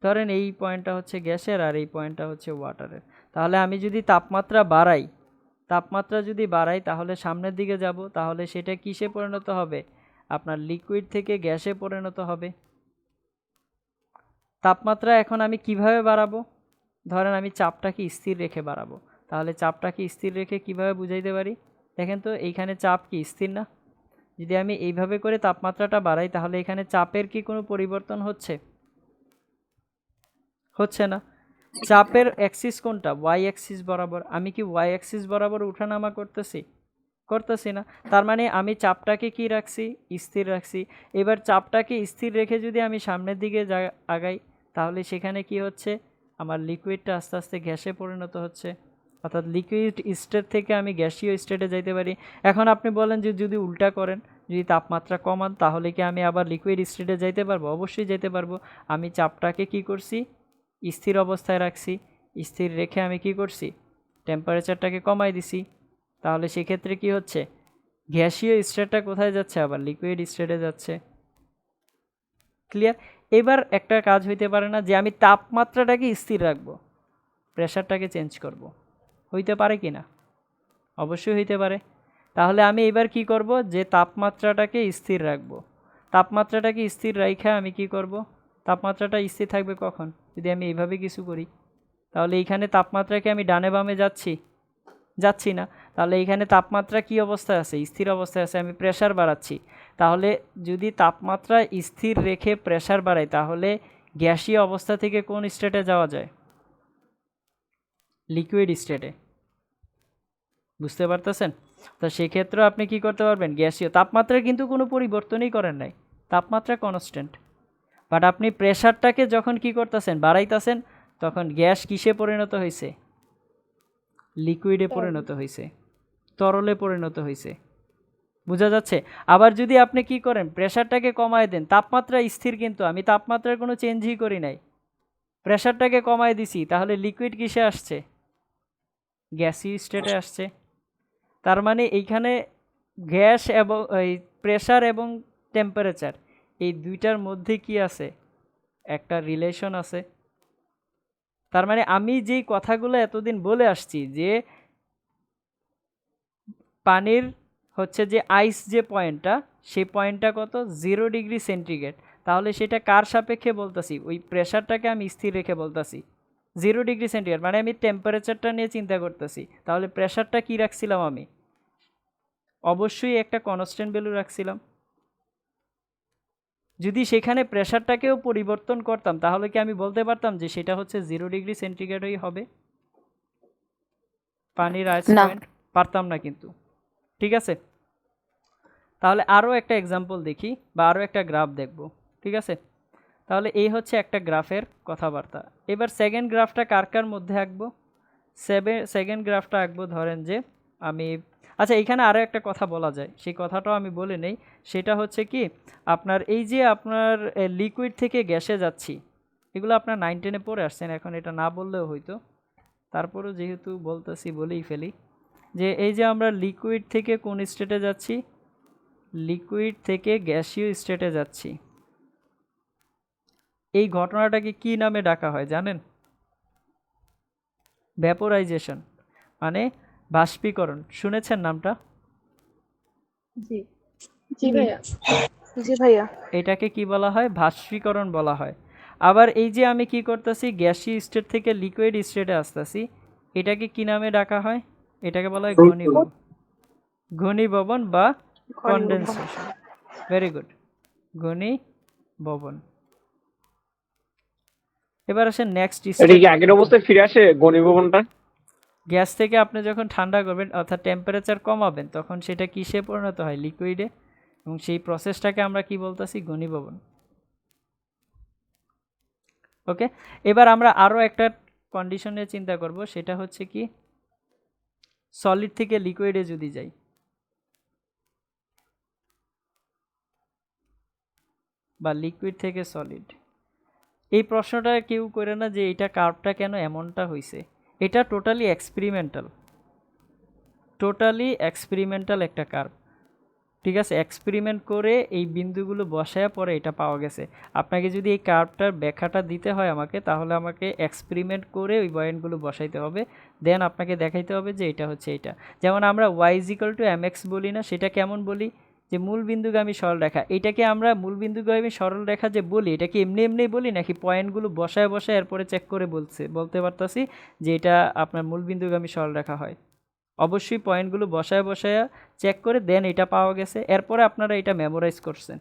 ধরেন এই পয়েন্টটা হচ্ছে গ্যাসের আর এই পয়েন্টটা হচ্ছে ওয়াটারের, তাহলে আমি যদি তাপমাত্রা বাড়াই, তাপমাত্রা যদি বাড়াই তাহলে সামনের দিকে যাব, তাহলে সেটা কিসে পরিণত হবে, আপনার লিকুইড থেকে গ্যাসে পরিণত হবে। তাপমাত্রা এখন আমি কিভাবে বাড়াবো, ধরেন আমি চাপটাকে স্থির রেখে বাড়াবো, তাহলে চাপটাকে স্থির রেখে কিভাবে বুঝাইতে পারি, দেখেন তো এইখানে চাপ কি স্থির না? যদি আমি এইভাবে করে তাপমাত্রাটা বাড়াই তাহলে এখানে চাপের কি কোনো পরিবর্তন হচ্ছে, হচ্ছে না। চাপের অ্যাক্সিস কোনটা, ওয়াই অ্যাক্সিস বরাবর, আমি কি ওয়াই অ্যাক্সিস বরাবর ওঠানামা করতেছি না, তার মানে আমি চাপটাকে কি রাখছি, স্থির রাখছি। এবার চাপটাকে স্থির রেখে যদি আমি সামনের দিকে আগাই তাহলে সেখানে কি হচ্ছে, আমার লিকুইডটা আস্তে আস্তে গ্যাসে পরিণত হচ্ছে, অর্থাৎ লিকুইড স্টেট থেকে আমি গ্যাসীয় স্টেটে যাইতে পারি। এখন আপনি বলেন যে যদি উল্টা করেন, যদি তাপমাত্রা কমান তাহলে কি আমি আবার লিকুইড স্টেটে যাইতে পারবো? অবশ্যই যেতে পারবো। আমি চাপটাকে কি করছি, স্থির অবস্থায় রাখছি, স্থির রেখে আমি কি করছি, টেম্পারেচারটাকে কমাই দিছি, তাহলে সেক্ষেত্রে কি হচ্ছে, গ্যাসীয় স্টেটটা কোথায় যাচ্ছে, আবার লিকুইড স্টেটে যাচ্ছে, ক্লিয়ার? এবার একটা কাজ হইতে পারে না যে আমি তাপমাত্রাটাকে স্থির রাখবো, প্রেশারটাকে চেঞ্জ করব, হইতে পারে কি না? অবশ্যই হইতে পারে। তাহলে আমি এবার কি করব, যে তাপমাত্রাটাকে স্থির রাখবো, তাপমাত্রাটাকে স্থির রাখা আমি কি করব, তাপমাত্রাটা স্থির থাকবে কখন, যদি আমি এইভাবে কিছু করি, তাহলে এইখানে তাপমাত্রাকে আমি ডানে বামে যাচ্ছি না, তাহলে এইখানে তাপমাত্রা কি অবস্থায় আছে, স্থির অবস্থায় আছে, আমি প্রেশার বাড়াচ্ছি। তাহলে যদি তাপমাত্রা স্থির রেখে প্রেশার বাড়াই তাহলে গ্যাসীয় অবস্থা থেকে কোন স্টেটে যাওয়া যায়, লিকুইড স্টেটে, বুঝতে পারতেছেন? তো সেক্ষেত্রে আপনি কি করতে পারবেন, গ্যাসীয় তাপমাত্রায় কিন্তু কোনো পরিবর্তনই করেন নাই, তাপমাত্রা কনস্ট্যান্ট, বাট আপনি প্রেশারটাকে যখন কি করতেছেন, বাড়াইতেছেন, তখন গ্যাস কিসে পরিণত হয়েছে, লিকুইডে পরিণত হয়েছে, তরলে পরিণত হয়েছে, বোঝা যাচ্ছে? আবার যদি আপনি কি করেন, প্রেশারটাকে কমায় দেন, তাপমাত্রা স্থির কিন্তু আমি তাপমাত্রার কোনো চেঞ্জই করি নাই, প্রেশারটাকে কমায় দিছি, তাহলে লিকুইড কিসে আসছে, গ্যাসীয় স্টেটে আসছে। তার মানে এইখানে গ্যাস এবং এই প্রেসার এবং টেম্পারেচার এই দুইটার মধ্যে কি আছে, একটা রিলেশন আছে। তার মানে আমি যেই কথাগুলো এতদিন বলে আসছি যে পানির হচ্ছে যে আইস যে পয়েন্টটা, সেই পয়েন্টটা কত, 0°C, তাহলে সেটা কার সাপেক্ষে বলতেছি, ওই প্রেশারটাকে আমি স্থির রেখে বলতেছি 0°C, মানে আমি টেম্পারেচারটা নিয়ে চিন্তা করতেছি। তাহলে প্রেশারটা কি রাখছিলাম আমি, অবশ্যই একটা কনস্ট্যান্ট ভ্যালু রাখছিলাম। যদি সেখানে প্রেশারটাকেও পরিবর্তন করতাম তাহলে কি আমি বলতে পারতাম যে সেটা হচ্ছে 0°C হবে পানির আইস না। পয়েন্ট? পারতাম না কিন্তু। ঠিক আছে, তাহলে আরও একটা এক্সাম্পল দেখি বা আরও একটা গ্রাফ দেখব। ঠিক আছে, তাহলে এই হচ্ছে একটা গ্রাফের কথাবার্তা। এবার সেকেন্ড গ্রাফটা কার কার মধ্যে আঁকবো? সেকেন্ড গ্রাফটা আঁকবো ধরেন যে আমি, আচ্ছা এইখানে আরও একটা কথা বলা যায়, সেই কথাটাও আমি বলে নেই। সেটা হচ্ছে কি, আপনার এই যে আপনার লিকুইড থেকে গ্যাসে যাচ্ছি, এগুলো আপনার 9-10-এ পড়ে আসছেন, এখন এটা না বললেও হয়তো, তারপরেও যেহেতু বলতেছি বলেই ফেলি, যে এই যে আমরা লিকুইড থেকে কোন স্টেটে যাচ্ছি, লিকুইড থেকে গ্যাসীয় স্টেটে যাচ্ছি, এই ঘটনাটাকে কি নামে ডাকা হয় জানেন? ভ্যাপোরাইজেশন, মানে বাষ্পীকরণ। শুনেছেন নামটা? জি জি ভাইয়া। জি ভাইয়া। এটাকে কি বলা হয়? বাষ্পীকরণ বলা হয়। আবার এই যে আমি কি করতেছি, গ্যাসীয় স্টেট থেকে লিকুইড স্টেটে আসতেছি, এটাকে কি নামে ডাকা হয়? এটাকে বলা হয় ঘনীভবন। ঘনীভবন বা কনডেনসেশন। Very good, ঘনীভবন। এবার আসেন নেক্সট এটা স্টেপ। কি আগের অবস্থায় ফিরে আসে ঘনীভবনটা? গ্যাস থেকে আপনি যখন ঠান্ডা করবেন অর্থাৎ টেম্পারেচার কমাবেন তখন সেটা কিসে পরিণত হয়? লিকুইডে। এবং সেই প্রসেসটাকে আমরা কি বলতেছি? ঘনীভবন। ওকে, এবার আমরা আরও একটা কন্ডিশনে চিন্তা করব, সেটা হচ্ছে কি, সলিড থেকে লিকুইডে যদি যাই, বা লিকুইড থেকে সলিড, এই প্রশ্নটা কেউ করে না যে এটা কার্ভটা কেন এমনটা হয়েছে। এটা টোটালি এক্সপেরিমেন্টাল একটা কার্ভ। ঠিক আছে, এক্সপেরিমেন্ট করে এই বিন্দুগুলো বসায়া পরে এটা পাওয়া গেছে। আপনাকে যদি এই কার্ভটার ব্যাখ্যাটা দিতে হয় আমাকে, তাহলে আমাকে এক্সপেরিমেন্ট করে ওই পয়েন্টগুলো বসাইতে হবে, দেন আপনাকে দেখাইতে হবে যে এটা হচ্ছে এটা। যেমন আমরা y=mx বলি না, সেটা কেমন বলি? যে মূল বিন্দুগামী সরলরেখা। এটাকে আমরা মূল বিন্দুগামী সরলরেখা যে বলি, এটা কি এমনি এমনি বলি নাকি পয়েন্টগুলো বসায় বসায় এরপরে চেক করে বলতে পারতাছি যে এটা আপনার মূল বিন্দুগামী সরলরেখা হয়? অবশ্যই পয়েন্টগুলো বসায় বসায় চেক করে দেন এটা পাওয়া গেছে, এরপরে আপনারা এটা মেমোরাইজ করছেন।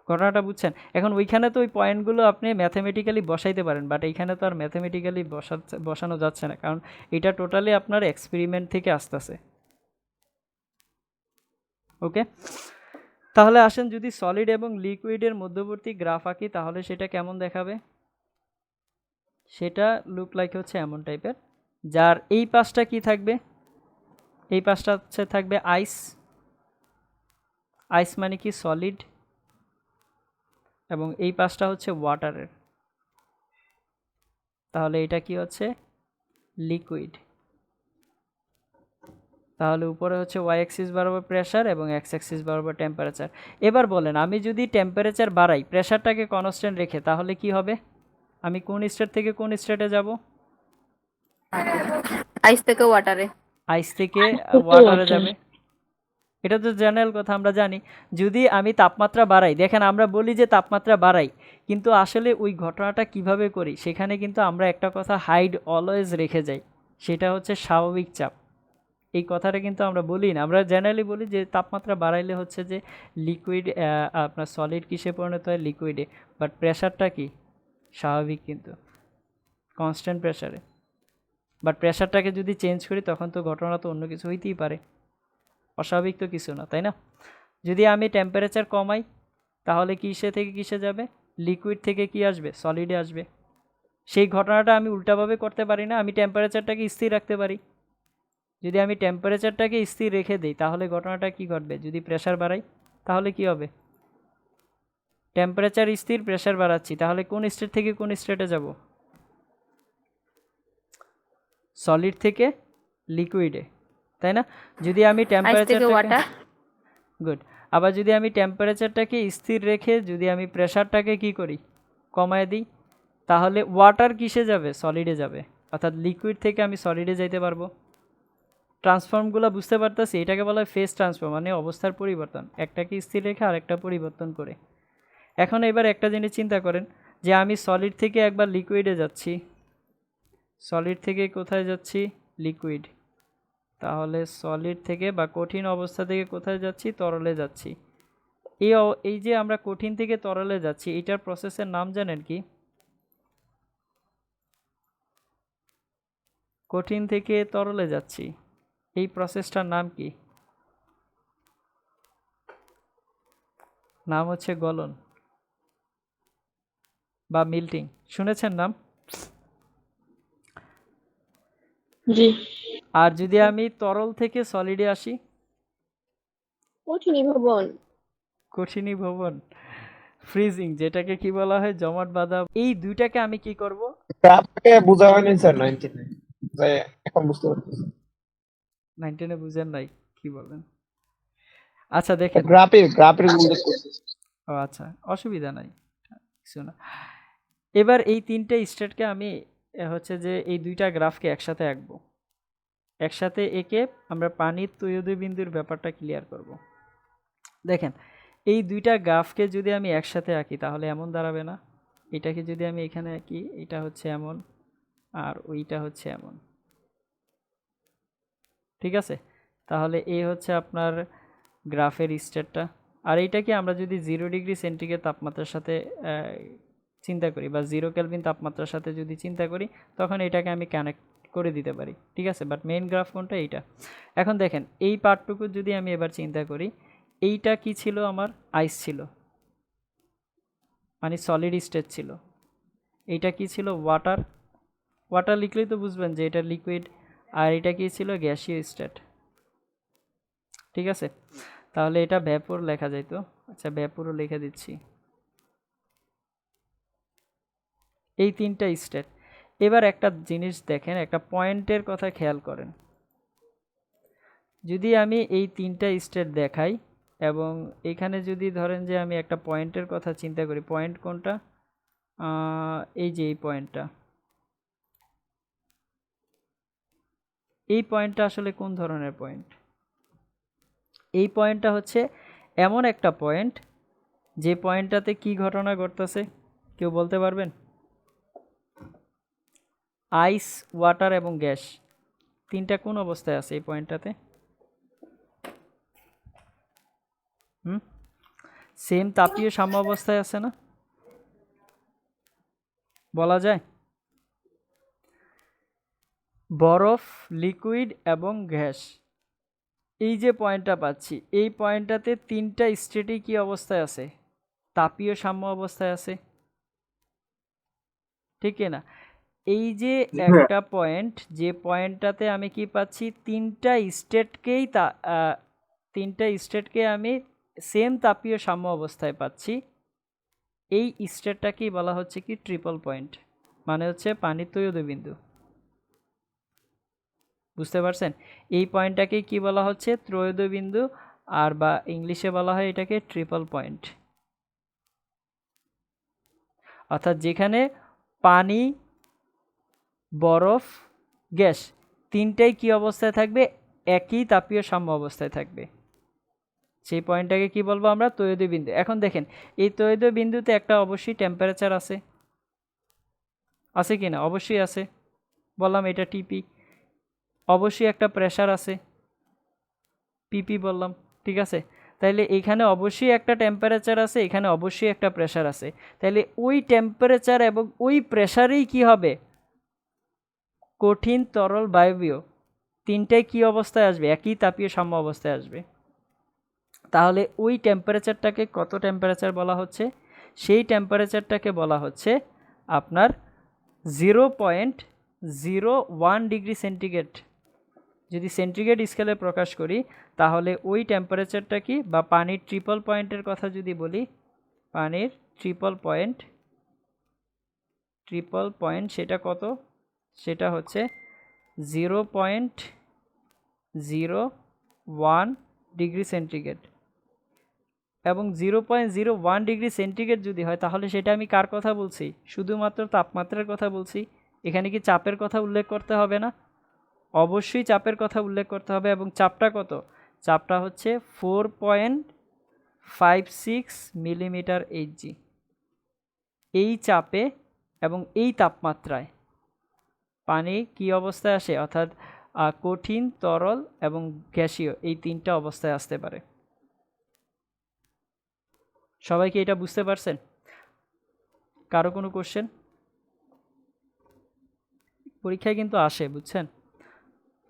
ঘটনাটা বুঝছেন? এখন ওইখানে তো ওই পয়েন্টগুলো আপনি ম্যাথামেটিক্যালি বসাইতে পারেন, বাট এইখানে তো আর ম্যাথামেটিক্যালি বসানো যাচ্ছে না, কারণ এটা টোটালি আপনার এক্সপেরিমেন্ট থেকে আসতেছে। ওকে, তাহলে আসেন যদি সলিড এবং লিকুইডের মধ্যবর্তী গ্রাফ আঁকি তাহলে সেটা কেমন দেখাবে? সেটা লুক লাইক হচ্ছে এমন টাইপের, যার এই পাশটা কি থাকবে? এই পাশটা হচ্ছে থাকবে আইস। আইস মানে কি? সলিড। এবং এই পাশটা হচ্ছে ওয়াটারের। তাহলে এটা কি হচ্ছে? লিকুইড। তাহলে উপরে হচ্ছে ওয়াই অ্যাক্সিস বরাবর প্রেসার এবং এক্স অ্যাক্সিস বরাবর টেম্পারেচার। এবার বলেন, আমি যদি টেম্পারেচার বাড়াই প্রেসারটাকে কনস্ট্যান্ট রেখে, তাহলে কি হবে? আমি কোন স্টেট থেকে কোন স্টেটে যাব? আইস থেকে ওয়াটারে। আইস থেকে ওয়াটারে যাবে। এটা তো জেনারেল কথা, আমরা জানি। যদি আমি তাপমাত্রা বাড়াই, দেখেন আমরা বলি যে তাপমাত্রা বাড়াই, কিন্তু আসলে ওই ঘটনাটা কিভাবে করি সেখানে কিন্তু আমরা একটা কথা হাইড অলওয়েজ রেখে যাই, সেটা হচ্ছে স্বাভাবিক চাপ। এই কথাটা কিন্তু আমরা বলি না, আমরা জেনারেলি বলি যে তাপমাত্রা বাড়াইলে হচ্ছে যে লিকুইড আপনার সলিড কিসে পরিণত হয়? লিকুইডে। বাট প্রেশারটা কি? স্বাভাবিক, কিন্তু কনস্ট্যান্ট প্রেশারে। বাট প্রেশারটাকে যদি চেঞ্জ করি তখন তো ঘটনা তো অন্য কিছু হইতেই পারে, অস্বাভাবিক তো কিছু না, তাই না? যদি আমি টেম্পারেচার কমাই তাহলে কিসে থেকে কিসে যাবে? লিকুইড থেকে কি আসবে? সলিডে আসবে। সেই ঘটনাটা আমি উল্টাভাবে করতে পারি না, আমি টেম্পারেচারটাকে স্থির রাখতে পারি। যদি আমি টেম্পারেচারটাকে স্থির রেখে দিই তাহলে ঘটনাটা কি ঘটবে? যদি প্রেশার বাড়াই তাহলে কি হবে? টেম্পারেচার স্থির, প্রেশার বাড়াচ্ছি, তাহলে কোন স্টেট থেকে কোন স্টেটে যাব? সলিড থেকে লিকুইডে। তাই না? যদি আমি আইস থেকে টেম্পারেচারটাকে ওয়াটার। গুড, আবার যদি আমি টেম্পারেচারটাকে স্থির রেখে যদি আমি প্রেশারটাকে কি করি, কমায় দিই, তাহলে ওয়াটার কিসে যাবে, সলিডে যাবে, অর্থাৎ লিকুইড থেকে আমি সলিডে যাইতে পারবো। ট্রান্সফর্মগুলো বুঝতে পারতেছি, এটাকে বলা হয় ফেজ ট্রান্সফর্ম, মানে অবস্থার পরিবর্তন, একটাকে স্থির রেখে আরেকটা পরিবর্তন করে। এখন এবার একটা জিনিস চিন্তা করেন যে আমি সলিড থেকে একবার লিকুইডে যাচ্ছি, সলিড থেকে কোথায় যাচ্ছি, লিকুইড, তাহলে সলিড থেকে বা কঠিন অবস্থা থেকে কোথায় যাচ্ছি, তরলে যাচ্ছি। এই যে আমরা কঠিন থেকে তরলে যাচ্ছি, এটার প্রসেসের নাম জানেন কি? কঠিন থেকে তরলে যাচ্ছি, এই প্রসেসটার নাম কি? নাম হচ্ছে গলন বা মিল্টিং। শুনেছেন নাম? জি। আর যদি আমি তরল থেকে সলিডে আসি, কঠিনী ভবন। কঠিনী ভবন, ফ্রিজিং, যেটাকে কি বলা হয়, জমাট বাঁধা। এই দুইটাকে আমি কি করব? আপনাকে বোঝা হয়নি স্যার 19 তাই এখন বুঝতে পারতেছি। 19-এ বুঝেন নাই, কি বলেন? আচ্ছা দেখেন, গ্রাফের উল্লেখ করছি। ও আচ্ছা, অসুবিধা নাই, কিছু না। এবার এই তিনটে স্টেটকে আমি হচ্ছে যে এই দুইটা গ্রাফকে একসাথে আঁকবো, একসাথে এঁকে আমরা পানির তৈয়দী বিন্দুর ব্যাপারটা ক্লিয়ার করব। দেখেন, এই দুইটা গ্রাফকে যদি আমি একসাথে আঁকি তাহলে এমন দাঁড়াবে না? এটাকে যদি আমি এখানে আঁকি, এটা হচ্ছে এমন আর ওইটা হচ্ছে এমন, ঠিক আছে? তাহলে এই হচ্ছে আপনার গ্রাফের স্টেটটা। আর এইটাকে আমরা যদি 0 ডিগ্রি সেন্টিগ্রেড তাপমাত্রার সাথে চিন্তা করি বা 0 কেলভিন তাপমাত্রার সাথে যদি চিন্তা করি, তখন এটাকে আমি কানেক্ট করে দিতে পারি, ঠিক আছে? বাট মেইন গ্রাফ কোনটা, এইটা। এখন দেখেন, এই পার্টটুকু যদি আমি এবার চিন্তা করি, এইটা কি ছিল, আমার আইস ছিল, মানে সলিড স্টেট ছিল। এইটা কি ছিল, ওয়াটার, ওয়াটার লিখলেই তো বুঝবেন যে এটা লিকুইড। আর এটা কি ছিল, গ্যাসীয় স্টেট, ঠিক আছে? তাহলে এটা ভ্যাপর লেখা যাইতো। আচ্ছা, ভ্যাপরও লিখে দিচ্ছি। এই তিনটা স্টেট। এবার একটা জিনিস দেখেন, একটা পয়েন্টের কথা খেয়াল করেন। যদি আমি এই তিনটা স্টেট দেখাই এবং এখানে যদি ধরেন যে আমি একটা পয়েন্টের কথা চিন্তা করি, পয়েন্ট কোনটা, এই যে এই পয়েন্টটা, এই পয়েন্টটা আসলে কোন ধরনের পয়েন্ট? এই পয়েন্টটা হচ্ছে এমন একটা পয়েন্ট যে পয়েন্টটাতে কি ঘটনা ঘটতেছে, কেউ বলতে পারবেন? আইস, ওয়াটার এবং গ্যাস, তিনটা কোন অবস্থায় আছে এই পয়েন্টটাতে? সেম তাপীয় সাম্য অবস্থায় আছে না, বলা যায়? বরফ, লিকুইড এবং গ্যাস, এই যে পয়েন্টটা পাচ্ছি, এই পয়েন্টটাতে তিনটা স্টেটই কি অবস্থায় আছে, তাপীয় সাম্য অবস্থায় আছে, ঠিক না? এই যে একটা পয়েন্ট, যে পয়েন্টটাতে আমি কি পাচ্ছি, তিনটা স্টেটকে আমি সেম তাপীয় সাম্য অবস্থায় পাচ্ছি, এই স্টেটটাকেই বলা হচ্ছে কি, ট্রিপল পয়েন্ট, মানে হচ্ছে পানির তৈয়দী বিন্দু। বুঝতে পারছেন? এই পয়েন্টটাকে কি বলা হচ্ছে, ত্রয়োদয় বিন্দু, আর বা ইংলিশে বলা হয় এটাকে ট্রিপল পয়েন্ট। অর্থাৎ যেখানে পানি, বরফ, গ্যাস তিনটাই কি অবস্থায় থাকবে, একই তাপীয় সাম্য অবস্থায় থাকবে, সেই পয়েন্টটাকে কি বলবো আমরা, তৈয়দী বিন্দু। এখন দেখেন, এই তৈয়দী বিন্দুতে একটা অবশ্যই টেম্পারেচার আছে, আছে কি না? অবশ্যই আছে, বললাম এটা টিপি। অবশ্যই একটা প্রেশার আছে, পিপি বললাম, ঠিক আছে? তাইলে এখানে অবশ্যই একটা টেম্পারেচার আছে, এখানে অবশ্যই একটা প্রেশার আছে। তাইলে ওই টেম্পারেচার এবং ওই প্রেশারেই কি হবে, কঠিন, তরল, বায়বীয় তিনটাই কি অবস্থায় আসবে, একই তাপীয় সাম্য অবস্থায় আসবে। তাহলে ওই টেম্পারেচারটাকে কত টেম্পারেচার বলা হচ্ছে, সেই টেম্পারেচারটাকে বলা হচ্ছে আপনার 0.01 ডিগ্রি সেন্টিগ্রেড। যদি সেন্টিগ্রেড স্কেলে প্রকাশ করি তাহলে ওই টেম্পারেচারটা কি, বা পানির ট্রিপল পয়েন্টের কথা যদি বলি, পানির ট্রিপল পয়েন্ট সেটা কত, সেটা হচ্ছে 0.01 0.01 ডিগ্রি সেন্টিগ্রেড এবং 0.01 ডিগ্রি সেন্টিগ্রেড যদি হয় তাহলে সেটা আমি কার কথা বলছি? শুধুমাত্র তাপমাত্রার কথা বলছি। এখানে কি চাপের কথা উল্লেখ করতে হবে না? অবশ্যই চাপের কথা উল্লেখ করতে হবে। এবং চাপটা কত? চাপটা হচ্ছে 4.56 মিলিমিটার এইচজি। এই চাপে এবং এই তাপমাত্রায় পানি কি অবস্থায় আসে, অর্থাৎ কঠিন, তরল এবং গ্যাসীয়, এই তিনটা অবস্থায় আসতে পারে। সবাই কি এটা বুঝতে পারছেন? কারো কোনো কোশ্চেন? পরীক্ষায় কিন্তু আসে, বুঝছেন?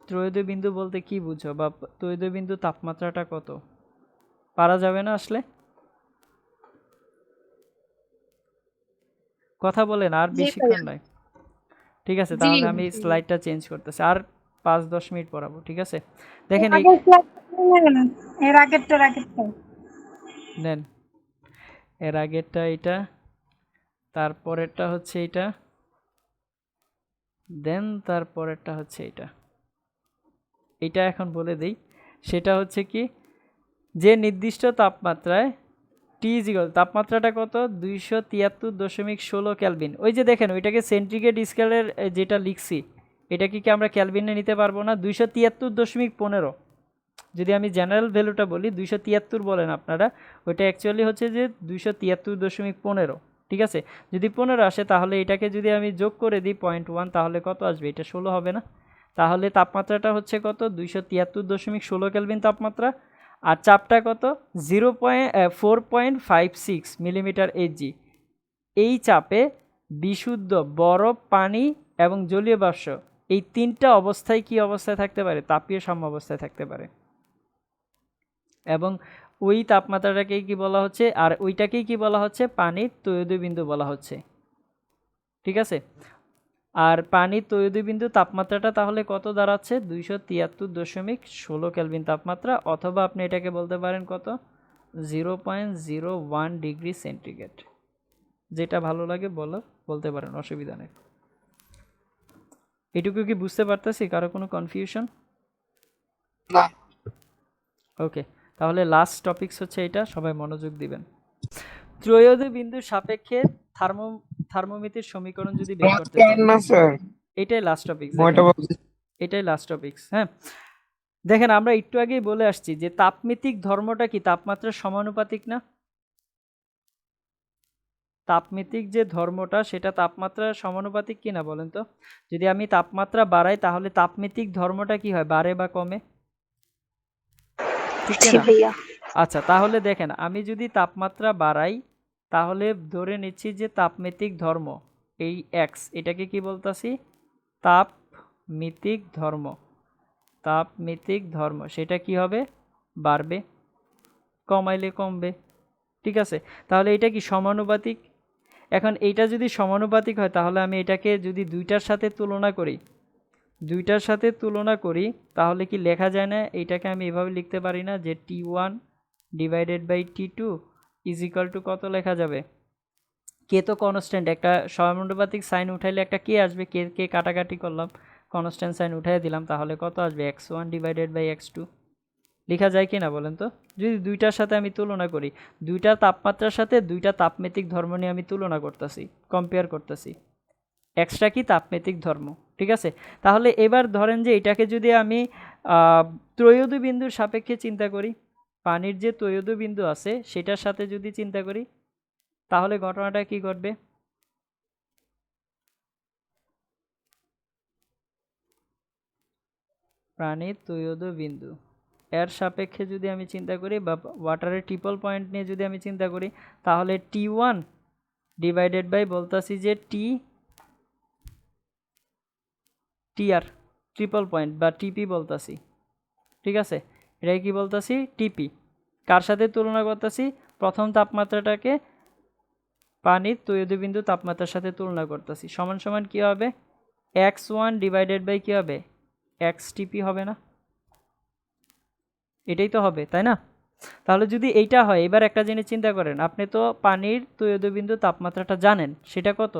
ত্রয়োদয় বিন্দু বলতে কি বুঝো, বা ত্রয়োদয় বিন্দু তাপমাত্রাটা কত? পারা যাবে না আসলে? কথা বলেন, আর জি বেশিক্ষণ নয়। ঠিক আছে, জি তাহলে আমি স্লাইডটা চেঞ্জ করতেছি, আর 5-10 মিনিট পড়াবো। ঠিক আছে, দেখেন এই এর আগেরটা নেন, এর আগেরটা এটা, তারপরেরটা হচ্ছে এটা, দেন তারপরেরটা হচ্ছে এটা। এটা এখন বলে দেই, সেটা হচ্ছে কি, যে নির্দিষ্ট তাপমাত্রায় টি ইজিক্যাল, তাপমাত্রাটা কত? 273.16 ক্যালভিন। ওই যে দেখেন, ওইটাকে সেন্টিগ্রেড স্কেলের যেটা লিখছি, এটাকে কি আমরা ক্যালভিনে নিতে পারবো না? 273.15, যদি আমি জেনারেল ভ্যালুটা বলি 273 বলেন আপনারা, ওইটা অ্যাকচুয়ালি হচ্ছে যে 273.15। ঠিক আছে, যদি 15 আসে তাহলে এটাকে যদি আমি যোগ করে দিই 0.1, তাহলে কত আসবে? এটা 16 হবে না? তাহলে তাপমাত্রাটা হচ্ছে কত? 273.16 কেলভিন তাপমাত্রা। আর চাপটা কত? 4.56 মিলিমিটার এইচজি। এই চাপে বিশুদ্ধ বরফ, পানি এবং জলীয় বাষ্প, এই তিনটা অবস্থায় কি অবস্থায় থাকতে পারে? তাপীয় সাম্য অবস্থায় থাকতে পারে। এবং ওই তাপমাত্রাটাকেই কি বলা হচ্ছে? আর ওইটাকেই কি বলা হচ্ছে? পানির তৈয়দীয় বিন্দু বলা হচ্ছে। ঠিক আছে, আর পানির তৈয়দীয় বিন্দু তাপমাত্রাটা তাহলে কত দাঁড়াচ্ছে? 273.16 কেলভিন তাপমাত্রা, অথবা আপনি এটাকে বলতে পারেন কত? 0.01 ডিগ্রি সেন্টিগ্রেড। যেটা ভালো লাগে বলতে পারেন, অসুবিধা নেই। এটুকু কি বুঝতে পারতেছি? কারো কোনো কনফিউশন? না। ওকে, তাহলে লাস্ট টপিকস হচ্ছে এটা, সবাই মনোযোগ দিবেন। ত্রয়োদয় বিন্দুর সাপেক্ষে থার্মোমিতির সমীকরণ যদি বের করতে চাই, না স্যার, এটাই লাস্ট টপিকস। ওইটা বলছি। এটাই লাস্ট টপিকস। হ্যাঁ, দেখেন আমরা একটু আগেই বলে আসছি যে তাপমিতিক ধর্মটা কি তাপমাত্রার সমানুপাতিক না? তাপমিতিক যে ধর্মটা সেটা তাপমাত্রার সমানুপাতিক কিনা বলেন তো? যদি আমি তাপমাত্রা বাড়াই তাহলে তাপমিতিক ধর্মটা কি হয়? বাড়ে বা কমে? ঠিক জি না? ভাইয়া। আচ্ছা, তাহলে দেখেন আমি যদি তাপমাত্রা বাড়াই তাহলে ধরে নিচ্ছি যে তাপমিতিক ধর্ম, এই এক্স, এটাকে কি বলতাছি? তাপমিতিক ধর্ম। তাপমিতিক ধর্ম সেটা কি হবে? বাড়বে। কমাইলে কমবে। ঠিক আছে, তাহলে এটা কি সমানুপাতিক? এখন এইটা যদি সমানুপাতিক হয় তাহলে আমি এটাকে যদি দুইটার সাথে তুলনা করি তাহলে কি লেখা যায় না? এইটাকে আমি এভাবে লিখতে পারি না যে T1 divided by T2 is equal to কত লেখা যাবে? কে তো কনস্ট্যান্ট, একটা সমানুপাতিক সাইন উঠাইলে একটা কে আসবে, কে কাটাকাটি করলাম, কনস্ট্যান্ট সাইন উঠাই দিলাম, তাহলে কত আসবে? x1 ডিভাইডেড বাই x2 লেখা যায় কি না বলেন তো? যদি দুইটার সাথে আমি তুলনা করি, দুইটা তাপমাত্রার সাথে দুইটা তাপমিতিক ধর্ম নিয়ে আমি তুলনা করতেছি, কম্পেয়ার করতেছি। এক্সট্রা কি? তাপমিতিক ধর্ম। ঠিক আছে, তাহলে এবার ধরেন যে এটাকে যদি আমি ত্রয়োদয় বিন্দুর সাপেক্ষে চিন্তা করি, পানির যে ত্রয়োদয় বিন্দু আছে সেটার সাথে যদি চিন্তা করি, তাহলে ঘটনাটা কি ঘটবে? পানির ত্রয়োদয় বিন্দু এর সাপেক্ষে যদি আমি চিন্তা করি, বা ওয়াটারের ট্রিপল পয়েন্ট নিয়ে যদি আমি চিন্তা করি, তাহলে T1 ডিভাইডেড বাই বলতাছি যে TR ট্রিপল পয়েন্ট বা টিপি বলতাছি। ঠিক আছে, এটাই কি বলতাছি? টিপি। কার সাথে তুলনা করতেছি? প্রথম তাপমাত্রাটাকে পানির ত্রয়োদয় বিন্দু তাপমাত্রার সাথে তুলনা করতেছি। সমান সমান কী হবে? x1 ডিভাইডেড বাই কী হবে? xTP হবে না? এটাই তো হবে, তাই না? তাহলে যদি এইটা হয়, এবার একটা জিনিস চিন্তা করেন, আপনি তো পানির ত্রয়োদয় বিন্দু তাপমাত্রাটা জানেন, সেটা কত?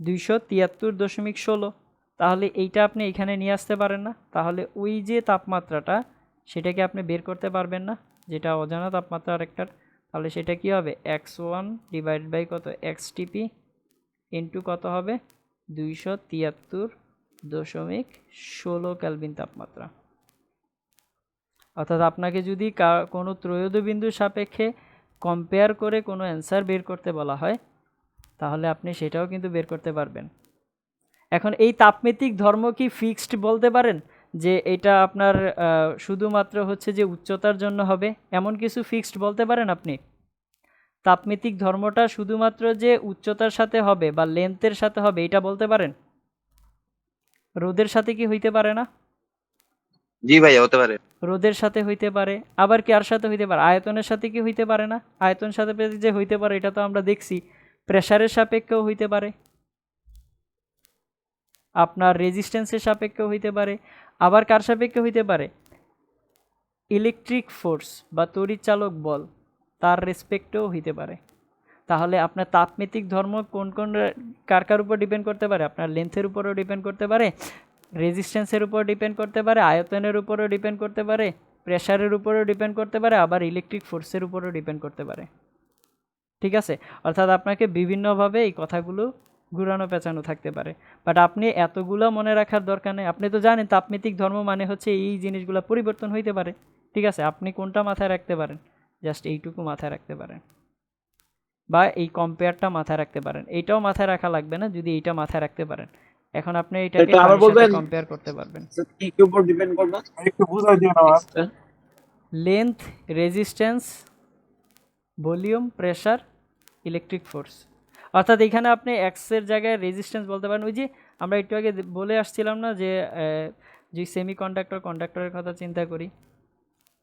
273.16। তাহলে এইটা আপনি এখানে নিয়ে আসতে পারেন না? তাহলে ওই যে তাপমাত্রাটা সেটাকে আপনি বের করতে পারবেন না, যেটা অজানা তাপমাত্রা আরেকটার। তাহলে সেটা কি হবে, x1 ডিভাইড বাই কত, xTP ইন্টু কত হবে, 273.16 কেলভিন তাপমাত্রা। অর্থাৎ আপনাকে যদি কোনো ত্রয়োদ বিন্দুর সাপেক্ষে কম্পেয়ার করে কোনো অ্যান্সার বের করতে বলা হয়, তাহলে আপনি সেটাও কিন্তু বের করতে পারবেন। এখন এই তাপমিতিক ধর্ম কি ফিক্সড বলতে পারেন যে এটা আপনার শুধুমাত্র হচ্ছে যে উচ্চতার জন্য হবে, এমন কিছু ফিক্সড বলতে পারেন আপনি? তাপমিতিক ধর্মটা শুধুমাত্র যে উচ্চতার সাথে হবে বা লেন্থের সাথে হবে এটা বলতে পারেন? রোদের সাথে কি হইতে পারে না? জি ভাইয়া হতে পারে। রোদের সাথে হইতে পারে, আবার কার সাথে হইতে পারে, আয়তনের সাথে কি হইতে পারে না? আয়তন সাথে যে হইতে পারে এটা তো আমরা দেখছি। প্রেসারের সাপেক্ষেও হইতে পারে, আপনার রেজিস্ট্যান্সের সাপেক্ষেও হইতে পারে, আবার কার সাপেক্ষে হইতে পারে, ইলেকট্রিক ফোর্স বা তড়িৎচালক বল তার রেসপেক্টেও হইতে পারে। তাহলে আপনার তাপমিতিক ধর্ম কোন কোন কার কার উপর ডিপেন্ড করতে পারে? আপনার লেন্থের উপরও ডিপেন্ড করতে পারে, রেজিস্ট্যান্সের উপর ডিপেন্ড করতে পারে, আয়তনের উপরও ডিপেন্ড করতে পারে, প্রেসারের উপরও ডিপেন্ড করতে পারে, আবার ইলেকট্রিক ফোর্সের উপরও ডিপেন্ড করতে পারে। ঠিক আছে, অর্থাৎ আপনাকে বিভিন্নভাবে এই কথাগুলো ঘুরানো পেঁচানো থাকতে পারে, বাট আপনি এতগুলো মনে রাখার দরকার নেই। আপনি তো জানেন তাপমিতিক ধর্ম মানে হচ্ছে এই জিনিসগুলো পরিবর্তন হইতে পারে। ঠিক আছে, আপনি কোনটা মাথায় রাখতে পারেন, জাস্ট এইটুকু মাথায় রাখতে পারেন, বা এই কম্পেয়ারটা মাথায় রাখতে পারেন। এইটাও মাথায় রাখা লাগবে না যদি এইটা মাথায় রাখতে পারেন। এখন আপনি এটাকে এটা আবার বলবেন? কম্পেয়ার করতে পারবেন। কি কি উপর ডিপেন্ড করবে? একটু বুঝাই দিও না আমার। Length, resistance, volume, pressure, electric force. অর্থাৎ এখানে আপনি এক্সের জায়গায় রেজিস্ট্যান্স বলতে পারেন। ওই যে আমরা একটু আগে বলে আসছিলাম না যে যে কন্ডাক্টরের কথা চিন্তা করি,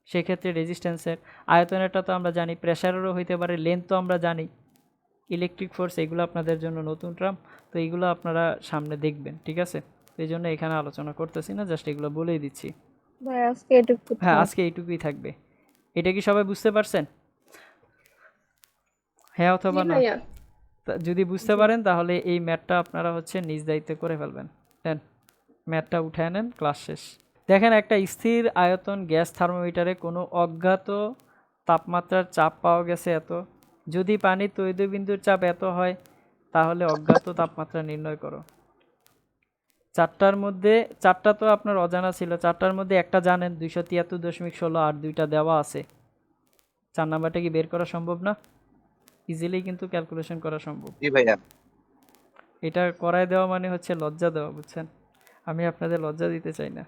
সেক্ষেত্রে রেজিস্ট্যান্সের, আয়তনেরটা তো আমরা জানি, প্রেসারেরও হইতে পারে, লেন্থ তো আমরা জানি, ইলেকট্রিক ফোর্স, এগুলো আপনাদের জন্য নতুন টার্ম, তো এইগুলো আপনারা সামনে দেখবেন। ঠিক আছে, এই জন্য এখানে আলোচনা করতেছি না, জাস্ট এগুলো বলেই দিচ্ছি। ভাই আজকে এটুকু হ্যাঁ, থাক। আজকে এইটুকুই থাকবে। এটা কি সবাই বুঝতে পারছেন? হ্যাঁ অথবা জি না? ভাইয়া। যদি বুঝতে পারেন তাহলে এই ম্যাথটা আপনারা হচ্ছে নিজ দায়িত্বে করে ফেলবেন। দেন ম্যাথটা উঠায় নেন, ক্লাস শেষ। দেখেন, একটা স্থির আয়তন গ্যাস থার্মোমিটারে কোনো অজ্ঞাত তাপমাত্রার চাপ পাওয়া গেছে এত। যদি পানির তৈলবিন্দুর চাপ এত হয় তাহলে অজ্ঞাত তাপমাত্রা নির্ণয় করো। চারটার মধ্যে চারটা তো আপনার অজানা ছিল, চারটার মধ্যে একটা জানেন 273.16, আর দুইটা দেওয়া আছে। 4 নাম্বারটা কি বের করা সম্ভব না? ইজিলি কিন্তু ক্যালকুলেশন করা সম্ভব। জি ভাইয়া। এটা করায় দেওয়া মানে হচ্ছে লজ্জা দেওয়া, বুঝছেন? আমি আপনাদের লজ্জা দিতে চাই না।